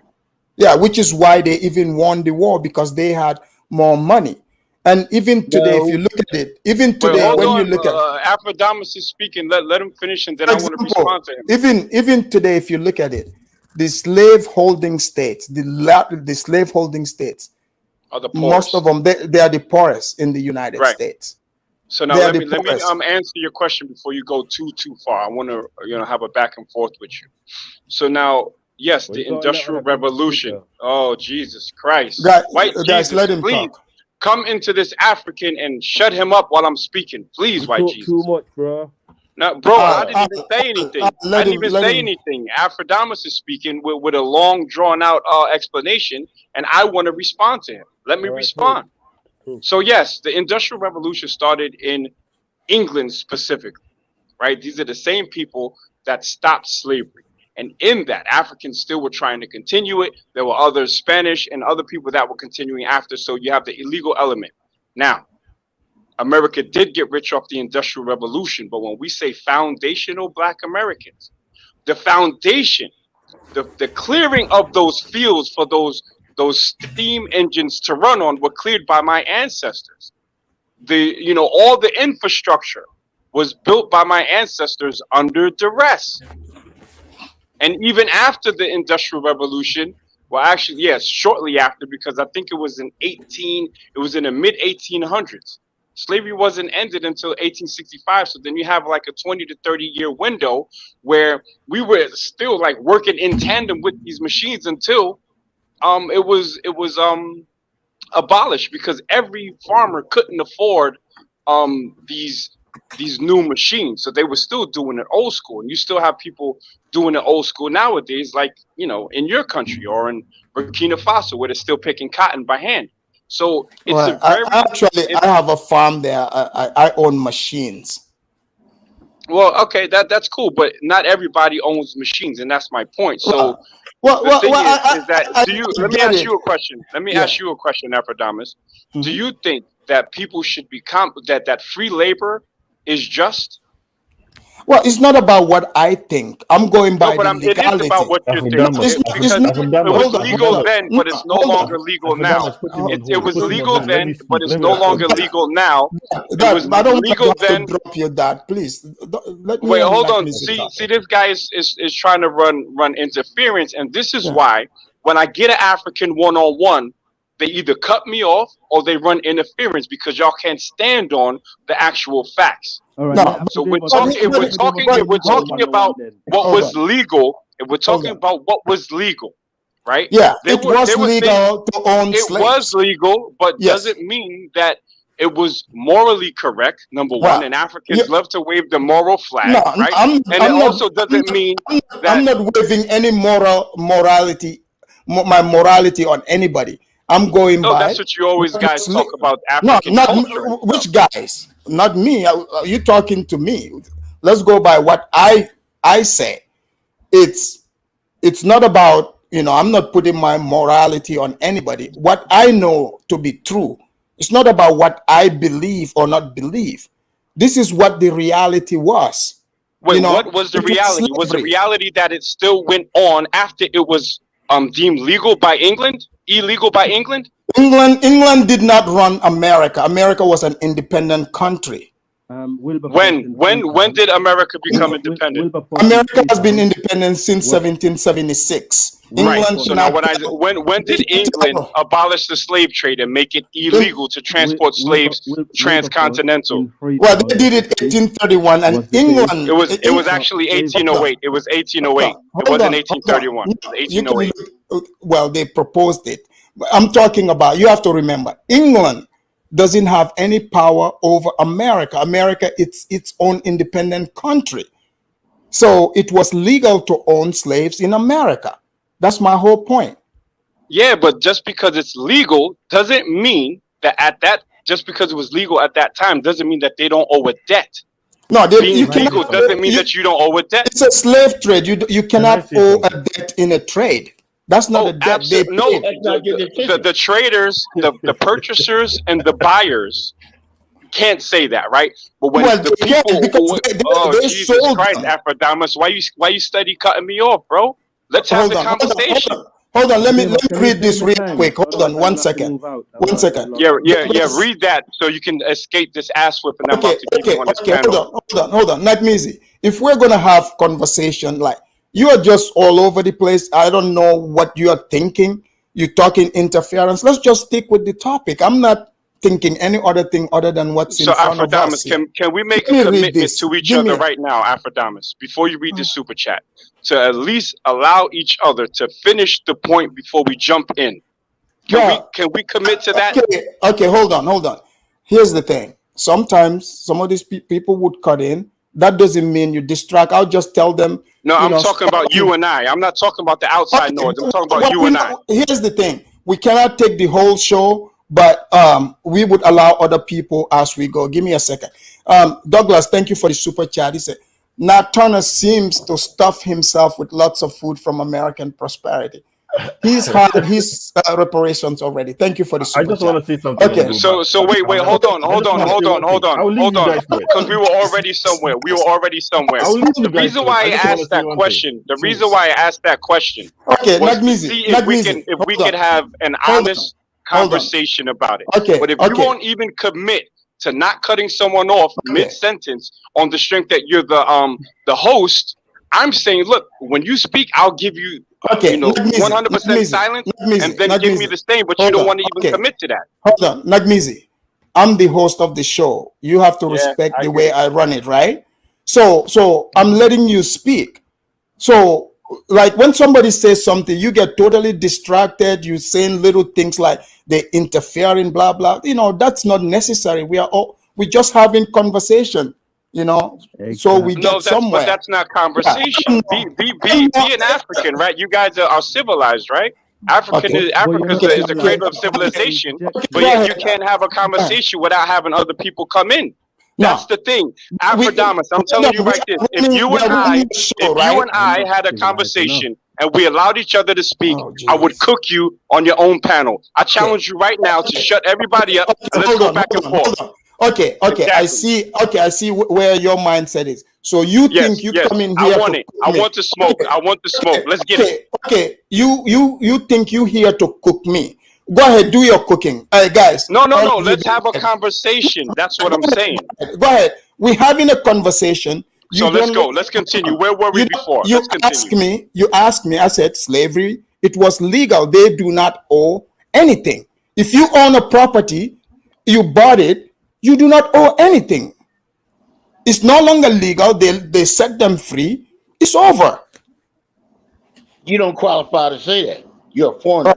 Speaker 4: Yeah, which is why they even won the war, because they had more money. And even today, if you look at it, even today,
Speaker 16: hold
Speaker 4: when
Speaker 16: on,
Speaker 4: you look at
Speaker 16: Afrodamus is speaking. Let him finish, and then I want to respond to him.
Speaker 4: even today, if you look at it, the slave holding states, the slave holding states,
Speaker 16: Are the
Speaker 4: most of them, they are the poorest in the United
Speaker 16: Right.
Speaker 4: States.
Speaker 16: So now
Speaker 4: They are
Speaker 16: let me
Speaker 4: the poorest.
Speaker 16: answer your question before you go too far. I want to have a back and forth with you. So now, yes, the Industrial Revolution. Oh, Jesus Christ! White
Speaker 4: Guys,
Speaker 16: Jesus,
Speaker 4: let him
Speaker 16: please
Speaker 4: talk.
Speaker 16: come into this African and shut him up while I'm speaking, please, White Jesus.
Speaker 17: Too much, bro.
Speaker 16: No, bro, I didn't even say anything. I didn't even say anything. Afrodamus is speaking with a long, drawn-out explanation, and I want to respond to him. Let me respond.
Speaker 17: Cool.
Speaker 16: So yes, the Industrial Revolution started in England specifically, right? These are the same people that stopped slavery. And in that, Africans still were trying to continue it. There were other Spanish and other people that were continuing after. So you have the illegal element. Now, America did get rich off the Industrial Revolution. But when we say foundational Black Americans, the foundation, the clearing of those fields for those steam engines to run on were cleared by my ancestors. All the infrastructure was built by my ancestors under duress. And even after the Industrial Revolution, well, actually, yes, shortly after, because I think it was in the mid 1800s. Slavery wasn't ended until 1865. So then you have like a 20 to 30 year window where we were still like working in tandem with these machines until it was abolished, because every farmer couldn't afford these new machines, so they were still doing it old school. And you still have people doing it old school nowadays, like in your country or in Burkina Faso, where they're still picking cotton by hand. So it's
Speaker 4: I have a farm there. I own machines.
Speaker 16: Well, okay, that's cool, but not everybody owns machines, and that's my point. So let me ask you a question. Let me ask you a question, Afrodamus. Do you think that people should be that free labor is just?
Speaker 4: Well, it's not about what I think. I'm going by the legality.
Speaker 16: It is about what you think. It was legal then, but it's no longer legal now. It was legal then, but it's no longer legal now. It was legal then.
Speaker 4: Drop your dad, please.
Speaker 16: Wait, hold on. See, this guy is trying to run interference, and this is why when I get an African one-on-one, they either cut me off or they run interference, because y'all can't stand on the actual facts.
Speaker 17: Right.
Speaker 16: So we're talking about what was legal, and we're talking about what was legal, right?
Speaker 4: Yeah, it was legal to own slaves.
Speaker 16: It was legal, but doesn't mean that it was morally correct. Number one, and Africans love to wave the moral flag, right? It also doesn't mean that
Speaker 4: I'm not waving any morality on anybody. I'm going by.
Speaker 16: That's what you always guys talk about. African culture.
Speaker 4: Which guys? Not me. You talking to me? Let's go by what I say. It's not about, I'm not putting my morality on anybody. What I know to be true. It's not about what I believe or not believe. This is what the reality was.
Speaker 16: Wait, what was the reality? Was the reality that it still went on after it was deemed legal by England? Illegal by England?
Speaker 4: England did not run America. America was an independent country.
Speaker 16: When did America become independent?
Speaker 4: America has been independent since 1776.
Speaker 16: Right. So now when did England abolish the slave trade and make it illegal to transport slaves transcontinental?
Speaker 4: Well, they did it 1831, and England.
Speaker 16: It was actually 1808. It was 1808. It wasn't 1831. It was 1808.
Speaker 4: Well, they proposed it. I'm talking about, you have to remember, England doesn't have any power over America. America, it's its own independent country. So it was legal to own slaves in America. That's my whole point.
Speaker 16: Yeah, but just because it's legal doesn't mean that just because it was legal at that time doesn't mean that they don't owe a debt.
Speaker 4: No,
Speaker 5: Being
Speaker 16: legal doesn't mean that you don't owe a debt.
Speaker 4: It's a slave trade. You cannot owe a debt in a trade. That's not a debt.
Speaker 16: No, the traders, the purchasers, and the buyers can't say that, right? But when the people, Jesus Christ, Aphrodite, why you study cutting me off, bro? Let's have the conversation.
Speaker 4: Hold on, let me read this real quick. Hold on, 1 second. 1 second.
Speaker 16: Yeah. Read that so you can escape this ass whipping I'm about to give you on this panel.
Speaker 4: Hold on. Not easy. If we're gonna have conversation, like you are just all over the place. I don't know what you are thinking. You're talking interference. Let's just stick with the topic. I'm not thinking any other thing other than what's in front of us.
Speaker 16: Can we make a commitment to each other right now, Aphrodite, before you read the super chat, to at least allow each other to finish the point before we jump in? Can we commit to that?
Speaker 4: Okay, hold on. Here's the thing. Sometimes some of these people would cut in. That doesn't mean you distract. I'll just tell them.
Speaker 16: No, I'm talking about you and I. I'm not talking about the outside noise. I'm talking about you and I.
Speaker 4: Here's the thing. We cannot take the whole show, but we would allow other people as we go. Give me a second. Douglas, thank you for the super chat. He said, Nat Turner seems to stuff himself with lots of food from American prosperity. He's had his reparations already. Thank you for the super chat.
Speaker 17: I just want to say something.
Speaker 4: Okay.
Speaker 16: So wait, hold on. Because we were already somewhere. The reason why I asked that question,
Speaker 4: okay,
Speaker 16: was to see if we could have an honest conversation about it.
Speaker 4: Okay.
Speaker 16: But if you won't even commit to not cutting someone off mid-sentence on the strength that you're the host, I'm saying, look, when you speak, I'll give you 100% silence, and then give me the same, but you don't want to even commit to that.
Speaker 4: Hold on, Nagmizi. I'm the host of the show. You have to respect the way I run it, right? So I'm letting you speak. So like when somebody says something, you get totally distracted. You're saying little things like they interfere in blah blah. That's not necessary. We're just having conversation. So we get somewhere.
Speaker 16: But that's not conversation. Be an African, right? You guys are civilized, right? Africa is the cradle of civilization, but yet you can't have a conversation without having other people come in. That's the thing. Aphrodite, I'm telling you right this. If you and I had a conversation and we allowed each other to speak, I would cook you on your own panel. I challenge you right now to shut everybody up and let's go back and forth.
Speaker 4: Okay. Exactly. I see where your mindset is. So you think you come in here?
Speaker 16: I want to smoke. I want to smoke. Let's get it.
Speaker 4: Okay. You think you here to cook me? Go ahead, do your cooking, guys.
Speaker 16: No. Let's have a conversation. That's what I'm saying.
Speaker 4: Go ahead. We're having a conversation.
Speaker 16: So let's go. Let's continue. Where were we before?
Speaker 4: You asked me. I said slavery. It was legal. They do not owe anything. If you own a property, you bought it. You do not owe anything. It's no longer legal. They set them free. It's over.
Speaker 14: You don't qualify to say that. You're a foreigner.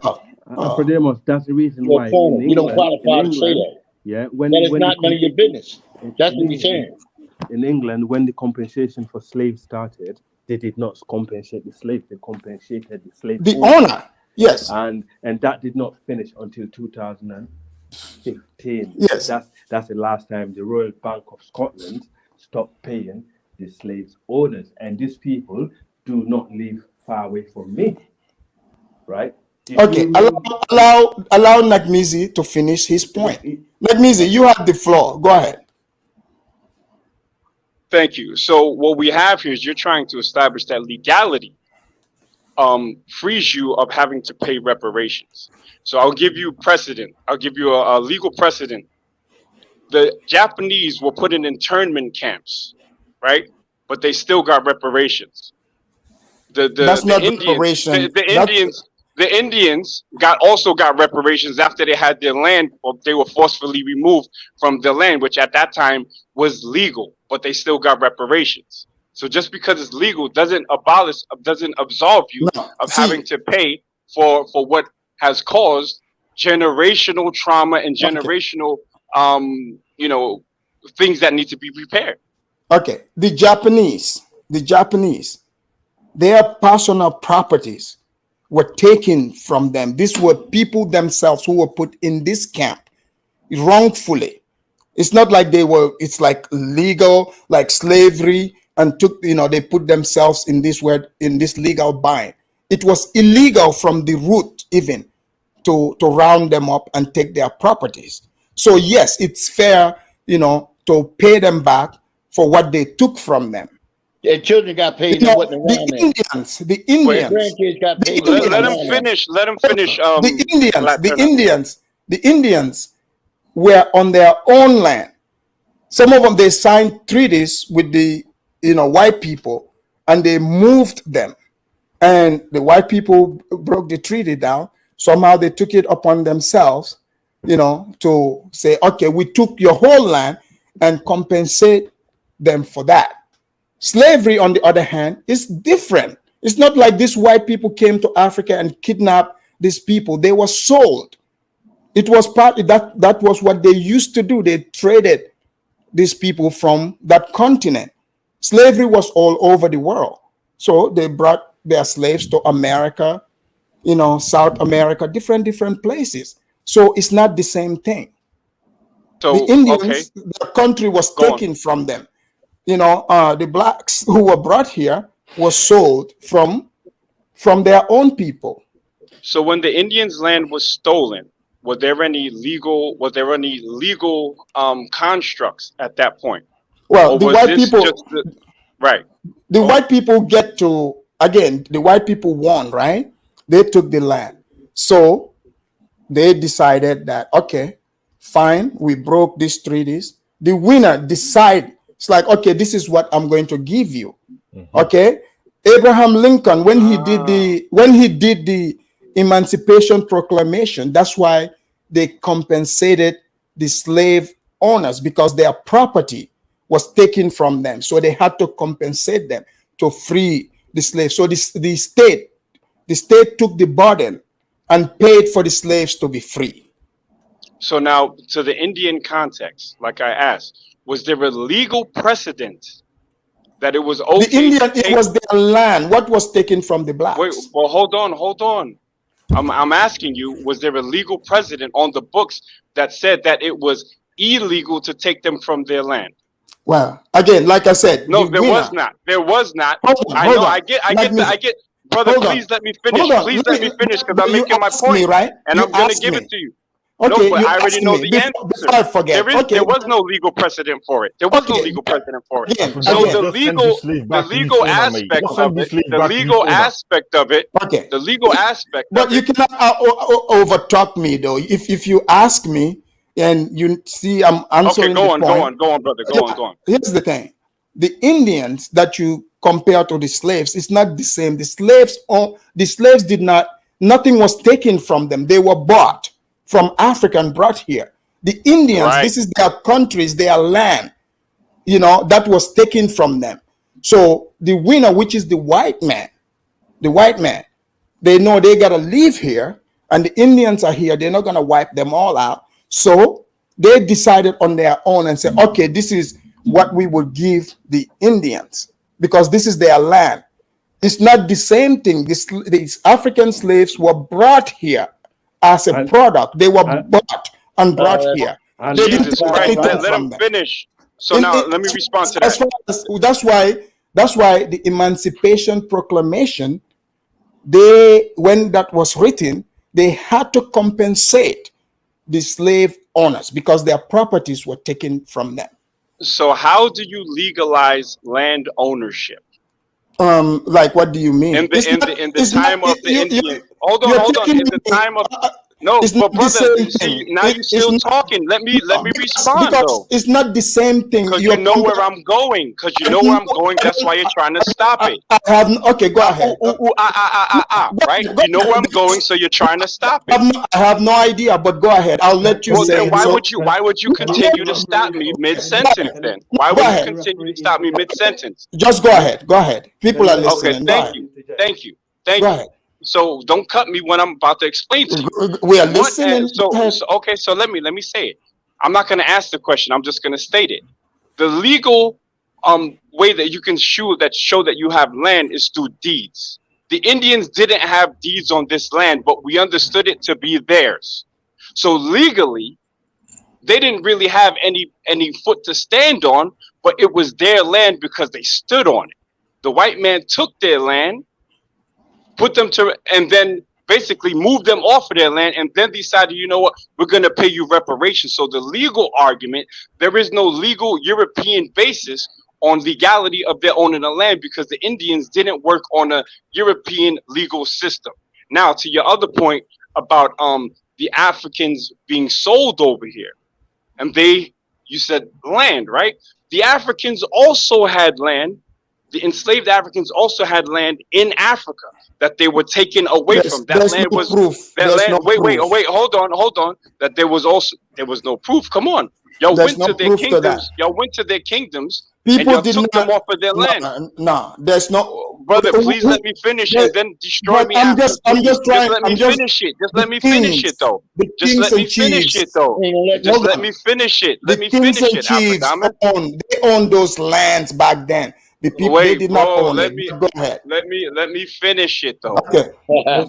Speaker 17: That's the reason why.
Speaker 14: You don't qualify to say that.
Speaker 17: Yeah,
Speaker 14: that is not none of your business. That's what we're saying.
Speaker 17: In England, when the compensation for slaves started, they did not compensate the slave. They compensated the slave.
Speaker 4: The owner. Yes.
Speaker 17: And that did not finish until 2015.
Speaker 4: Yes.
Speaker 17: That's the last time the Royal Bank of Scotland stopped paying the slaves' owners. And these people do not live far away from me, right?
Speaker 4: Okay, allow Nagmizi to finish his point. Nagmizi, you have the floor. Go ahead.
Speaker 16: Thank you. So what we have here is you're trying to establish that legality frees you of having to pay reparations. So I'll give you precedent. I'll give you a legal precedent. The Japanese were put in internment camps, right? But they still got reparations.
Speaker 4: That's not reparation.
Speaker 16: The Indians also got reparations after they had their land, or they were forcefully removed from their land, which at that time was legal, but they still got reparations. So just because it's legal doesn't absolve you of having to pay for what has caused generational trauma and generational things that need to be repaired.
Speaker 4: Okay, the Japanese, their personal properties were taken from them. These were people themselves who were put in this camp wrongfully. It's not like it's like legal, like slavery, and took, they put themselves in this legal bind. It was illegal from the root even to round them up and take their properties. So yes, it's fair, to pay them back for what they took from them.
Speaker 14: Their children got paid.
Speaker 4: The Indians,
Speaker 14: grandkids got paid.
Speaker 16: Let him finish. Let him finish.
Speaker 4: The Indians were on their own land. Some of them, they signed treaties with the white people, and they moved them. And the white people broke the treaty down. Somehow they took it upon themselves, to say, okay, we took your whole land and compensate them for that. Slavery, on the other hand, is different. It's not like these white people came to Africa and kidnapped these people. They were sold. It was that was what they used to do. They traded these people from that continent. Slavery was all over the world. So they brought their slaves to America, South America, different places. So it's not the same thing. So the Indians, the country was taken from them. The blacks who were brought here were sold from their own people.
Speaker 16: So when the Indians' land was stolen, was there any legal constructs at that point?
Speaker 4: Well, the white people,
Speaker 16: right?
Speaker 4: The white people the white people won, right? They took the land. So they decided that, okay, fine, we broke these treaties. The winner decide. It's like, okay, this is what I'm going to give you. Okay, Abraham Lincoln, when he did the Emancipation Proclamation, that's why they compensated the slave owners, because their property was taken from them. So they had to compensate them to free the slaves. So the state took the burden and paid for the slaves to be free.
Speaker 16: So now, to the Indian context, like I asked, was there a legal precedent that it was okay?
Speaker 4: The Indian, it was their land. What was taken from the blacks?
Speaker 16: Wait, well, hold on. I'm asking you, was there a legal precedent on the books that said that it was illegal to take them from their land?
Speaker 4: Well, again, like I said,
Speaker 16: no, there was not. There was not. I get. Brother, please let me finish. Please let me finish, because I'm making my point,
Speaker 4: right?
Speaker 16: And I'm going to give it to you.
Speaker 4: Okay,
Speaker 16: no, but I already know the answer.
Speaker 4: Before I forget,
Speaker 16: there was no legal precedent for it. There was no legal precedent for it. So the legal aspect of it, the legal aspect of it.
Speaker 4: But you cannot overtalk me, though. If you ask me and you see I'm answering.
Speaker 16: Okay, go on, brother. Go on.
Speaker 4: Here's the thing: the Indians that you compare to the slaves, it's not the same. The slaves did not. Nothing was taken from them. They were bought from Africa and brought here. The Indians, this is their countries, their land, that was taken from them. So the winner, which is the white man, they know they got to live here, and the Indians are here. They're not going to wipe them all out. So they decided on their own and said, okay, this is what we will give the Indians, because this is their land. It's not the same thing. These African slaves were brought here as a product. They were bought and brought here. They didn't take anything from them.
Speaker 16: Finish. So now let me respond to
Speaker 4: that. That's why the Emancipation Proclamation, when that was written, they had to compensate the slave owners because their properties were taken from them.
Speaker 16: So how do you legalize land ownership?
Speaker 4: Like, what do you mean?
Speaker 16: In the time of the Indian. Hold on. In the time of no, but brother, see, now you're still talking. Let me respond, though.
Speaker 4: It's not the same thing.
Speaker 16: Because you know where I'm going. That's why you're trying to stop it.
Speaker 4: Okay, go ahead.
Speaker 16: Right? You know where I'm going, so you're trying to stop it.
Speaker 4: I have no idea, but go ahead. I'll let you say.
Speaker 16: Then why would you continue to stop me mid-sentence then? Why would you continue to stop me mid-sentence?
Speaker 4: Just go ahead. Go ahead. People are listening.
Speaker 16: Okay, thank you.
Speaker 4: Go ahead.
Speaker 16: So don't cut me when I'm about to explain to you.
Speaker 4: We are listening.
Speaker 16: So let me say it. I'm not going to ask the question. I'm just going to state it. The legal way that you can show that you have land is through deeds. The Indians didn't have deeds on this land, but we understood it to be theirs. So legally, they didn't really have any foot to stand on, but it was their land because they stood on it. The white man took their land, put them to, and then basically moved them off of their land, and then decided, you know what, we're going to pay you reparations. So the legal argument, there is no legal European basis on legality of their owning the land, because the Indians didn't work on a European legal system. Now, to your other point about the Africans being sold over here, and you said land, right? The Africans also had land. The enslaved Africans also had land in Africa that they were taken away from. That land was that land. Wait, hold on. That there was no proof. Come on, y'all went to their kingdoms. Y'all went to their kingdoms. People took them off of their land.
Speaker 4: No, there's no.
Speaker 16: Brother, please let me finish and then destroy me.
Speaker 4: I'm just trying.
Speaker 16: Just let me finish it. Just let me finish it, though. Just let me finish it, though. Just let me finish it. Let me finish it.
Speaker 4: They owned those lands back then. The people they did not own it. Go ahead.
Speaker 16: Let me finish it, though. Okay.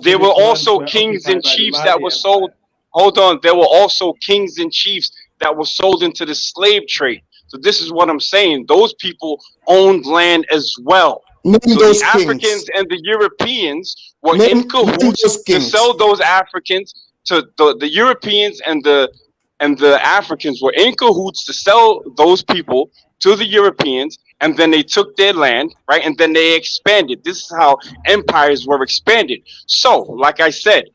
Speaker 16: There were also kings and chiefs that were sold. Hold on. There were also kings and chiefs that were sold into the slave trade. So this is what I'm saying. Those people owned land as well. So the Africans and the Europeans were in cahoots to sell those Africans to the Europeans, and the Africans were in cahoots to sell those people to the Europeans, and then they took their land, right? And then they expanded. This is how empires were expanded. So, like I said,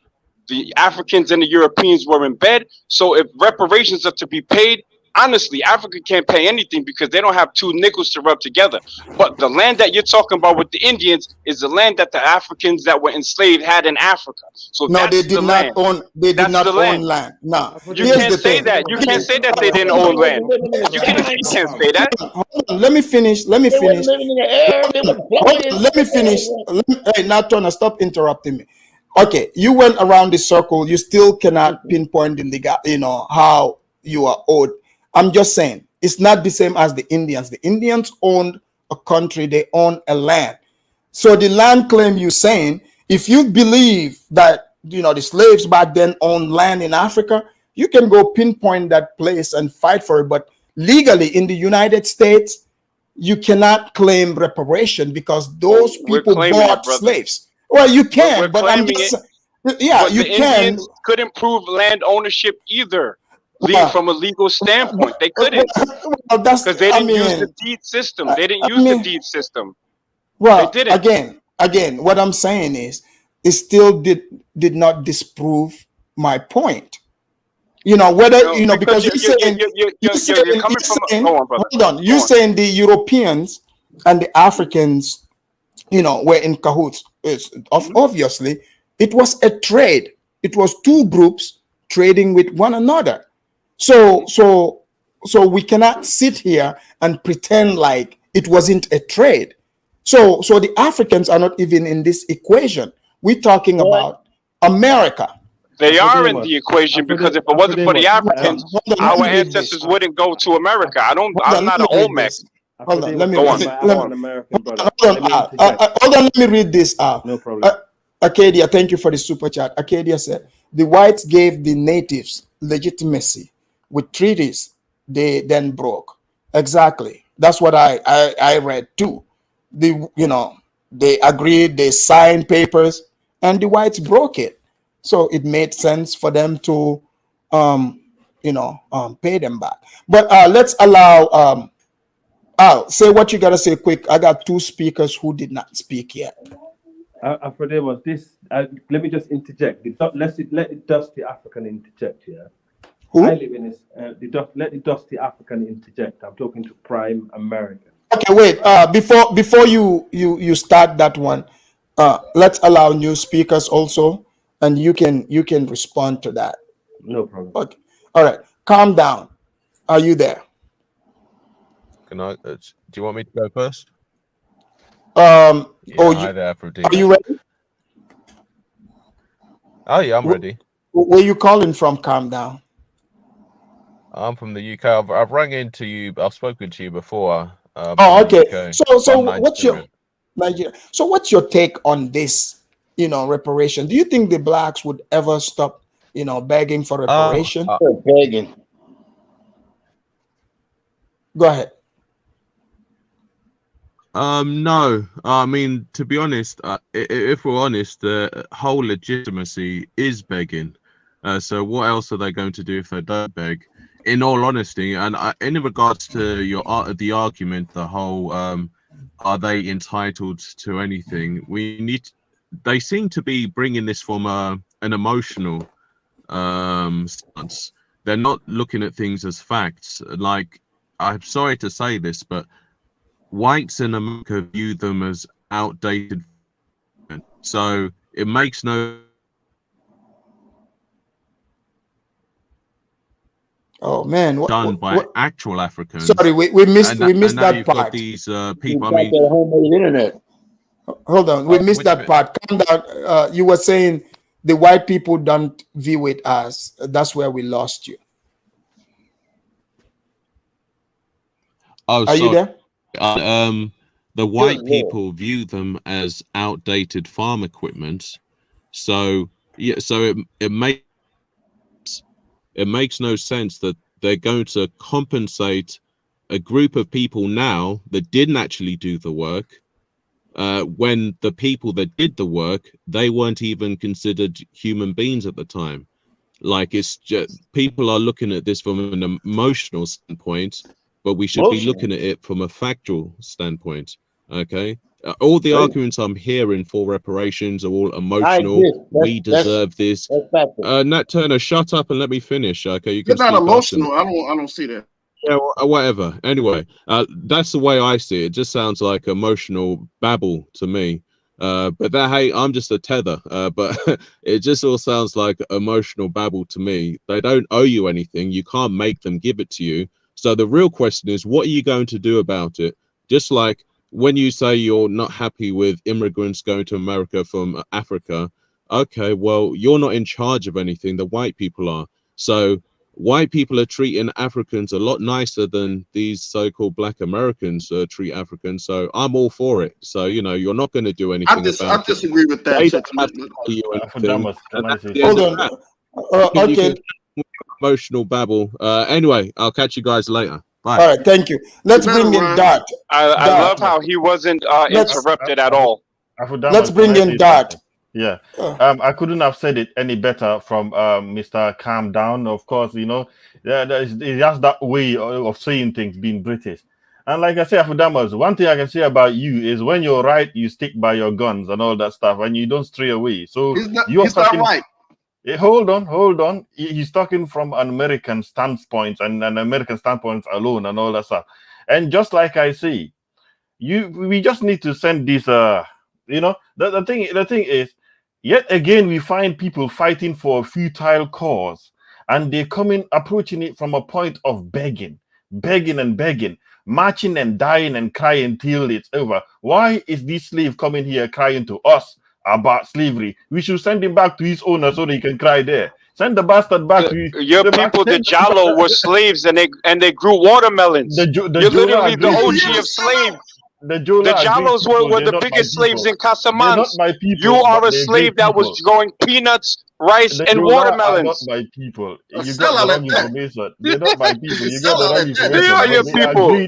Speaker 16: the Africans and the Europeans were in bed. So if reparations are to be paid, honestly, Africa can't pay anything because they don't have two nickels to rub together. But the land that you're talking about with the Indians is the land that the Africans that were enslaved had in Africa. So
Speaker 4: no, they did not own. They did not own land. No,
Speaker 16: you can't say that. You can't say that they didn't own land. You can't say that.
Speaker 4: Hold on, let me finish. Let me finish. Hey, Natona, stop interrupting me. Okay, you went around the circle. You still cannot pinpoint the legal. How you are owed. I'm just saying it's not the same as the Indians. The Indians owned a country, they own a land. So the land claim you're saying, if you believe that the slaves back then owned land in Africa, you can go pinpoint that place and fight for it. But legally in the United States, you cannot claim reparation because those people bought slaves. Well, you can, but I'm just you can.
Speaker 16: Indians couldn't prove land ownership either. From a legal standpoint, they couldn't, because they didn't use the deed system. They didn't use the deed system.
Speaker 4: Well, they didn't. Again, what I'm saying is, it still did not disprove my point. Because you're coming from. Hold on, you're saying the Europeans and the Africans, were in cahoots. Obviously, it was a trade. It was two groups trading with one another. So we cannot sit here and pretend like it wasn't a trade. So the Africans are not even in this equation. We're talking about America.
Speaker 16: They are in the equation because if it wasn't for the Africans, our ancestors wouldn't go to America. I'm not an Olmec.
Speaker 4: Hold on, let me read this out. No problem. Acadia, thank you for the super chat. Acadia said, the whites gave the natives legitimacy with treaties they then broke. Exactly. That's what I read too. They agreed, they signed papers, and the whites broke it. So it made sense for them to pay them back. But let's allow Al, say what you gotta say quick. I got two speakers who did not speak yet.
Speaker 13: Afrodemos, this let me just interject. Let the dusty African interject here.
Speaker 4: Who?
Speaker 13: I live in this. Let the dusty African interject. I'm talking to Prime American.
Speaker 4: Okay, wait. Before you start that one, let's allow new speakers also, and you can respond to that.
Speaker 13: No problem.
Speaker 4: Okay. All right. Calm down. Are you there?
Speaker 18: Can I? Do you want me to go first?
Speaker 4: Hi
Speaker 18: there,
Speaker 4: are you ready?
Speaker 18: Oh yeah, I'm ready.
Speaker 4: Where you calling from? Calm down.
Speaker 18: I'm from the UK. I've rang into you. I've spoken to you before.
Speaker 4: Okay. So what's your Nigeria? So what's your take on this? Reparation. Do you think the blacks would ever stop? Begging for reparation?
Speaker 14: Begging.
Speaker 4: Go ahead.
Speaker 18: No, I mean, to be honest, if we're honest, the whole legitimacy is begging. So what else are they going to do if they don't beg? In all honesty, and in regards to your the argument, the whole are they entitled to anything? They seem to be bringing this from an emotional stance. They're not looking at things as facts. Like, I'm sorry to say this, but whites in America view them as outdated. So it makes no.
Speaker 4: Oh man,
Speaker 18: done by actual Africans.
Speaker 4: Sorry, we missed that part.
Speaker 18: Got these people. I mean,
Speaker 14: homemade internet.
Speaker 4: Hold on, we missed that part. Calm down. You were saying the white people don't view it as. That's where we lost you.
Speaker 18: Oh,
Speaker 4: are you there?
Speaker 18: The white people view them as outdated farm equipment. So yeah, so it makes no sense that they're going to compensate a group of people now that didn't actually do the work, when the people that did the work, they weren't even considered human beings at the time. Like, it's just, people are looking at this from an emotional standpoint, but we should be looking at it from a factual standpoint. Okay, all the arguments I'm hearing for reparations are all emotional. We deserve this. Nat Turner, shut up and let me finish. Okay, you can.
Speaker 19: It's not emotional. I don't see that.
Speaker 18: Yeah, whatever. Anyway, that's the way I see it. It just sounds like emotional babble to me. But that, hey, I'm just a tether. But it just all sounds like emotional babble to me. They don't owe you anything. You can't make them give it to you. So the real question is, what are you going to do about it? Just like when you say you're not happy with immigrants going to America from Africa, okay, well, you're not in charge of anything. The white people are. So white people are treating Africans a lot nicer than these so-called Black Americans treat Africans. So I'm all for it. So, you know, you're not going to do anything about it.
Speaker 19: I disagree with that.
Speaker 4: Hold on. Okay.
Speaker 18: Emotional babble. Anyway, I'll catch you guys later. Bye.
Speaker 4: All right, thank you. Let's bring in Dart.
Speaker 16: I love how he wasn't interrupted at all.
Speaker 4: Let's bring in Dart.
Speaker 20: Yeah, I couldn't have said it any better from Mr. Calm Down. Of course, you know, it's just that way of saying things, being British. And like I say, Afudamas, one thing I can say about you is when you're right, you stick by your guns and all that stuff, and you don't stray away. So
Speaker 19: he's not right.
Speaker 20: Hold on. He's talking from an American standpoint and an American standpoint alone and all that stuff. And just like I say, we just need to send this. You know, the thing is, yet again, we find people fighting for a futile cause, and they're approaching it from a point of begging, marching and dying and crying till it's over. Why is this slave coming here crying to us about slavery? We should send him back to his owner so that he can cry there. Send the bastard back to his...
Speaker 16: Your people, the Jallo, were slaves and they grew watermelons. You're literally the OG of slaves.
Speaker 20: The
Speaker 16: Jallos were the biggest slaves in Casamance. You are a slave that was growing peanuts, rice, and watermelons.
Speaker 20: Not my people. You got the wrong information. They're not my people. You got the wrong information.
Speaker 16: They are your people.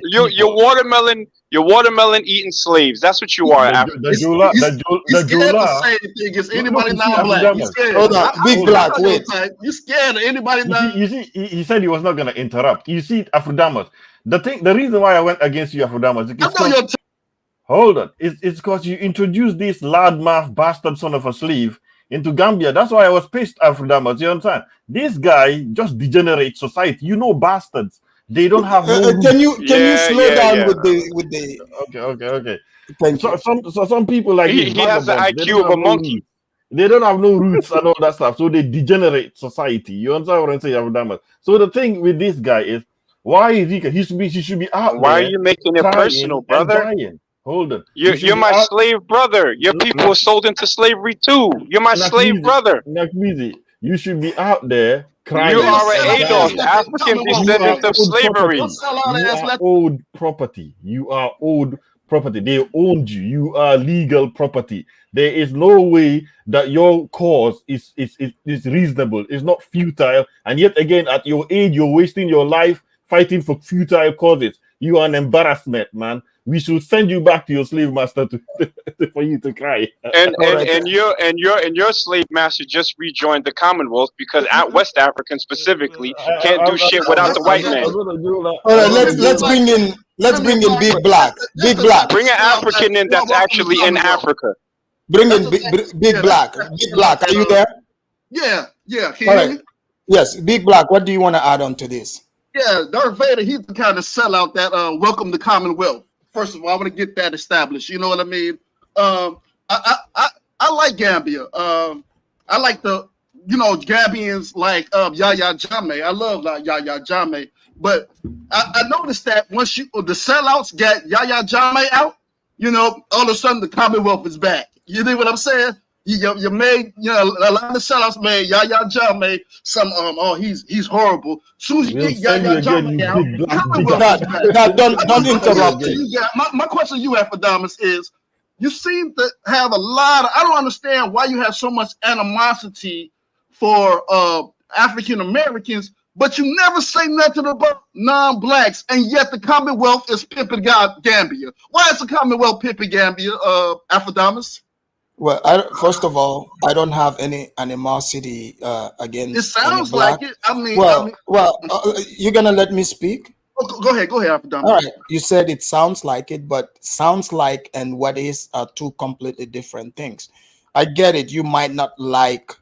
Speaker 16: You're watermelon eating slaves. That's what you are.
Speaker 19: He's scared to say anything against anybody not black. He's scared.
Speaker 4: Hold on, big black. Wait.
Speaker 19: You're scared of anybody not.
Speaker 20: You see, he said he was not going to interrupt. You see, Afudamas. The reason why I went against you, Afudamas, is hold on. It's because you introduced this loudmouth bastard son of a slave into Gambia. That's why I was pissed, Afudamas. You understand? This guy just degenerates society. You know, bastards. They don't have no
Speaker 4: can you slow down with the
Speaker 20: okay. So some people like
Speaker 16: he has the IQ of a monkey.
Speaker 20: They don't have no roots and all that stuff, so they degenerate society. You understand what I'm saying, Afudamas? So the thing with this guy is, why is he should be out?
Speaker 16: Why are you making it personal, brother?
Speaker 20: Hold on.
Speaker 16: You're my slave brother. Your people were sold into slavery too. You're my slave brother.
Speaker 20: You should be out there crying.
Speaker 16: You are an ADOS, African descendant of slavery.
Speaker 20: You are old property. You are old property. They owned you. You are legal property. There is no way that your cause is reasonable. It's not futile. And yet again, at your age, you're wasting your life fighting for futile causes. You are an embarrassment, man. We should send you back to your slave master for you to cry.
Speaker 16: And your slave master just rejoined the Commonwealth because West Africans specifically can't do shit without the white man.
Speaker 4: All right, let's bring in Big Black. Big Black.
Speaker 16: Bring an African in that's actually in Africa.
Speaker 4: Bring in Big Black. Big Black, are you there?
Speaker 19: Yeah. Can
Speaker 4: All
Speaker 19: you hear
Speaker 4: right.
Speaker 19: me?
Speaker 4: Yes, Big Black. What do you want to add on to this?
Speaker 19: Yeah, Darth Vader, he's the kind of sellout that welcome the Commonwealth. First of all, I want to get that established. You know what I mean? I like Gambia. I like the Gambians like Yahya Jammeh. I love Yahya Jammeh. But I noticed that once the sellouts get Yahya Jammeh out, all of a sudden the Commonwealth is back. You know what I'm saying? You made a lot of sellouts made Yahya Jammeh he's horrible. As soon as you get Yahya Jammeh out, don't interrupt me. My question to you, Epidemics, is you seem to have a lot of, I don't understand why you have so much animosity for African Americans, but you never say nothing about non-blacks, and yet the Commonwealth is pimping Gambia. Why is the Commonwealth pimping Gambia, Epidemics?
Speaker 4: Well, first of all, I don't have any animosity against.
Speaker 19: It sounds like it.
Speaker 4: You're gonna let me speak?
Speaker 19: Oh, go ahead, Epidemics.
Speaker 4: All right. You said it sounds like it, but sounds like and what is are two completely different things. I get it. You might not like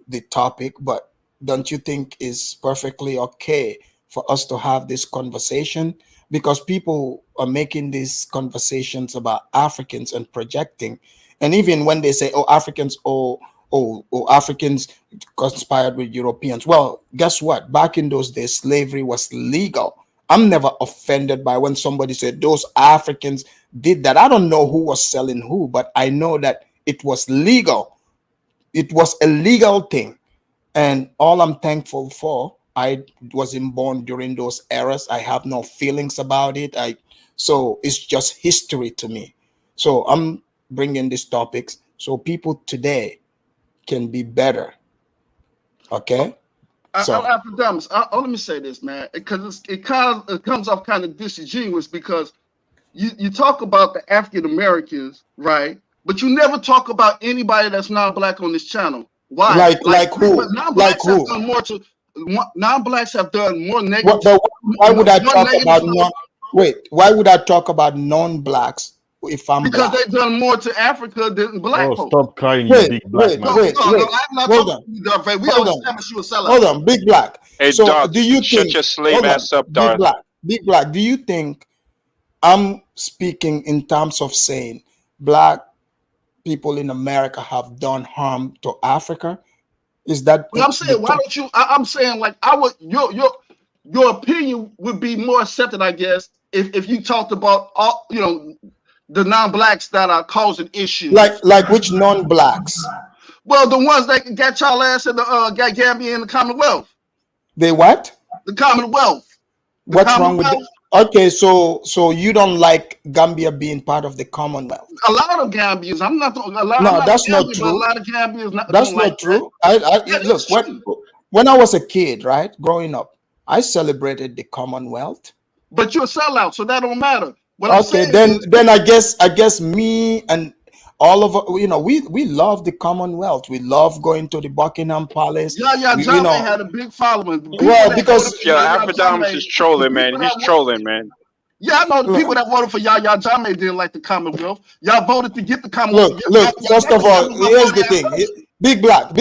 Speaker 4: the topic, but don't you think it's perfectly okay for us to have this conversation? Because people are making these conversations about Africans and projecting. And even when they say, Africans conspired with Europeans. Well, guess what? Back in those days, slavery was legal. I'm never offended by when somebody said those Africans did that. I don't know who was selling who, but I know that it was legal. It was a legal thing. And all I'm thankful for, I wasn't born during those eras. I have no feelings about it. So it's just history to me. So I'm bringing these topics so people today can be better. Okay?
Speaker 19: Let me say this, man, because it comes off kind of disingenuous because you talk about the African Americans, right? But you never talk about anybody that's non-black on this channel. Why?
Speaker 4: Like who? Like who?
Speaker 19: Non-blacks have done more negative.
Speaker 4: But why would I talk about why would I talk about non-blacks if I'm
Speaker 19: because
Speaker 4: black?
Speaker 19: they've done more to Africa than black folks.
Speaker 20: Stop crying, you big black man.
Speaker 19: Wait. I'm not
Speaker 4: Hold
Speaker 19: talking to you, Darth Vader. We
Speaker 4: Hold
Speaker 19: always
Speaker 4: on.
Speaker 19: promise you a sellout.
Speaker 4: Hold on, Big Black.
Speaker 16: Hey,
Speaker 4: So
Speaker 16: Darth,
Speaker 4: do you
Speaker 16: shut
Speaker 4: think?
Speaker 16: your slave ass up, Darth.
Speaker 4: Big Black. Do you think I'm speaking in terms of saying black people in America have done harm to Africa? Is that?
Speaker 19: Well, I'm saying, why don't you? I'm saying, like, I would. Your opinion would be more accepted, I guess, if you talked about all, the non-blacks that are causing issues.
Speaker 4: Like which non-blacks?
Speaker 19: Well, the ones that got y'all ass in the got Gambia in the Commonwealth.
Speaker 4: They what?
Speaker 19: The Commonwealth.
Speaker 4: What's wrong with it? Okay, so you don't like Gambia being part of the Commonwealth?
Speaker 19: A lot of Gambians. I'm not.
Speaker 4: No, that's not true.
Speaker 19: A lot of Gambians.
Speaker 4: That's not true. Look, when I was a kid, right, growing up, I celebrated the Commonwealth.
Speaker 19: But you're a sellout, so that don't matter.
Speaker 4: Then I guess me and all of we love the Commonwealth. We love going to the Buckingham Palace.
Speaker 19: Jammeh had a big following.
Speaker 4: Well, because
Speaker 16: Epidemics is trolling, man. He's trolling, man.
Speaker 19: Yeah, I know the people that voted for Yahya Jammeh didn't like the Commonwealth. Y'all voted to get the Commonwealth.
Speaker 4: Look. First of all, here's the thing. Big Black.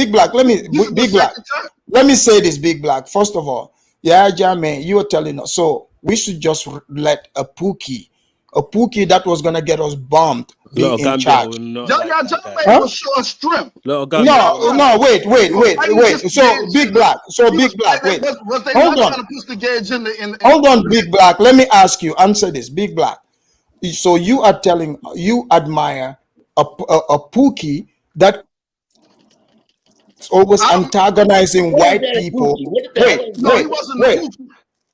Speaker 4: Let me say this, Big Black. First of all, Yahya Jammeh, you are telling us. So we should just let a Pookie that was gonna get us bombed be in charge.
Speaker 19: Yahya Jammeh was showing strength.
Speaker 4: No, wait. So Big Black, wait. Hold on. Hold on, Big Black. Let me ask you. Answer this, Big Black. So you are telling you admire a Pookie that always antagonizing white people. Wait.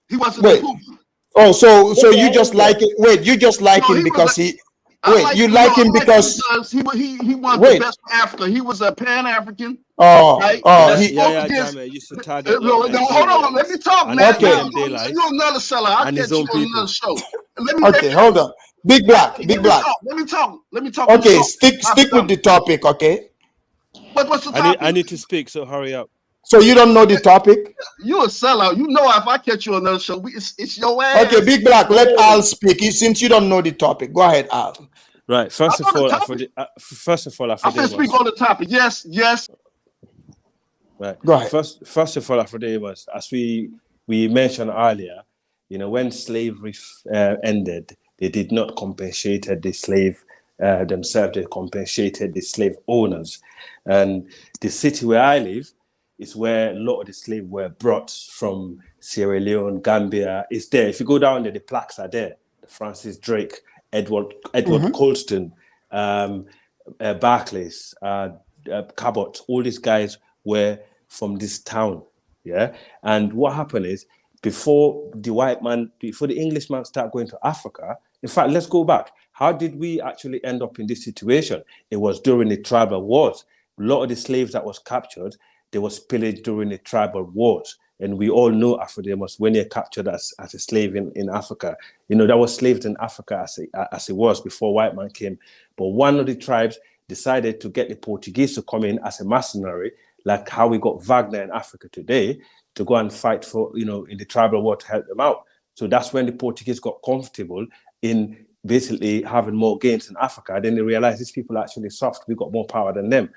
Speaker 19: He wasn't.
Speaker 4: Oh, so you just like it? Wait, you just like him because he?
Speaker 19: I
Speaker 4: Wait,
Speaker 19: like
Speaker 4: you
Speaker 19: him,
Speaker 4: like
Speaker 19: no,
Speaker 4: him
Speaker 19: I like
Speaker 4: because
Speaker 19: he wanted the
Speaker 4: wait.
Speaker 19: best for Africa. He was a Pan-African,
Speaker 4: Oh,
Speaker 19: right?
Speaker 4: oh,
Speaker 19: That
Speaker 4: he.
Speaker 19: spoke
Speaker 17: Yahya
Speaker 19: against.
Speaker 17: Jammeh used to target
Speaker 19: No, hold on. Let me
Speaker 17: Nigerians
Speaker 19: talk,
Speaker 17: and
Speaker 19: man.
Speaker 4: Okay,
Speaker 17: killing them
Speaker 19: You're
Speaker 17: daylights
Speaker 19: another seller. I'll
Speaker 17: and his
Speaker 19: catch you
Speaker 17: own
Speaker 19: on another
Speaker 17: people.
Speaker 19: show. Let me
Speaker 4: okay. Hold on, Big Black, Big
Speaker 19: let me
Speaker 4: Black.
Speaker 19: talk. Let me talk.
Speaker 4: Okay,
Speaker 19: So,
Speaker 4: stick with the topic. Okay,
Speaker 19: what's the
Speaker 17: I
Speaker 19: topic?
Speaker 17: need to speak, so hurry up.
Speaker 4: so you don't know the topic.
Speaker 19: You a sellout. You know if I catch you on another show, it's your
Speaker 4: Okay,
Speaker 19: ass.
Speaker 4: Big Black. Let Al speak. Since you don't know the topic, go ahead, Al.
Speaker 17: Right. First
Speaker 19: I
Speaker 17: of
Speaker 19: know the
Speaker 17: all,
Speaker 19: topic. I finna speak
Speaker 17: Afrodemus.
Speaker 19: on the topic. Yes.
Speaker 17: Right.
Speaker 4: Go ahead.
Speaker 17: First of all, Afrodemus, as we mentioned earlier, when slavery ended, they did not compensate the slave themselves. They compensated the slave owners, and the city where I live is where a lot of the slaves were brought from Sierra Leone, Gambia. It's there. If you go down there, the plaques are there. Francis Drake, Edward Colston, Barclays, Cabot, all these guys were from this town, yeah. And what happened is, before the Englishman started going to Africa, in fact, let's go back. How did we actually end up in this situation? It was during the tribal wars. A lot of the slaves that was captured, they was pillaged during the tribal wars. And we all know Afrodemus, when they're captured as a slave in Africa, there was slaves in Africa as it was before white man came. But one of the tribes decided to get the Portuguese to come in as a mercenary, like how we got Wagner in Africa today, to go and fight for, in the tribal war to help them out. So that's when the Portuguese got comfortable in basically having more gains in Africa. Then they realized these people are actually soft. We got more power than them.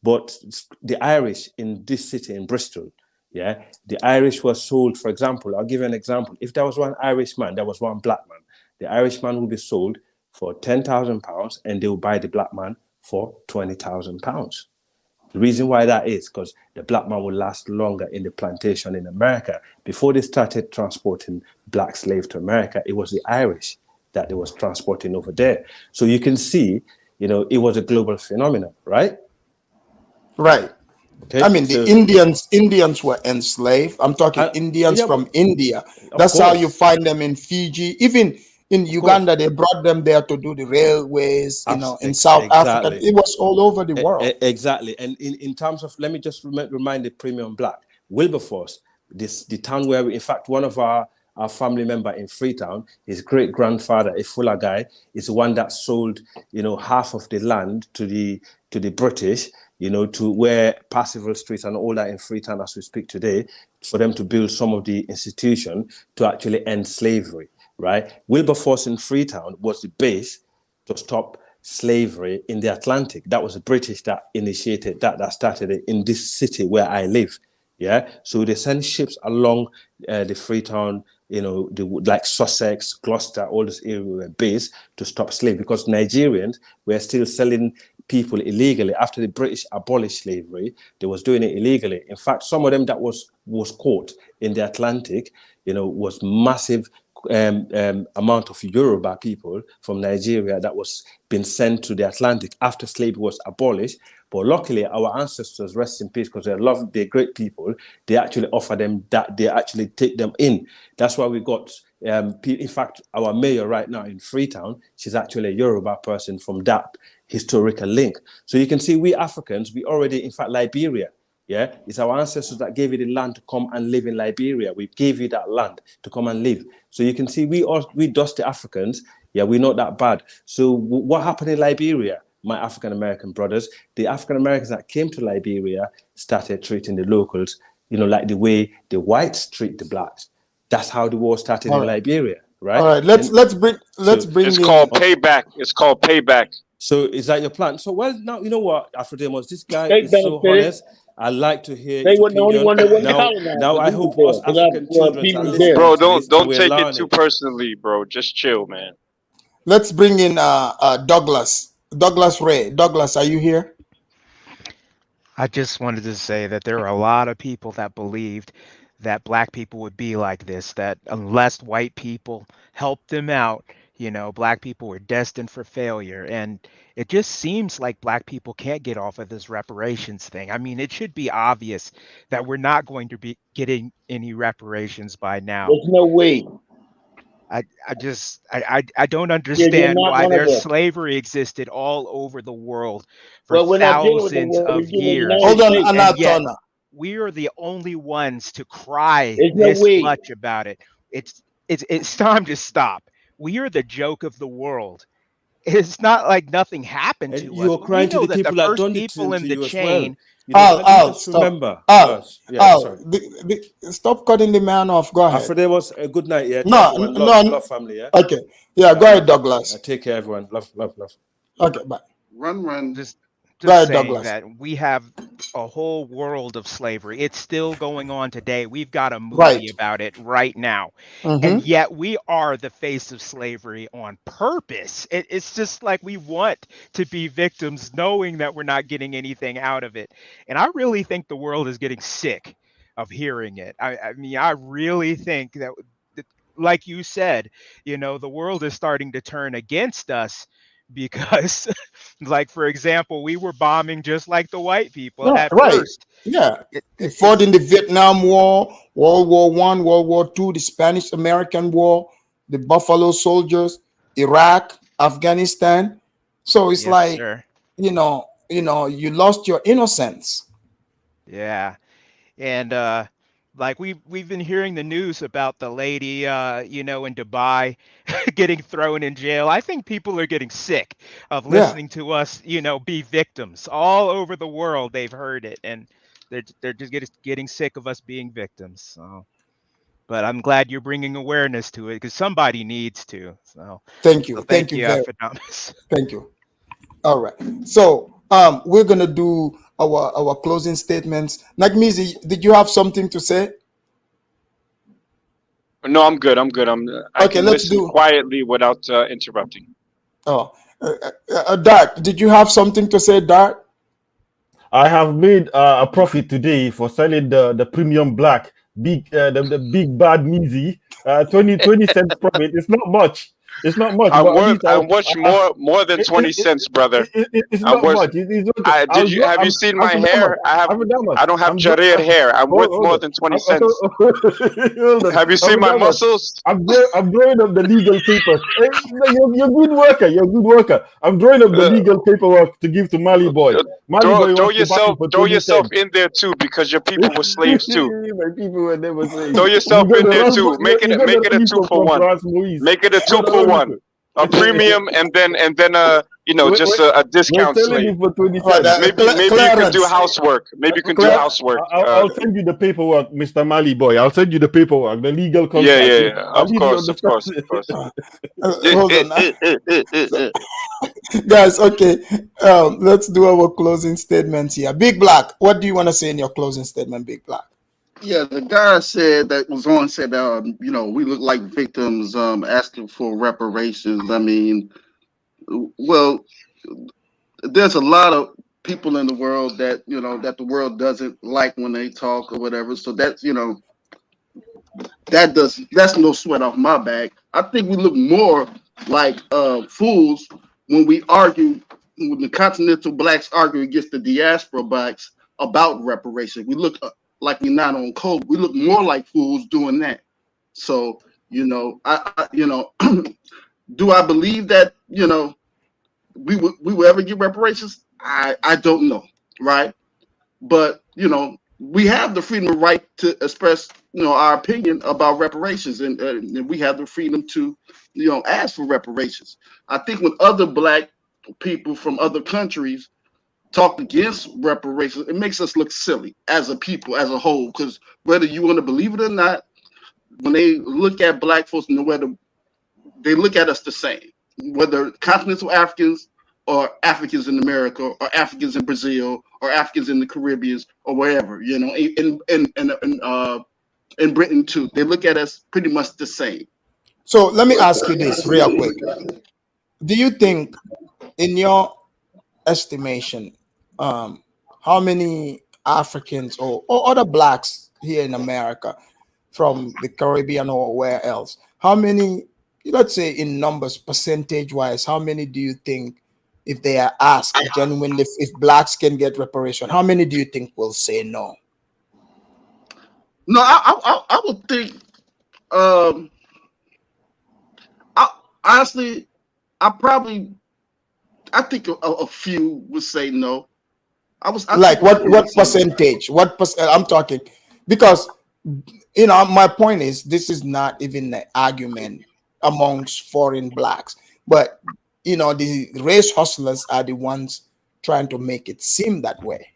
Speaker 17: But the Irish in this city, in Bristol, yeah, the Irish was sold, for example, I'll give you an example. If there was one Irishman, there was one black man, the Irishman would be sold for £10,000 and they will buy the black man for £20,000. The reason why that is because the black man will last longer in the plantation in America. Before they started transporting black slaves to America, it was the Irish that they was transporting over there. So you can see, it was a global phenomenon, right?
Speaker 4: Right.
Speaker 17: Okay.
Speaker 4: I mean, the Indians were enslaved. I'm talking Indians from India. That's how you find them in Fiji. Even in Uganda, they brought them there to do the railways. In South Africa, it was all over the world.
Speaker 17: Exactly. And in terms of, let me just remind the premium black, Wilberforce, the town where, in fact, one of our family member in Freetown, his great grandfather, a Fuller guy, is the one that sold, half of the land to the British, to where Parsifal Street and all that in Freetown as we speak today, for them to build some of the institution to actually end slavery, right? Wilberforce in Freetown was the base to stop slavery in the Atlantic. That was the British that initiated that started it in this city where I live. Yeah, so they send ships along the Freetown, like Sussex, Gloucester, all this area were based to stop slavery, because Nigerians were still selling people illegally. After the British abolished slavery, they was doing it illegally. In fact, some of them that was caught in the Atlantic, was massive amount of Yoruba people from Nigeria that was being sent to the Atlantic after slavery was abolished. But luckily, our ancestors, rest in peace, because they're great people, they actually offer them that, they actually take them in. That's why we got, in fact, our mayor right now in Freetown, she's actually a Yoruba person from that historical link. So you can see we Africans, we already, in fact, Liberia, yeah, it's our ancestors that gave you the land to come and live in Liberia. We gave you that land to come and live. So you can see we dusty Africans, yeah, we're not that bad. So what happened in Liberia? My African-American brothers, the African-Americans that came to Liberia started treating the locals, like the way the whites treat the blacks. That's how the war started in Liberia, right?
Speaker 4: All right, let's bring
Speaker 16: It's called payback. It's called payback.
Speaker 17: So is that your plan? So, well, now, you know what, Afrodemus, this guy is so honest. I like to hear his opinion. Now I hope us African children are listening.
Speaker 16: Bro,
Speaker 17: to this
Speaker 16: don't
Speaker 17: and we're
Speaker 16: take it
Speaker 17: learning.
Speaker 16: too personally, bro. Just chill, man.
Speaker 4: Let's bring in Douglas Ray. Douglas, are you here?
Speaker 21: I just wanted to say that there are a lot of people that believed that black people would be like this, that unless white people helped them out, black people were destined for failure. And it just seems like black people can't get off of this reparations thing. I mean, it should be obvious that we're not going to be getting any reparations by now.
Speaker 14: There's no way.
Speaker 21: I don't
Speaker 14: Yeah, you're
Speaker 21: understand
Speaker 14: not
Speaker 21: why
Speaker 14: one of
Speaker 21: there's
Speaker 14: them.
Speaker 21: slavery existed all over the world for
Speaker 14: Well, we're not dealing with the
Speaker 21: thousands
Speaker 14: world. We're
Speaker 21: of
Speaker 14: dealing with the
Speaker 21: years,
Speaker 14: United
Speaker 4: Hold on,
Speaker 14: States.
Speaker 21: and yet
Speaker 4: Anatona.
Speaker 21: we are the only ones to cry
Speaker 14: It's no
Speaker 21: this
Speaker 14: way.
Speaker 21: much about it. It's time to stop. We are the joke of the world. It's not like nothing happened
Speaker 17: And
Speaker 21: to us,
Speaker 17: you're
Speaker 21: but we
Speaker 17: crying to
Speaker 21: know
Speaker 17: the
Speaker 21: that the
Speaker 17: people that
Speaker 21: first
Speaker 17: done it
Speaker 21: people in
Speaker 17: to
Speaker 21: the
Speaker 17: you as well.
Speaker 21: chain.
Speaker 17: You know, let me just
Speaker 4: Stop.
Speaker 17: remember.
Speaker 4: Al,
Speaker 17: Yeah, sorry.
Speaker 4: stop cutting the man off. Go ahead.
Speaker 17: After there was a good night, yeah, to
Speaker 4: No,
Speaker 17: everyone.
Speaker 4: no.
Speaker 17: Love family, yeah.
Speaker 4: Okay. Yeah, go ahead,
Speaker 17: Love.
Speaker 4: Douglas.
Speaker 17: Take care, everyone. Love.
Speaker 4: Okay, bye.
Speaker 19: Run.
Speaker 21: Just
Speaker 4: Go ahead,
Speaker 21: saying
Speaker 4: Douglas.
Speaker 21: that we have a whole world of slavery. It's still going on today. We've got a
Speaker 4: Right.
Speaker 21: movie about it right now. And
Speaker 4: Mm-hmm.
Speaker 21: yet we are the face of slavery on purpose. It's just like we want to be victims knowing that we're not getting anything out of it. And I really think the world is getting sick of hearing it. I mean, I really think that, like you said, the world is starting to turn against us because like, for example, we were bombing just like the white people
Speaker 4: No,
Speaker 21: at
Speaker 4: right.
Speaker 21: first.
Speaker 4: Yeah.
Speaker 21: It,
Speaker 4: He
Speaker 21: it,
Speaker 4: fought in
Speaker 21: it's
Speaker 4: the Vietnam War, World War One, World War Two, the Spanish American War, the Buffalo Soldiers, Iraq, Afghanistan. So it's
Speaker 21: Yes,
Speaker 4: like,
Speaker 21: sir.
Speaker 4: you lost your innocence.
Speaker 21: Yeah. And like we've been hearing the news about the lady in Dubai getting thrown in jail. I think people are getting sick of
Speaker 4: Yeah.
Speaker 21: listening to us, be victims. All over the world they've heard it, and they're just getting sick of us being victims. So, but I'm glad you're bringing awareness to it because somebody needs to. So
Speaker 4: Thank you. Thank
Speaker 21: thank
Speaker 4: you
Speaker 21: you,
Speaker 4: very
Speaker 21: Afrodamus.
Speaker 4: Thank you. All right. So we're gonna do our closing statements. Nagmizi, did you have something to say?
Speaker 16: No, I'm good. I
Speaker 4: Okay,
Speaker 16: can
Speaker 4: let's
Speaker 16: listen
Speaker 4: do.
Speaker 16: quietly without interrupting.
Speaker 4: Oh, Dart, did you have something to say, Dart?
Speaker 20: I have made a profit today for selling the premium black the big bad Mizi. 20 cents profit. It's not much. It's not much, but at least
Speaker 16: I'm worth more than 20 cents, brother.
Speaker 20: it's
Speaker 16: I'm
Speaker 20: not
Speaker 16: worth.
Speaker 20: much. It's okay.
Speaker 16: Have you seen my hair?
Speaker 20: Damas.
Speaker 16: I don't have Jared hair. I'm worth more than 20 cents.
Speaker 20: Hold on.
Speaker 16: Have you seen my
Speaker 20: Damas,
Speaker 16: muscles?
Speaker 20: I'm drawing up the legal papers. Hey, you're a good worker. You're a good worker. I'm drawing up the legal paperwork to give to Mali Boy. Mali Boy
Speaker 16: Throw
Speaker 20: wants to buy it for
Speaker 16: throw
Speaker 20: 20
Speaker 16: yourself
Speaker 20: cents.
Speaker 16: in there too, because your people were slaves too.
Speaker 20: My people were never slaves.
Speaker 16: Throw yourself
Speaker 20: You got
Speaker 16: in
Speaker 20: the
Speaker 16: there
Speaker 20: wrong
Speaker 16: too. Make it a
Speaker 20: the
Speaker 16: 2 for 1.
Speaker 20: Trans Moise.
Speaker 16: Make it a
Speaker 20: You
Speaker 16: 2
Speaker 20: got the
Speaker 16: for
Speaker 20: wrong
Speaker 16: 1. A premium and then just a
Speaker 20: We're
Speaker 16: discount
Speaker 20: selling
Speaker 16: slave.
Speaker 20: it for 20
Speaker 4: Right,
Speaker 20: cents.
Speaker 16: Maybe you can do housework. Maybe you can do housework.
Speaker 20: I'll send you the paperwork, Mr. Mali Boy. I'll send you the paperwork, the legal contract.
Speaker 16: Yeah.
Speaker 20: At
Speaker 16: Of
Speaker 20: least you
Speaker 16: course.
Speaker 20: understand.
Speaker 4: Hold on. Guys, okay. Let's do our closing statements here. Big Black, what do you want to say in your closing statement, Big Black?
Speaker 19: Yeah, the guy said we look like victims asking for reparations. I mean, well, there's a lot of people in the world that that the world doesn't like when they talk or whatever. So that's that's no sweat off my back. I think we look more like fools when we argue, when the continental blacks argue against the diaspora blacks about reparations. We look like we're not on code. We look more like fools doing that. So I do I believe that we will ever get reparations? I don't know, right? But we have the freedom of right to express our opinion about reparations, and we have the freedom to ask for reparations. I think when other black people from other countries talk against reparations, it makes us look silly as a people, as a whole, because whether you want to believe it or not, when they look at black folks, whether they look at us the same, whether continental Africans or Africans in America or Africans in Brazil or Africans in the Caribbean or wherever, in Britain too. They look at us pretty much the same.
Speaker 4: So let me ask you this real quick. Do you think, in your estimation, how many Africans or other blacks here in America from the Caribbean or where else, how many, let's say in numbers, percentage wise, how many do you think, if they are asked genuinely if blacks can get reparation, how many do you think will say no?
Speaker 19: No, I would think honestly, I think a few would say no. I
Speaker 4: Like
Speaker 19: think a few
Speaker 4: what
Speaker 19: would say no.
Speaker 4: percentage? I'm talking, because my point is, this is not even an argument amongst foreign blacks, but the race hustlers are the ones trying to make it seem that way.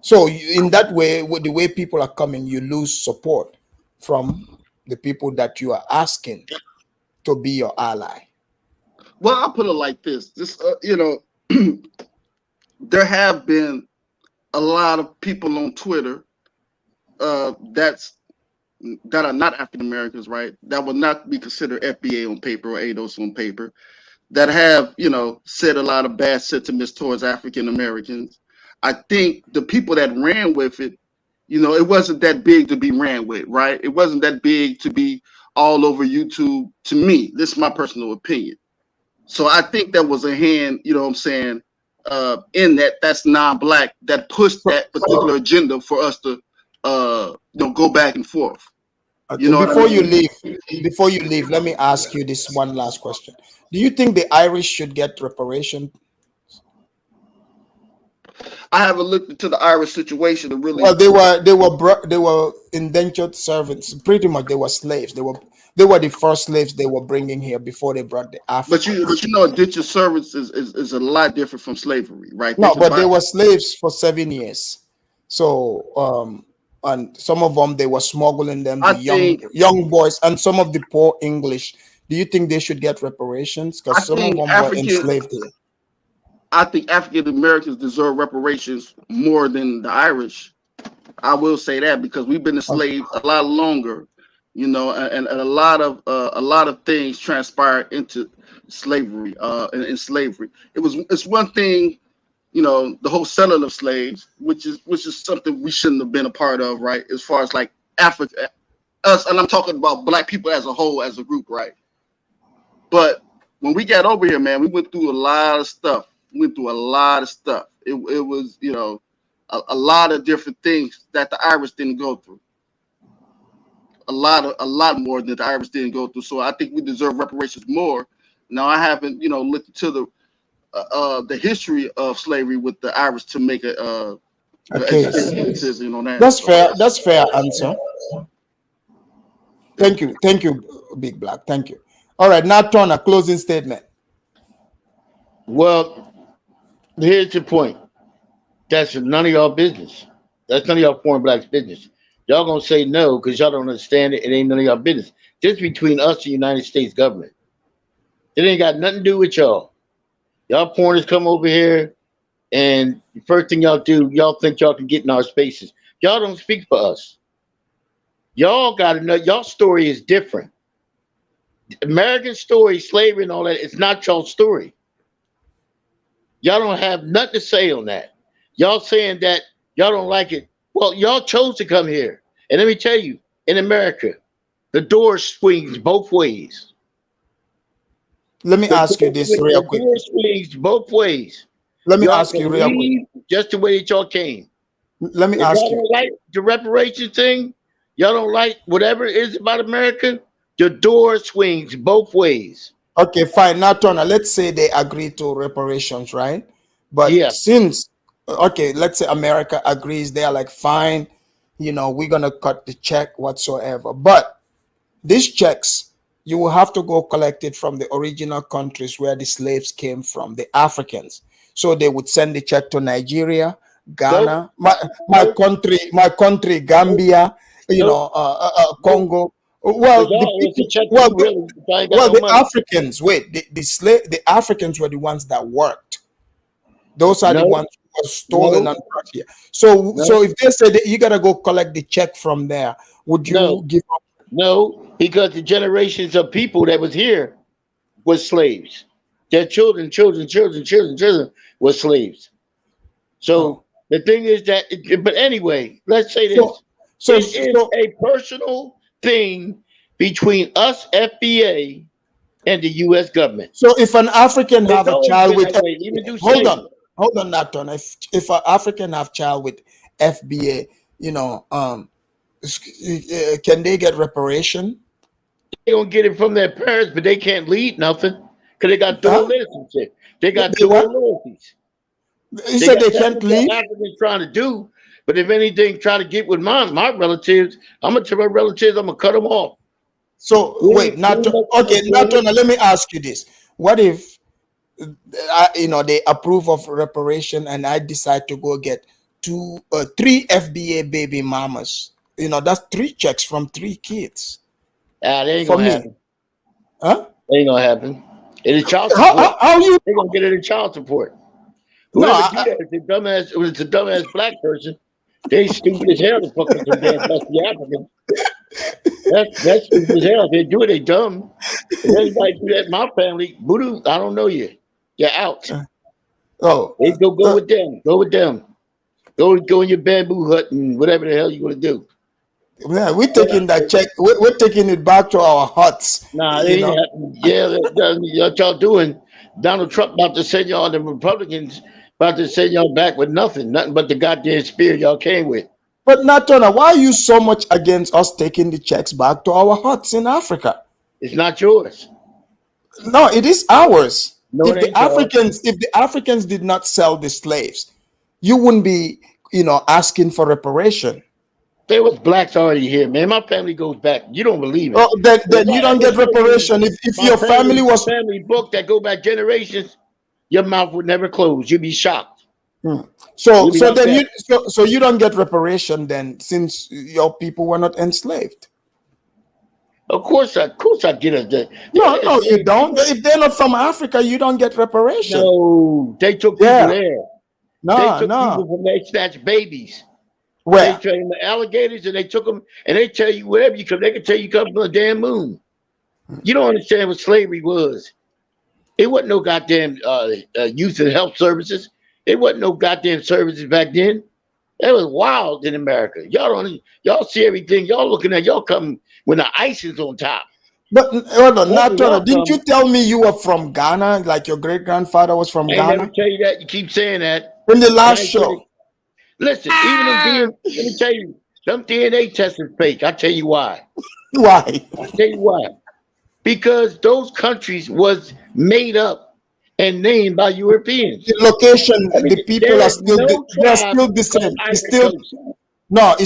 Speaker 4: So in that way, with the way people are coming, you lose support from the people that you are asking to be your ally.
Speaker 19: Well, I'll put it like this. There have been a lot of people on Twitter that are not African Americans, right? That would not be considered FBA on paper or ADOS on paper. That have, said a lot of bad sentiments towards African Americans. I think the people that ran with it, it wasn't that big to be ran with, right? It wasn't that big to be all over YouTube. To me, this is my personal opinion. So I think there was a hand, what I'm saying, in that's non-black that pushed that particular agenda for us to, go back and forth.
Speaker 4: Okay, before you leave, let me ask you this one last question. Do you think the Irish should get reparation?
Speaker 19: I haven't looked into the Irish situation to really.
Speaker 4: Well, they were indentured servants. Pretty much, they were slaves. They were the first slaves they were bringing here before they brought the Africans.
Speaker 19: But you know, indentured servants is a lot different from slavery, right?
Speaker 4: No, but they were slaves for 7 years. So and some of them, they were smuggling them, young boys, and some of the poor English. Do you think they should get reparations? Because some of them were enslaved here.
Speaker 19: I think African Americans deserve reparations more than the Irish. I will say that because we've been enslaved a lot longer, and a lot of things transpired into slavery. In slavery, it's one thing, the whole selling of slaves, which is something we shouldn't have been a part of, right? As far as like Africa, us, and I'm talking about black people as a whole, as a group, right? But when we got over here, man, we went through a lot of stuff. It was, a lot of different things that the Irish didn't go through. A lot more than the Irish didn't go through. So I think we deserve reparations more. Now I haven't, looked into the history of slavery with the Irish to make a decision on that.
Speaker 4: That's fair. That's fair answer. Thank you, Big Black. Thank you. All right, now Turner, closing statement.
Speaker 14: Well, here's the point. That's none of y'all business. That's none of y'all foreign blacks' business. Y'all gonna say no because y'all don't understand it. It ain't none of y'all business. This between us and the United States government. It ain't got nothing to do with y'all. Y'all foreigners come over here, and the first thing y'all do, y'all think y'all can get in our spaces. Y'all don't speak for us. Y'all gotta know y'all story is different. American story, slavery and all that, it's not y'all's story. Y'all don't have nothing to say on that. Y'all saying that y'all don't like it. Well, y'all chose to come here. And let me tell you, in America, the door swings both ways.
Speaker 4: Let me ask you this real quick.
Speaker 14: The door swings both ways.
Speaker 4: Let me ask you real quick.
Speaker 14: Just the way that y'all came.
Speaker 4: Let me ask you.
Speaker 14: Y'all don't like the reparation thing? Y'all don't like whatever it is about America? The door swings both ways.
Speaker 4: Okay, fine. Now, Turner, let's say they agree to reparations, right? But since, let's say America agrees, they're like, fine, we're going to cut the check whatsoever. But these checks, you will have to go collect it from the original countries where the slaves came from, the Africans. So they would send the check to Nigeria, Ghana, my country, Gambia, Congo. Well, the Africans. Wait, the Africans were the ones that worked. Those are the ones who were stolen and brought here. So if they say that you gotta go collect the check from there, would you give up?
Speaker 14: No, because the generations of people that was here was slaves. Their children were slaves. So the thing is that, but anyway, let's say this. So it is a personal thing between us, FBA, and the U.S. government.
Speaker 4: So if an African have a child with hold on, Nathan. If an African have child with FBA, can they get reparation?
Speaker 14: They gonna get it from their parents, but they can't lead nothing because they got dual citizenship. They got
Speaker 4: They what?
Speaker 14: dual loyalties.
Speaker 4: You said they
Speaker 14: That's
Speaker 4: can't
Speaker 14: what
Speaker 4: leave?
Speaker 14: the Africans trying to do. But if anything, try to get with my relatives, I'm gonna tell my relatives, I'm gonna cut them off.
Speaker 4: So wait, Natona, let me ask you this: what if they approve of reparation and I decide to go get 3 FBA baby mamas? That's 3 checks from 3 kids.
Speaker 14: That ain't
Speaker 4: for
Speaker 14: gonna
Speaker 4: me.
Speaker 14: happen.
Speaker 4: Huh?
Speaker 14: Ain't gonna happen. It is child support.
Speaker 4: How you?
Speaker 14: They're gonna get it in child support.
Speaker 4: No,
Speaker 14: Whoever do that, it's a dumbass black person. They stupid as hell to fuck with some damn busty Africans. That's stupid as hell. If they do it, they dumb. If anybody do that in my family, voodoo, I don't know you. You're out. They go with them. Go with them. Go in your bamboo hut and whatever the hell you gonna do.
Speaker 4: Yeah, we're taking that check. We're taking it back to our huts.
Speaker 14: Nah, they ain't happening. Yeah, what y'all doing? Donald Trump about to send y'all, the Republicans about to send y'all back with nothing but the goddamn spear y'all came with.
Speaker 4: But Natona, why are you so much against us taking the checks back to our huts in Africa?
Speaker 14: It's not yours.
Speaker 4: No, it is ours.
Speaker 14: No,
Speaker 4: if the Africans did not sell the slaves, you wouldn't be, asking for reparation.
Speaker 14: There was blacks already here, man. My family goes back. You don't believe it.
Speaker 4: Oh, then you don't get reparation. If your family was
Speaker 14: family book that go back generations, your mouth would never close. You'd be shocked.
Speaker 4: So you don't get reparation then, since your people were not enslaved.
Speaker 14: Of course I get it.
Speaker 4: No, you don't. If they're not from Africa, you don't get reparation.
Speaker 14: No, they took people there.
Speaker 4: No,
Speaker 14: they took people from they snatched babies.
Speaker 4: Where?
Speaker 14: They trained the alligators and they took them and they tell you wherever you come, they can tell you come from the damn moon. You don't understand what slavery was. It wasn't no goddamn youth and health services. It wasn't no goddamn services back then. It was wild in America. Y'all see everything. Y'all looking at y'all come when the ice is on top.
Speaker 4: But hold on, Natona, didn't you tell me you were from Ghana? Like your great grandfather was from Ghana?
Speaker 14: I never tell you that. You keep saying that.
Speaker 4: In the last show.
Speaker 14: Listen, even let me tell you, them DNA tests are fake. I'll tell you why.
Speaker 4: Why?
Speaker 14: I'll tell you why. Because those countries was made up and named by Europeans.
Speaker 4: The location, the people are still they're still the same. It's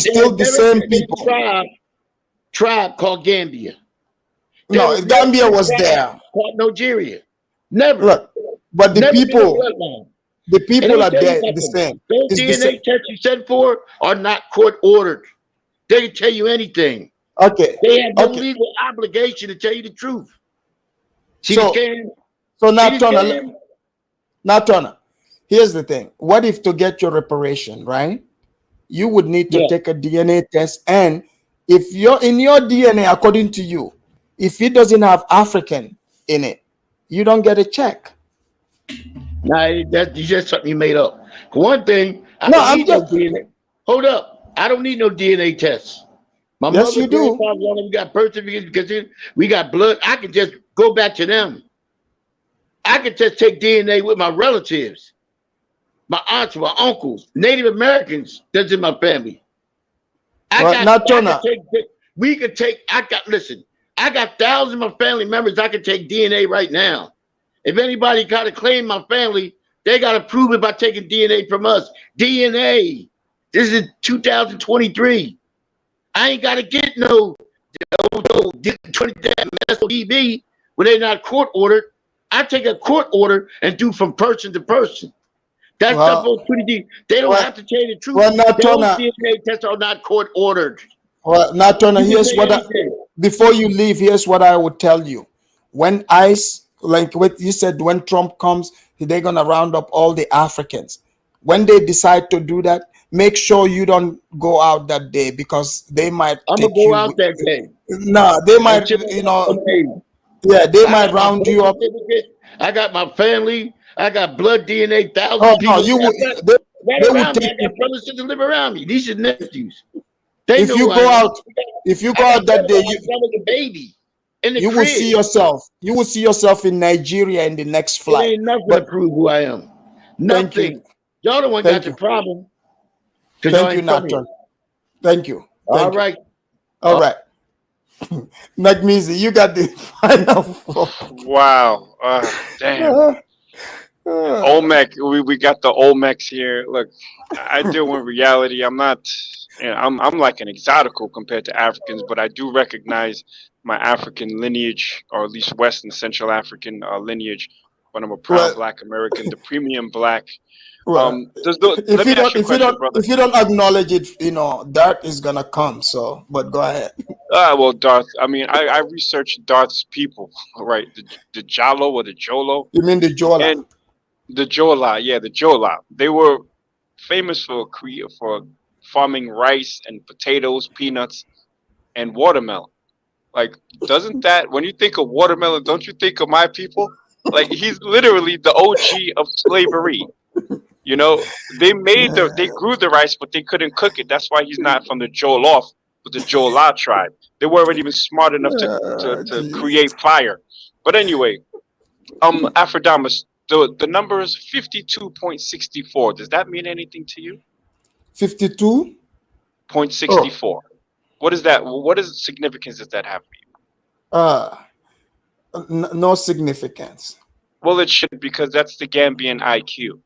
Speaker 4: still the same people.
Speaker 14: Tribe called Gambia.
Speaker 4: No, Gambia was there.
Speaker 14: Called Nigeria. Never.
Speaker 4: Look, but the people are there the same.
Speaker 14: Those DNA tests you sent for are not court ordered. They can tell you anything.
Speaker 4: Okay.
Speaker 14: They have no legal obligation to tell you the truth.
Speaker 4: So Natona, here's the thing. What if to get your reparation, right? You would need to take a DNA test, and if you're in your DNA, according to you, if it doesn't have African in it, you don't get a check.
Speaker 14: Nah, that's just something you made up. For one thing, I don't need no DNA. Hold up. I don't need no DNA tests. My
Speaker 4: yes, you do.
Speaker 14: We got birth certificates because we got blood. I can just go back to them. I can just take DNA with my relatives, my aunts, my uncles, Native Americans that's in my family. I got thousands of my family members I can take DNA right now. If anybody got to claim my family, they got to prove it by taking DNA from us. DNA. This is 2023. I ain't got to get no 20 SODB when they're not court ordered. I take a court order and do from person to person. That's supposed pretty deep. They don't have to tell you the truth. Those DNA tests are not court ordered.
Speaker 4: Well, Natona, here's what before you leave, here's what I would tell you. When ICE, like what you said, when Trump comes, they're gonna round up all the Africans. When they decide to do that, make sure you don't go out that day because they might.
Speaker 14: I'm gonna go out that day.
Speaker 4: No, they might. They might round you up.
Speaker 14: I got my family. I got blood DNA. Thousands of people.
Speaker 4: No, you would.
Speaker 14: I got brothers to live around me. These are nephews.
Speaker 4: If you go out that day,
Speaker 14: you baby.
Speaker 4: You will see yourself. You will see yourself in Nigeria in the next flight.
Speaker 14: It ain't nothing to prove who I am. Nothing. Y'all the one got the problem.
Speaker 4: Thank you, Nathan. Thank you.
Speaker 14: All right.
Speaker 4: All right. Nagmizi, you got the final floor.
Speaker 16: Wow. Damn. Olmec, we got the Olmecs here. Look, I deal with reality. I'm not, you know, I'm like an exotical compared to Africans, but I do recognize my African lineage, or at least West and Central African lineage. But I'm a proud
Speaker 4: Well,
Speaker 16: Black American, the premium Black.
Speaker 4: well,
Speaker 16: Let me ask you a question, brother.
Speaker 4: if you don't acknowledge it, you know that is gonna come. So, but go ahead.
Speaker 16: Well, Darth. I mean, I researched Darth's people, right? The Jalo or the Jolo,
Speaker 4: You mean the Jola?
Speaker 16: and the Jola. Yeah, the Jola. They were famous for farming rice and potatoes, peanuts, and watermelon. Like, doesn't that, when you think of watermelon, don't you think of my people? Like, he's literally the OG of slavery. You know, they grew the rice, but they couldn't cook it. That's why he's not from the Jolof, but the Jola tribe. They weren't even smart enough to create fire. But anyway, Aphrodamus, the number is 52.64. Does that mean anything to you?
Speaker 4: 52.
Speaker 16: 0.64. What is that? What is significance does that have for you?
Speaker 4: No significance.
Speaker 16: Well, it should, because that's the Gambian IQ.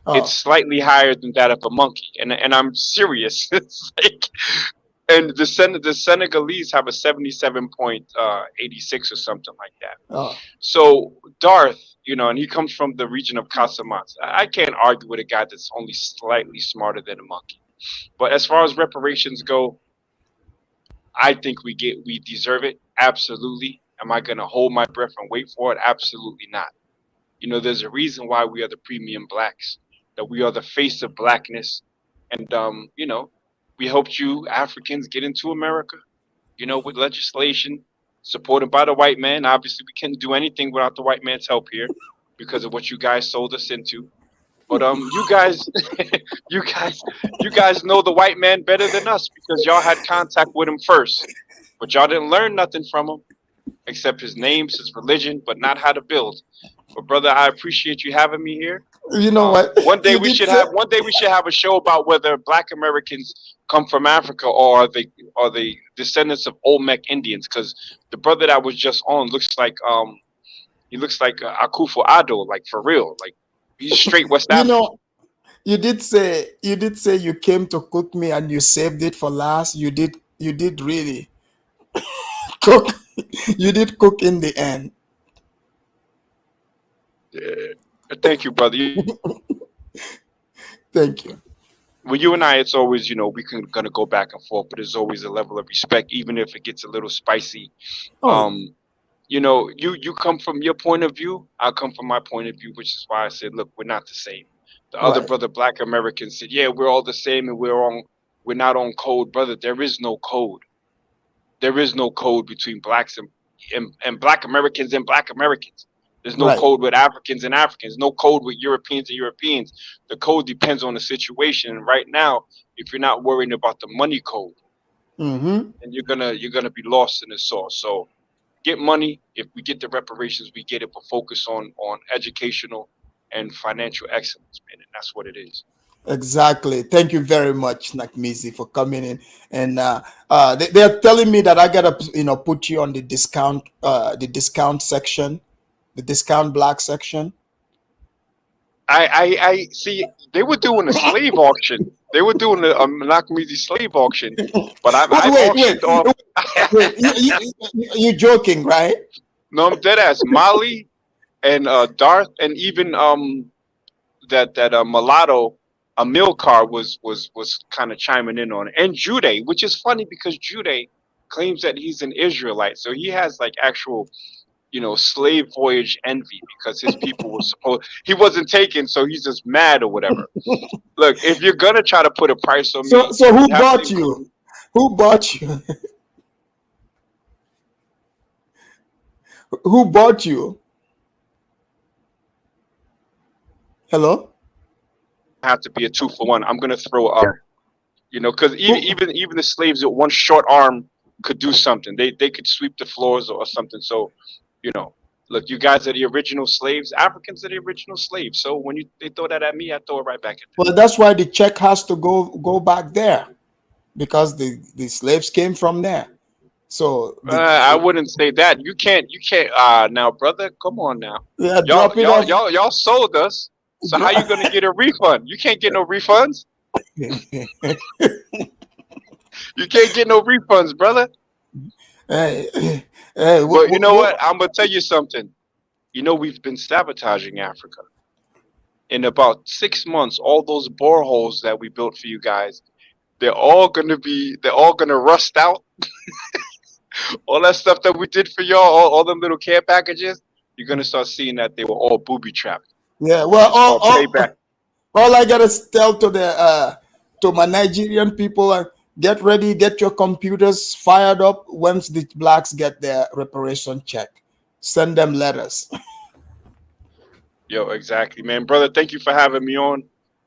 Speaker 4: Oh.
Speaker 16: It's slightly higher than that of a monkey, and I'm serious. It's like, and the Senegalese have a 77.86 or something like that.
Speaker 4: Oh.
Speaker 16: So Darth, you know, and he comes from the region of Casamance. I can't argue with a guy that's only slightly smarter than a monkey. But as far as reparations go, I think we deserve it. Absolutely. Am I going to hold my breath and wait for it? Absolutely not. You know, there's a reason why we are the premium Blacks, that we are the face of Blackness. And, you know, we helped you Africans get into America, you know, with legislation supported by the white man. Obviously, we can't do anything without the white man's help here because of what you guys sold us into. But you guys know the white man better than us because y'all had contact with him first. But y'all didn't learn nothing from him except his names, his religion, but not how to build. But brother, I appreciate you having me here.
Speaker 4: You know what?
Speaker 16: One day we should have a show about whether Black Americans come from Africa or are they descendants of Olmec Indians, because the brother that was just on looks like Akufo-Addo, like for real, like he's straight West African.
Speaker 4: You know, you did say you came to cook me and you saved it for last. You did really cook. You did cook in the end.
Speaker 16: Thank you, brother.
Speaker 4: Thank you.
Speaker 16: With you and I, it's always, you know, gonna go back and forth, but there's always a level of respect, even if it gets a little spicy.
Speaker 4: Oh.
Speaker 16: You know, you come from your point of view, I'll come from my point of view, which is why I said, look, we're not the same. The other brother, Black Americans, said, yeah, we're all the same and we're not on code, brother. There is no code. There is no code between Blacks and Black Americans and Black Americans. There's no code with Africans and Africans, no code with Europeans and Europeans. The code depends on the situation. And right now, if you're not worrying about the money code, then you're gonna be lost in the sauce. So get money. If we get the reparations, we get it, but focus on educational and financial excellence, man. And that's what it is.
Speaker 4: Exactly. Thank you very much, Nakmizi, for coming in. And they're telling me that I gotta, put you on the discount section. The discount Black section.
Speaker 16: I see. They were doing a slave auction. They were doing a Nakmizi slave auction. But
Speaker 4: you're joking, right?
Speaker 16: No, I'm dead ass. Molly and Darth, and even that mulatto Amilcar was kind of chiming in on it, and Jude, which is funny because Jude claims that he's an Israelite, so he has like actual, slave voyage envy because his people were he wasn't taken, so he's just mad or whatever. Look, if you're gonna try to put a price on me,
Speaker 4: so who bought you? Who bought you? Who bought you? Hello?
Speaker 16: Have to be a 2-for-1. I'm gonna throw up, because even the slaves with one short arm could do something. They could sweep the floors or something. So, look, you guys are the original slaves. Africans are the original slaves. So when they throw that at me, I throw it right back at them.
Speaker 4: Well, that's why the check has to go back there, because the slaves came from there. So
Speaker 16: I wouldn't say that. You can't. Now, brother, come on now.
Speaker 4: yeah,
Speaker 16: Y'all,
Speaker 4: drop it
Speaker 16: y'all,
Speaker 4: off.
Speaker 16: y'all, y'all sold us. So how you gonna get a refund? You can't get no refunds. You can't get no refunds, brother.
Speaker 4: Hey,
Speaker 16: But you know what? I'm gonna tell you something. You know, we've been sabotaging Africa. In about 6 months, all those boreholes that we built for you guys, they're all gonna rust out. All that stuff that we did for y'all, all them little care packages, you're gonna start seeing that they were all booby trapped.
Speaker 4: Yeah, well,
Speaker 16: It's called payback.
Speaker 4: all I gotta tell to my Nigerian people, get ready, get your computers fired up once the blacks get their reparation check. Send them letters.
Speaker 16: Yo, exactly, man, brother. Thank you for having me on.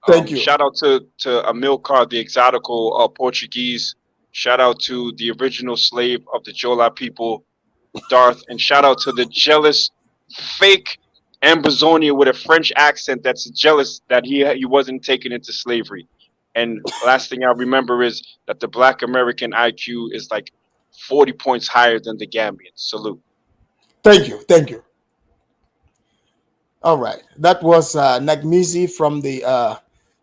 Speaker 4: Thank you.
Speaker 16: Shout out to Amilcar, the exotical Portuguese. Shout out to the original slave of the Jola people, Darth, and shout out to the jealous, fake Ambazonia with a French accent that's jealous that he wasn't taken into slavery. And last thing I remember is that the Black American IQ is like 40 points higher than the Gambian. Salute.
Speaker 4: Thank you. Thank you. All right. That was Nagmizi from the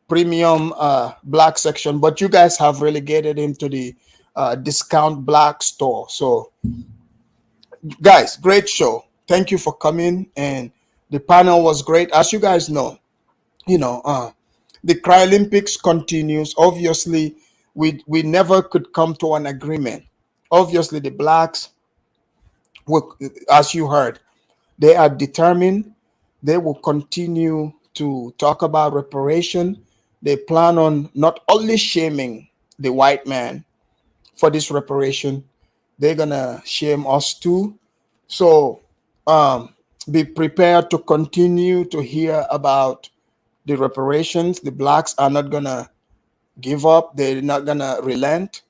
Speaker 4: premium black section, but you guys have relegated him to the discount black store. So, guys, great show. Thank you for coming. And the panel was great. As you guys know, the Cryolympics continues. Obviously, we never could come to an agreement. Obviously, the blacks, as you heard, they are determined. They will continue to talk about reparation. They plan on not only shaming the white man for this reparation, they're gonna shame us too. So be prepared to continue to hear about the reparations. The blacks are not gonna give up. They're not gonna relent.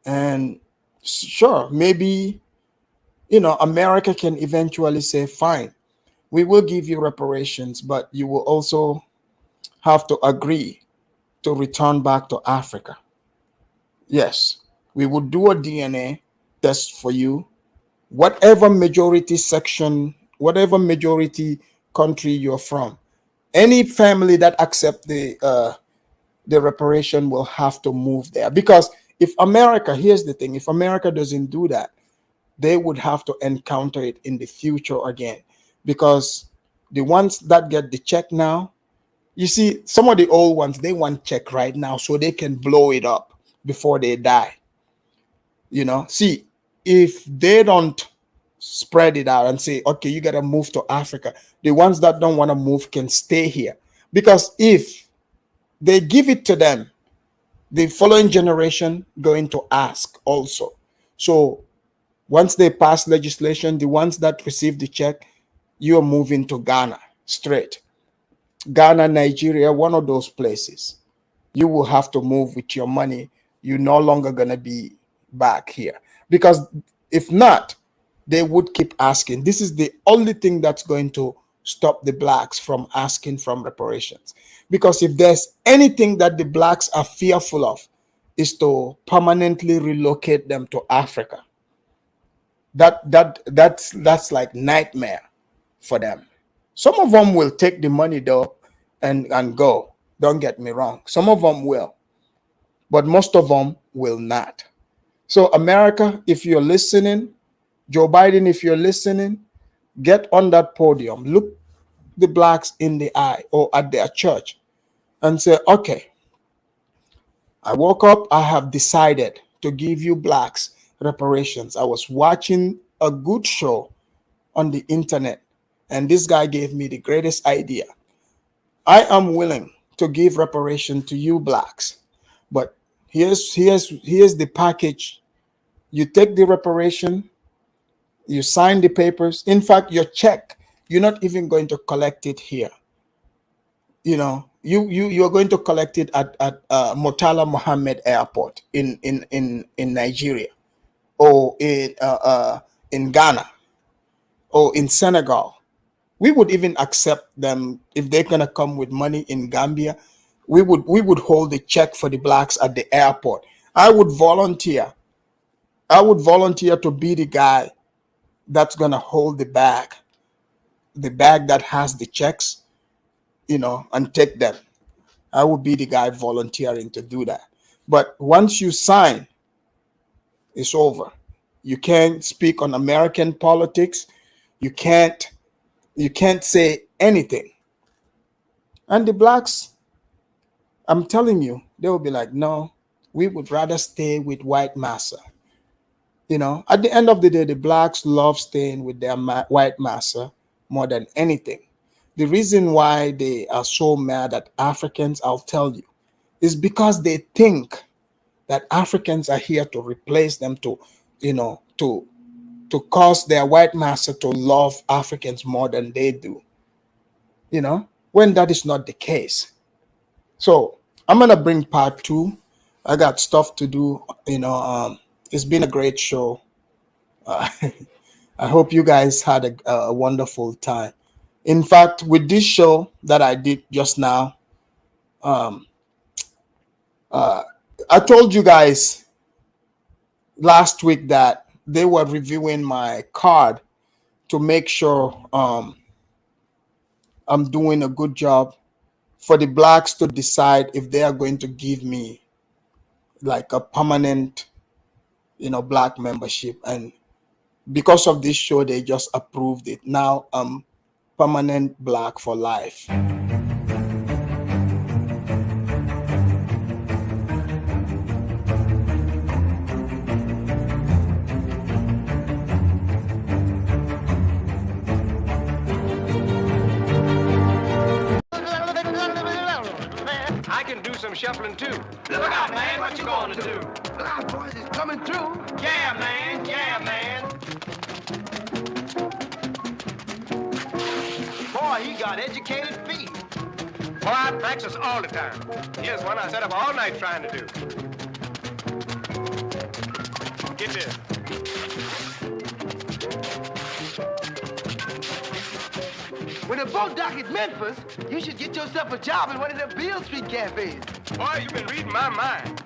Speaker 4: And sure, maybe America can eventually say, fine, we will give you reparations, but you will also have to agree to return back to Africa. Yes, we would do a DNA test for you. Whatever majority section, whatever majority country you're from, any family that accept the reparation will have to move there. Because if America, here's the thing, if America doesn't do that, they would have to encounter it in the future again. Because the ones that get the check now, you see, some of the old ones, they want check right now so they can blow it up before they die. See, if they don't spread it out and say, okay, you got to move to Africa, the ones that don't want to move can stay here. Because if they give it to them, the following generation going to ask also. So once they pass legislation, the ones that receive the check, you're moving to Ghana straight. Ghana, Nigeria, one of those places. You will have to move with your money. You're no longer going to be back here. Because if not, they would keep asking. This is the only thing that's going to stop the blacks from asking from reparations. Because if there's anything that the blacks are fearful of, is to permanently relocate them to Africa. That's like nightmare for them. Some of them will take the money though and go. Don't get me wrong. Some of them will, but most of them will not. So America, if you're listening, Joe Biden, if you're listening, get on that podium, look the blacks in the eye or at their church and say, okay, I woke up, I have decided to give you blacks reparations. I was watching a good show on the internet, and this guy gave me the greatest idea. I am willing to give reparation to you blacks, but here's the package. You take the reparation, you sign the papers. In fact, your check, you're not even going to collect it here. You're going to collect it at Murtala Mohammed Airport in Nigeria, or in Ghana, or in Senegal. We would even accept them if they're gonna come with money in Gambia. We would hold the check for the blacks at the airport. I would volunteer I would volunteer to be the guy that's going to hold the bag that has the checks, and take them. I would be the guy volunteering to do that. But once you sign, it's over. You can't speak on American politics. You can't say anything. And the blacks, I'm telling you, they will be like, no, we would rather stay with white massa. At the end of the day, the blacks love staying with their white massa more than anything. The reason why they are so mad at Africans, I'll tell you, is because they think that Africans are here to replace them, to cause their white massa to love Africans more than they do. When that is not the case. So I'm gonna bring part 2. I got stuff to do. It's been a great show. I hope you guys had a wonderful time. In fact, with this show that I did just now, I told you guys last week that they were reviewing my card to make sure I'm doing a good job, for the blacks to decide if they are going to give me like a permanent, black membership. And because of this show, they just approved it. Now I'm permanent black for life.
Speaker 2: I can do some shuffling too. Look out, man, what you gonna do? Look out, boys, it's coming through. Yeah, man, yeah, man. Boy, he got educated feet. Boy, I practice all the time. Here's one I sat up all night trying to do. Get this. When the boat dock is Memphis, you should get yourself a job in one of them Beale Street cafes. Boy, you've been reading my mind.